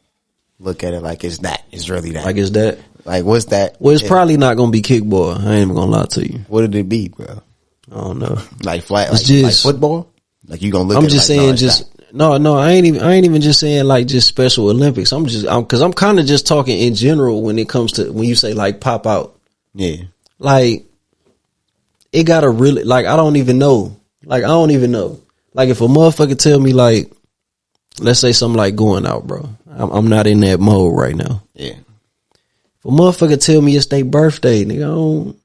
look at it like it's really that. Like it's that. Like what's that? Well, it's probably not gonna be kickball. I ain't even gonna lie to you. What did it be, bro? I don't know. Like flat, it's like football. Like you gonna look? I'm at just it like, saying, no, I ain't even just saying like just Special Olympics. Because I'm kind of just talking in general when it comes to when you say like pop out. Yeah. Like it gotta really like I don't even know. Like I don't even know. Like if a motherfucker tell me like, let's say something like going out, bro. I'm not in that mode right now. Yeah. If a motherfucker tell me it's their birthday, nigga,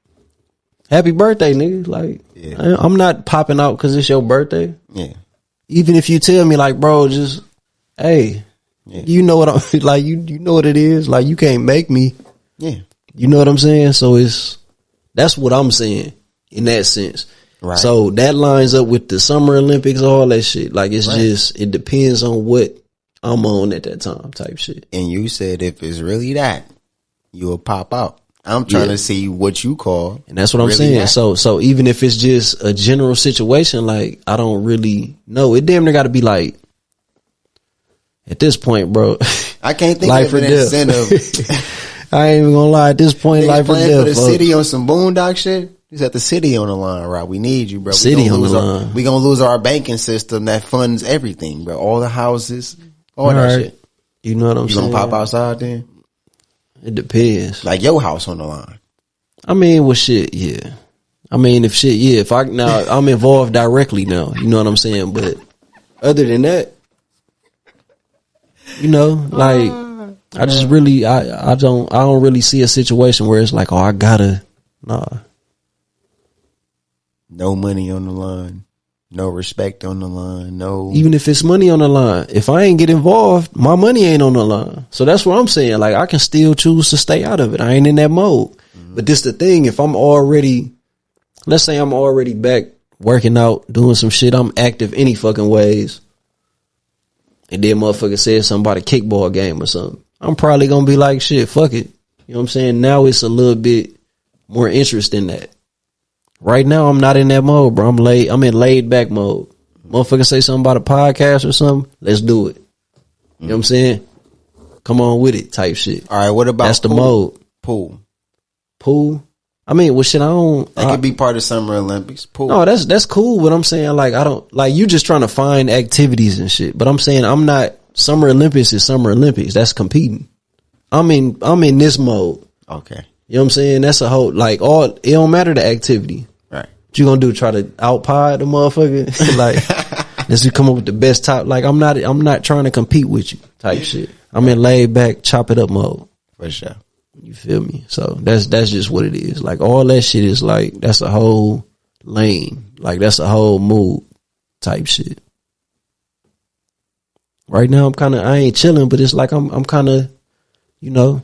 happy birthday, nigga. Like, yeah. I'm not popping out because it's your birthday. Yeah. Even if you tell me like, bro, just, hey, you know what I'm like, you know what it is. Like, you can't make me. Yeah. You know what I'm saying? So that's what I'm saying in that sense. Right. So that lines up with the Summer Olympics, all that shit. Like it's just, it depends on what I'm on at that time type shit. And you said if it's really that, you'll pop out. I'm trying to see what you call. And that's what I'm saying. That. So even if it's just a general situation, like I don't really know. It damn near got to be like, at this point, bro. I can't think life of an incentive. I ain't even gonna lie. At this point, life or death. For the city on some boondock shit. He's at the city on the line, right? We need you, bro. City on the line. We gonna lose our banking system that funds everything, bro. All the houses, all that shit. You know what I'm saying? You gonna pop outside then? It depends. Like your house on the line. I mean, well, shit, yeah. I mean, if shit, yeah. If I'm involved directly now. You know what I'm saying? But other than that, you know, like I just really, I don't really see a situation where it's like, oh, I gotta, nah. No money on the line. No respect on the line. No. Even if it's money on the line, if I ain't get involved, my money ain't on the line. So that's what I'm saying. Like I can still choose to stay out of it. I ain't in that mode. Mm-hmm. But this the thing. If I'm already, let's say I'm already back working out, doing some shit, I'm active any fucking ways. And then motherfucker says something about a kickball game or something. I'm probably going to be like, shit, fuck it. You know what I'm saying? Now it's a little bit more interest in that. Right now, I'm not in that mode, bro. I'm in laid back mode. Motherfucker say something about a podcast or something, let's do it. You know what I'm saying? Come on with it type shit. All right, what about that's the mode. Pool? I mean, well, shit, that could be part of Summer Olympics. Pool. No, that's cool, but I'm saying, like, I don't, like, you just trying to find activities and shit. But I'm saying I'm not, Summer Olympics is Summer Olympics. That's competing. I'm in this mode. Okay. You know what I'm saying? That's a whole, like, it don't matter the activity. Right. What you gonna do? Try to outpod the motherfucker? Like, let's just come up with the best top. Like, I'm not trying to compete with you type shit. I'm in laid back, chop it up mode. For sure. You feel me? So that's just what it is. Like, all that shit is like, that's a whole lane. Like, that's a whole mood type shit. Right now, I ain't chilling, but it's like I'm kind of, you know,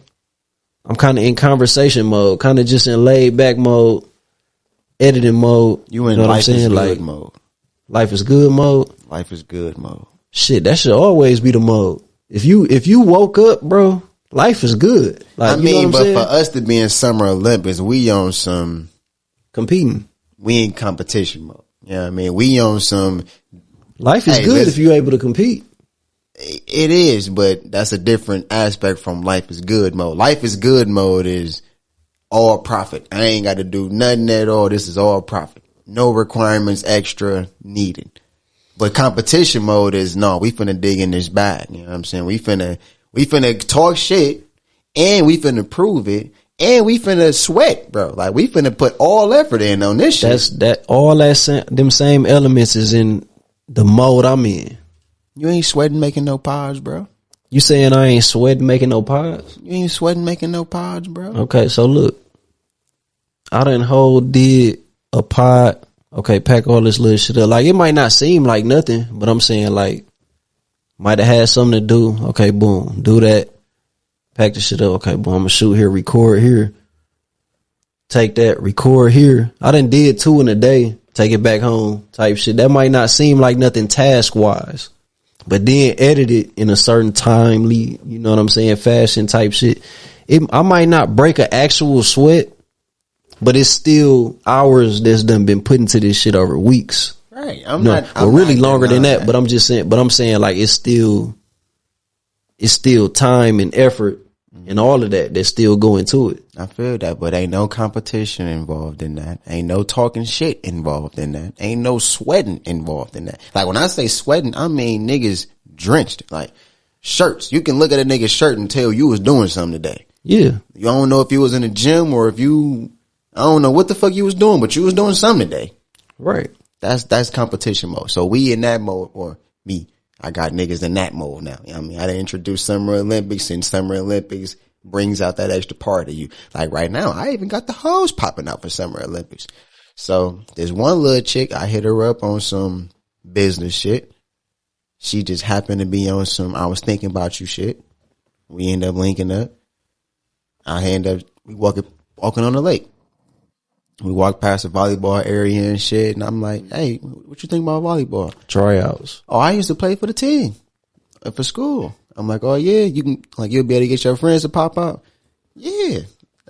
I'm kind of in conversation mode, kind of just in laid back mode, editing mode. You in know life is good like, mode. Life is good mode. Life is good mode. Shit, that should always be the mode. If you woke up, bro, life is good. Like, I mean, but for us to be in Summer Olympics, we on some competing. We in competition mode. You know what I mean? We on some. Life is good if you're able to compete. It is, but that's a different aspect from life is good mode. Life is good mode is all profit. I ain't got to do nothing at all. This is all profit. No requirements extra needed. But competition mode is no, we finna dig in this bag. You know what I'm saying? We finna talk shit and we finna prove it, and we finna sweat, bro. Like, we finna put all effort in on this shit. Them same elements is in the mode I'm in. You ain't sweating making no pods, bro. You saying I ain't sweating making no pods? You ain't sweating making no pods, bro. Okay, so look. I done did a pod. Okay, pack all this little shit up. Like, it might not seem like nothing, but I'm saying, like, might have had something to do. Okay, boom. Do that. Pack the shit up. Okay, boom. I'm gonna shoot here, record here. Take that, record here. I done did 2 in a day. Take it back home type shit. That might not seem like nothing task-wise. But then edit it in a certain timely, you know what I'm saying, fashion type shit. I might not break an actual sweat, but it's still hours that's done been put into this shit over weeks. Right. I'm really longer than that, but I'm saying like it's still time and effort and all of that still go into it. I feel that, but ain't no competition involved in that. Ain't no talking shit involved in that. Ain't no sweating involved in that. Like, when I say sweating, I mean niggas drenched. Like, shirts. You can look at a nigga's shirt and tell you was doing something today. Yeah. You don't know if you was in the gym or if you, I don't know what the fuck you was doing, but you was doing something today. Right. That's competition mode. So we in that mode, or me. I got niggas in that mode now. You know what I mean? I done introduced Summer Olympics, and Summer Olympics brings out that extra part of you. Like, right now, I even got the hose popping out for Summer Olympics. So there's one little chick, I hit her up on some business shit. She just happened to be on some I was thinking about you shit. We end up linking up. We walking on the lake. We walked past the volleyball area and shit, and I'm like, hey, what you think about volleyball? Tryouts. Oh, I used to play for the team for school. I'm like, oh yeah, you can, like, you'll be able to get your friends to pop out. Yeah.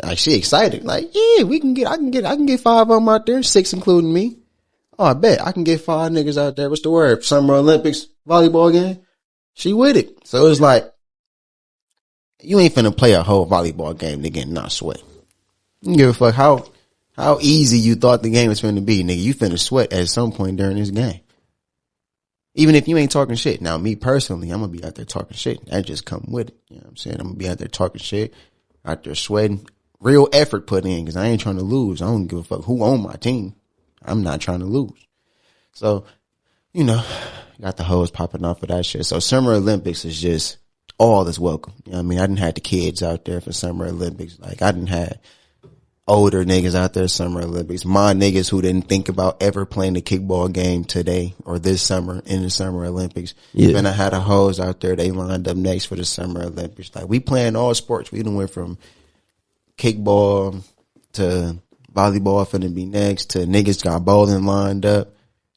Like, she excited. Like, yeah, I can get 5 of them out there, 6 including me. Oh, I bet I can get 5 niggas out there. What's the word? Summer Olympics volleyball game. She with it. So it's like, you ain't finna play a whole volleyball game to get not sweat. You don't give a fuck how easy you thought the game was finna be, nigga. You finna sweat at some point during this game. Even if you ain't talking shit. Now, me personally, I'm gonna be out there talking shit. That just come with it. You know what I'm saying? I'm gonna be out there talking shit, out there sweating. Real effort put in, because I ain't trying to lose. I don't give a fuck who on my team. I'm not trying to lose. So, you know, got the hose popping off of that shit. So Summer Olympics is just all that's welcome. You know what I mean? I didn't have the kids out there for Summer Olympics. Like, I didn't have older niggas out there Summer Olympics. My niggas who didn't think about ever playing the kickball game today or this summer in the Summer Olympics. Yeah. Then I had a hose out there. They lined up next for the Summer Olympics. Like, we playing all sports. We done went from kickball to volleyball finna be next to niggas got bowling lined up.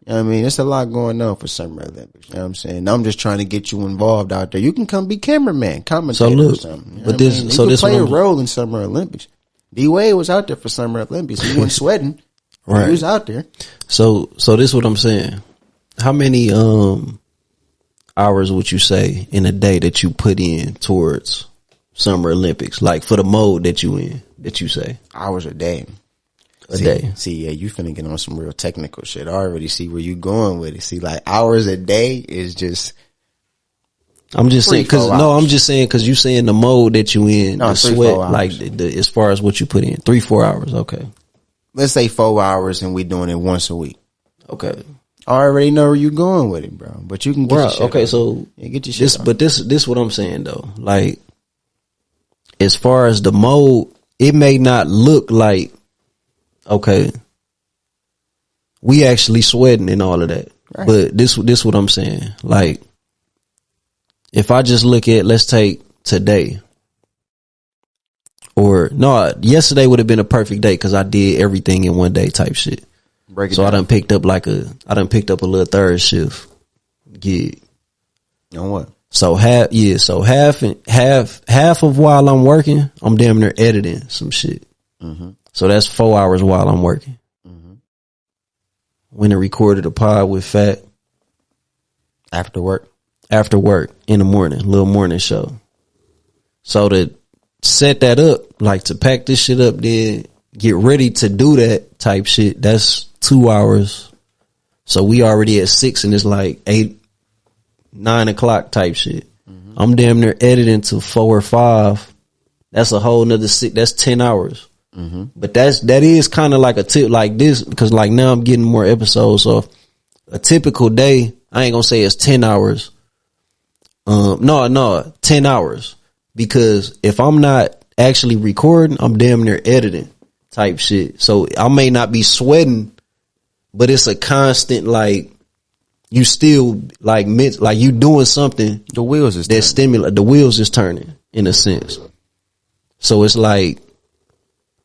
You know what I mean? It's a lot going on for Summer Olympics. You know what I'm saying? I'm just trying to get you involved out there. You can come be cameraman, commentator, or something. You know but this, I mean? So this play a role in Summer Olympics. D-Wade was out there for Summer Olympics. He wasn't sweating. Right. He was out there. So this is what I'm saying. How many hours would you say in a day that you put in towards Summer Olympics? Like, for the mode that you in, that you say? Hours a day. Day. See, yeah, you finna get on some real technical shit. I already see where you going with it. See, like, hours a day is just... I'm just saying, cause you saying the mode that you in, the sweat, like as far as what you put in, 3-4 hours. Okay. Let's say 4 hours and we doing it once a week. Okay. I already know where you going with it, bro, but you can get your shit okay. on. So yeah, get your shit but this what I'm saying though. Like, as far as the mode, it may not look like, okay, we actually sweating and all of that, right. But this what I'm saying. Like, if I just look at, let's take today, or no, yesterday would have been a perfect day because I did everything in one day type shit. So I done picked up a little third shift gig. On what? So half of while I'm working, I'm damn near editing some shit. Mm-hmm. So that's 4 hours while I'm working. Mm-hmm. When I recorded a pod with Fat. After work in the morning, little morning show. So to set that up, like to pack this shit up, then get ready to do that type shit, that's 2 hours. So we already at 6 and it's like 8-9 o'clock type shit. Mm-hmm. I'm damn near editing to 4 or 5 That's a whole nother that's 10 hours. But that is kind of like a tip like this, because like now I'm getting more episodes. So a typical day, I ain't gonna say it's 10 hours. No, 10 hours. Because if I'm not actually recording, I'm damn near editing type shit. So I may not be sweating, but it's a constant, like, you still like you doing something. The wheels is that stimulate. The wheels is turning in a sense. So it's like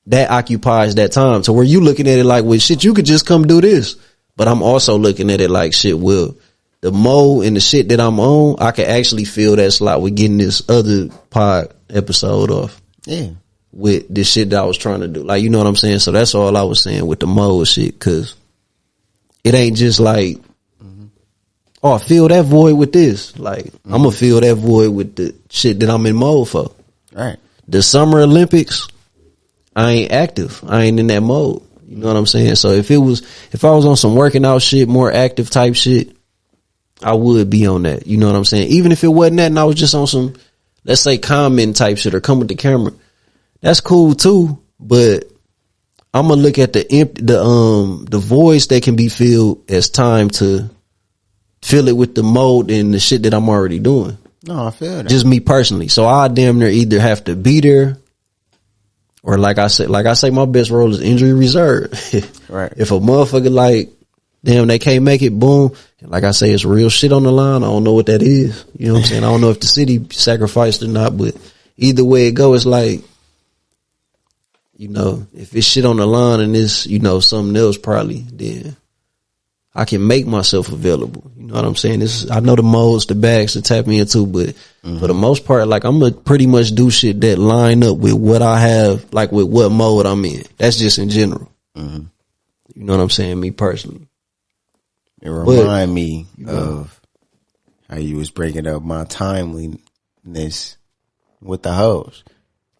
that occupies that time. So where you looking at it like, well, shit, you could just come do this. But I'm also looking at it like, shit, well, the mode and the shit that I'm on, I can actually feel that slot with getting this other pod episode off. Yeah. With this shit that I was trying to do. Like, you know what I'm saying? So that's all I was saying with the mode shit, cause it ain't just like, oh, fill that void with this. Like, I'm gonna fill that void with the shit that I'm in mode for. Right. The Summer Olympics, I ain't active. I ain't in that mode. You know what I'm saying? So if I was on some working out shit, more active type shit, I would be on that. You know what I'm saying? Even if it wasn't that and I was just on some, let's say, comment type shit or come with the camera, that's cool too. But I'm gonna look at the voids that can be filled as time to fill it with the mode and the shit that I'm already doing. No, I feel that. Just me personally. So I damn near either have to be there, or like I say, my best role is injury reserve. Right. If a motherfucker like, damn, they can't make it, boom. And like I say, it's real shit on the line. I don't know what that is. You know what I'm saying? I don't know if the city sacrificed or not, but either way it go, it's like, you know, if it's shit on the line and it's, you know, something else probably, then I can make myself available. You know what I'm saying? I know the modes, the bags to tap me into, but for the most part, like, I'm gonna pretty much do shit that line up with what I have, like with what mode I'm in. That's just in general. You know what I'm saying? Me personally. It remind me of how you was breaking up my timeliness with the hoes.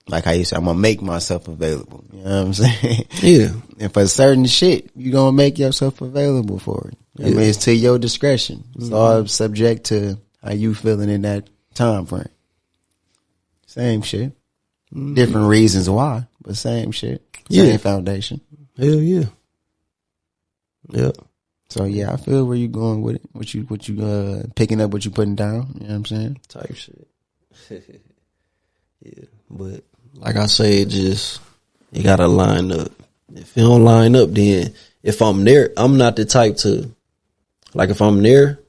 Like how you said, I'm gonna make myself available. You know what I'm saying? Yeah. And for certain shit, you gonna make yourself available for it. I mean, it's to your discretion. It's all subject to how you feeling in that time frame. Same shit. Different reasons why, but same shit. Same foundation. Hell yeah. Yeah. So yeah, I feel where you going with it. What you picking up, what you putting down. You know what I'm saying? Type shit. Yeah. But like I say, you gotta line up. If you don't line up, then if I'm there, I'm not the type to, like, if I'm there,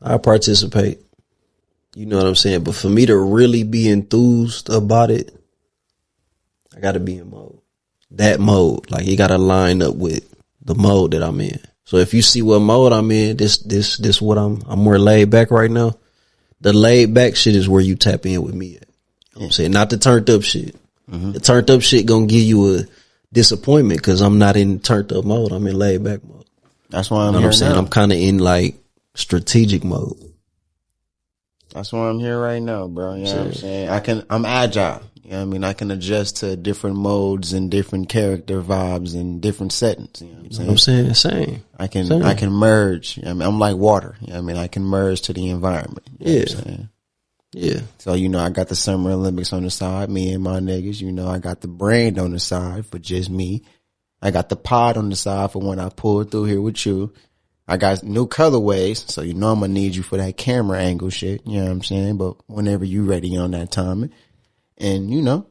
I participate. You know what I'm saying? But for me to really be enthused about it, I gotta be in mode. That mode. Like, you gotta line up with the mode that I'm in. So if you see what mode I'm in, this what I'm more laid back right now. The laid back shit is where you tap in with me at. You know what I'm saying? Not the turned up shit. The turned up shit gonna give you a disappointment because I'm not in turned up mode. I'm in laid back mode. That's why You know what I'm saying? I'm kind of in like strategic mode. That's why I'm here right now, bro. You know what I'm saying? I'm agile. You know what I mean? I can adjust to different modes and different character vibes and different settings. You know what I'm saying? Same. I can merge. You know what I mean? I'm like water. You know what I mean? I can merge to the environment. You know what I'm saying? Yeah. So, you know, I got the Summer Olympics on the side, me and my niggas. You know, I got the brand on the side for just me. I got the pod on the side for when I pull through here with you. I got new colorways, so you know I'm gonna need you for that camera angle shit. You know what I'm saying? But whenever you ready on that timing. And, you know,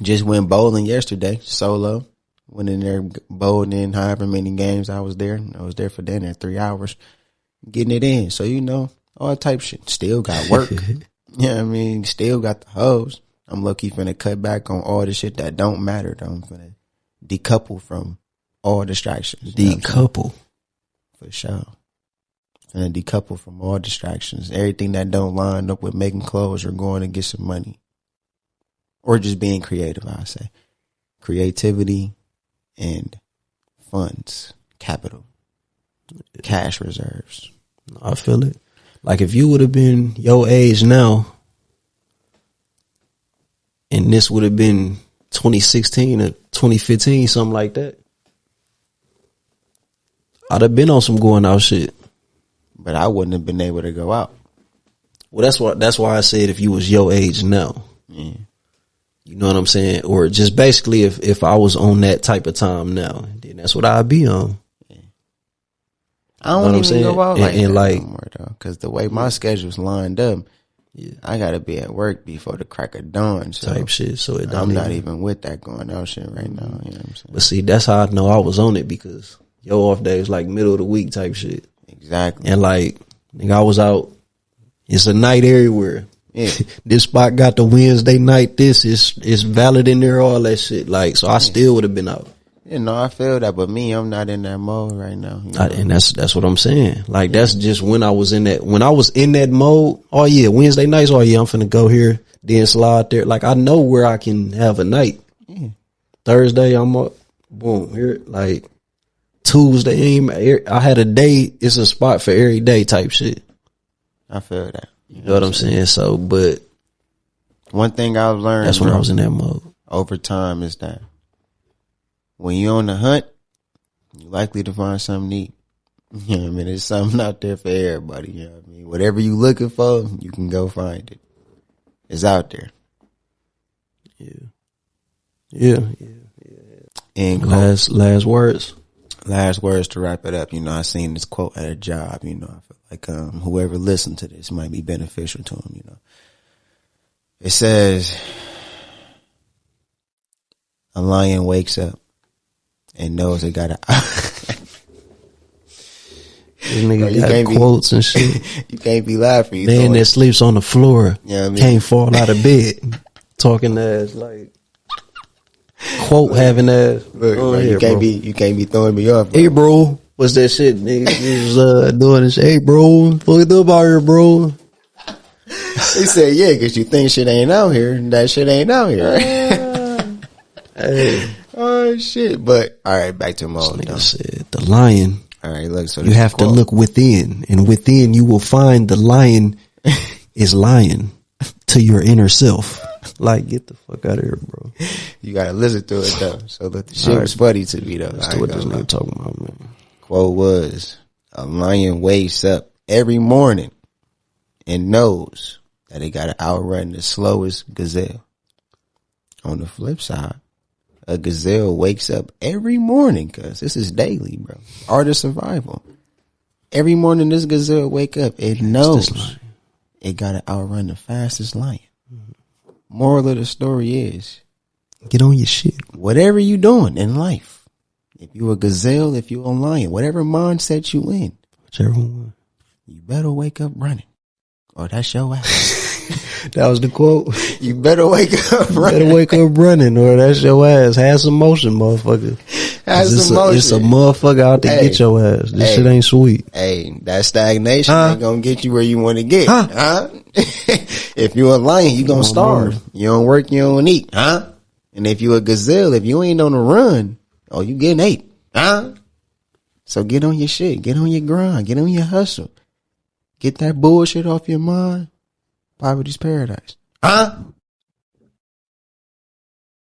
just went bowling yesterday, solo. Went in there bowling in however many games I was there. I was there for dinner 3 hours, getting it in. So, you know, all type shit. Still got work. You know what I mean? Still got the hoes. I'm lucky finna cut back on all the shit that don't matter, though. I'm finna decouple from all distractions. Decouple. For sure. Finna decouple from all distractions. Everything that don't line up with making clothes or going to get some money. Or just being creative, I say. Creativity and funds. Capital. Cash reserves. I feel it. Like, if you would have been your age now, and this would have been 2016 or 2015, something like that, I'd have been on some going out shit. But I wouldn't have been able to go out. Well, that's why I said if you was your age now. Yeah. You know what I'm saying? Or just basically if I was on that type of time now, then that's what I'd be on. Yeah. I don't even go out like and that like, no more though, because the way my schedule's lined up, I gotta be at work before the crack of dawn. So type shit. So I'm not even with that going out shit right now. You know what I'm saying? But see, that's how I know I was on it, because your off day is like middle of the week type shit. Exactly. And like, nigga, I was out. It's a night everywhere. Yeah. This spot got the Wednesday night. This is valid in there. All that shit. Like, so I still would have been out. You know, I feel that, but me, I'm not in that mode right now. You know? And that's what I'm saying. Like, that's just when I was in that. When I was in that mode. Oh yeah, Wednesday nights. Oh yeah, I'm finna go here, then slide there. Like, I know where I can have a night. Yeah. Thursday, I'm up. Boom, here. Like, Tuesday, I had a day. It's a spot for every day type shit. I feel that. You know what I'm saying? So, but one thing I've learned, that's when I was in that mode. Over time, is that when you're on the hunt, you're likely to find something neat. You know what I mean? There's something out there for everybody. You know what I mean? Whatever you looking for, you can go find it. It's out there. Yeah. And last words. Last words to wrap it up. You know, I seen this quote at a job. You know, I feel like whoever listened to this might be beneficial to them. You know, it says, a lion wakes up and knows it got a. This nigga got quotes and shit. You can't be laughing. Man that sleeps on the floor, you know what I mean? Can't fall out of bed. Talking ass like quote having ass. Look, bro, you can't be throwing me off. Bro. Hey bro, what's that shit, nigga? He was doing this. Hey bro, fucked up out here, bro. He said, yeah, because you think shit ain't out here, and that shit ain't out here. Hey. Oh shit. But all right, back to mode. This nigga said the lion. All right, look. So you have to look within, and within you will find the lion is lying to your inner self. Like, get the fuck out of here, bro. You gotta listen to it though. So look, the shit was funny to me though. That's what this nigga talking about, man. Quote was, a lion wakes up every morning and knows that it gotta outrun the slowest gazelle. On the flip side, a gazelle wakes up every morning, cause this is daily, bro. Art of survival. Every morning this gazelle wake up, it knows it gotta outrun the fastest lion. Moral of the story is, get on your shit. Whatever you doing in life, if you a gazelle, if you a lion, whatever mindset you in, whichever one, you better wake up running, or that's your ass. That was the quote. You better wake up running. Better wake up running, or that's your ass. Have some motion, motherfucker. Have some motion. It's a motherfucker out to get your ass. This shit ain't sweet. Hey, that stagnation ain't gonna get you where you want to get. Huh? If you a lion, you gonna starve. You don't work, you don't eat. Huh? And if you a gazelle, if you ain't on the run, oh, you getting ate. Huh? So get on your shit. Get on your grind. Get on your hustle. Get that bullshit off your mind. Poverty's paradise. Huh?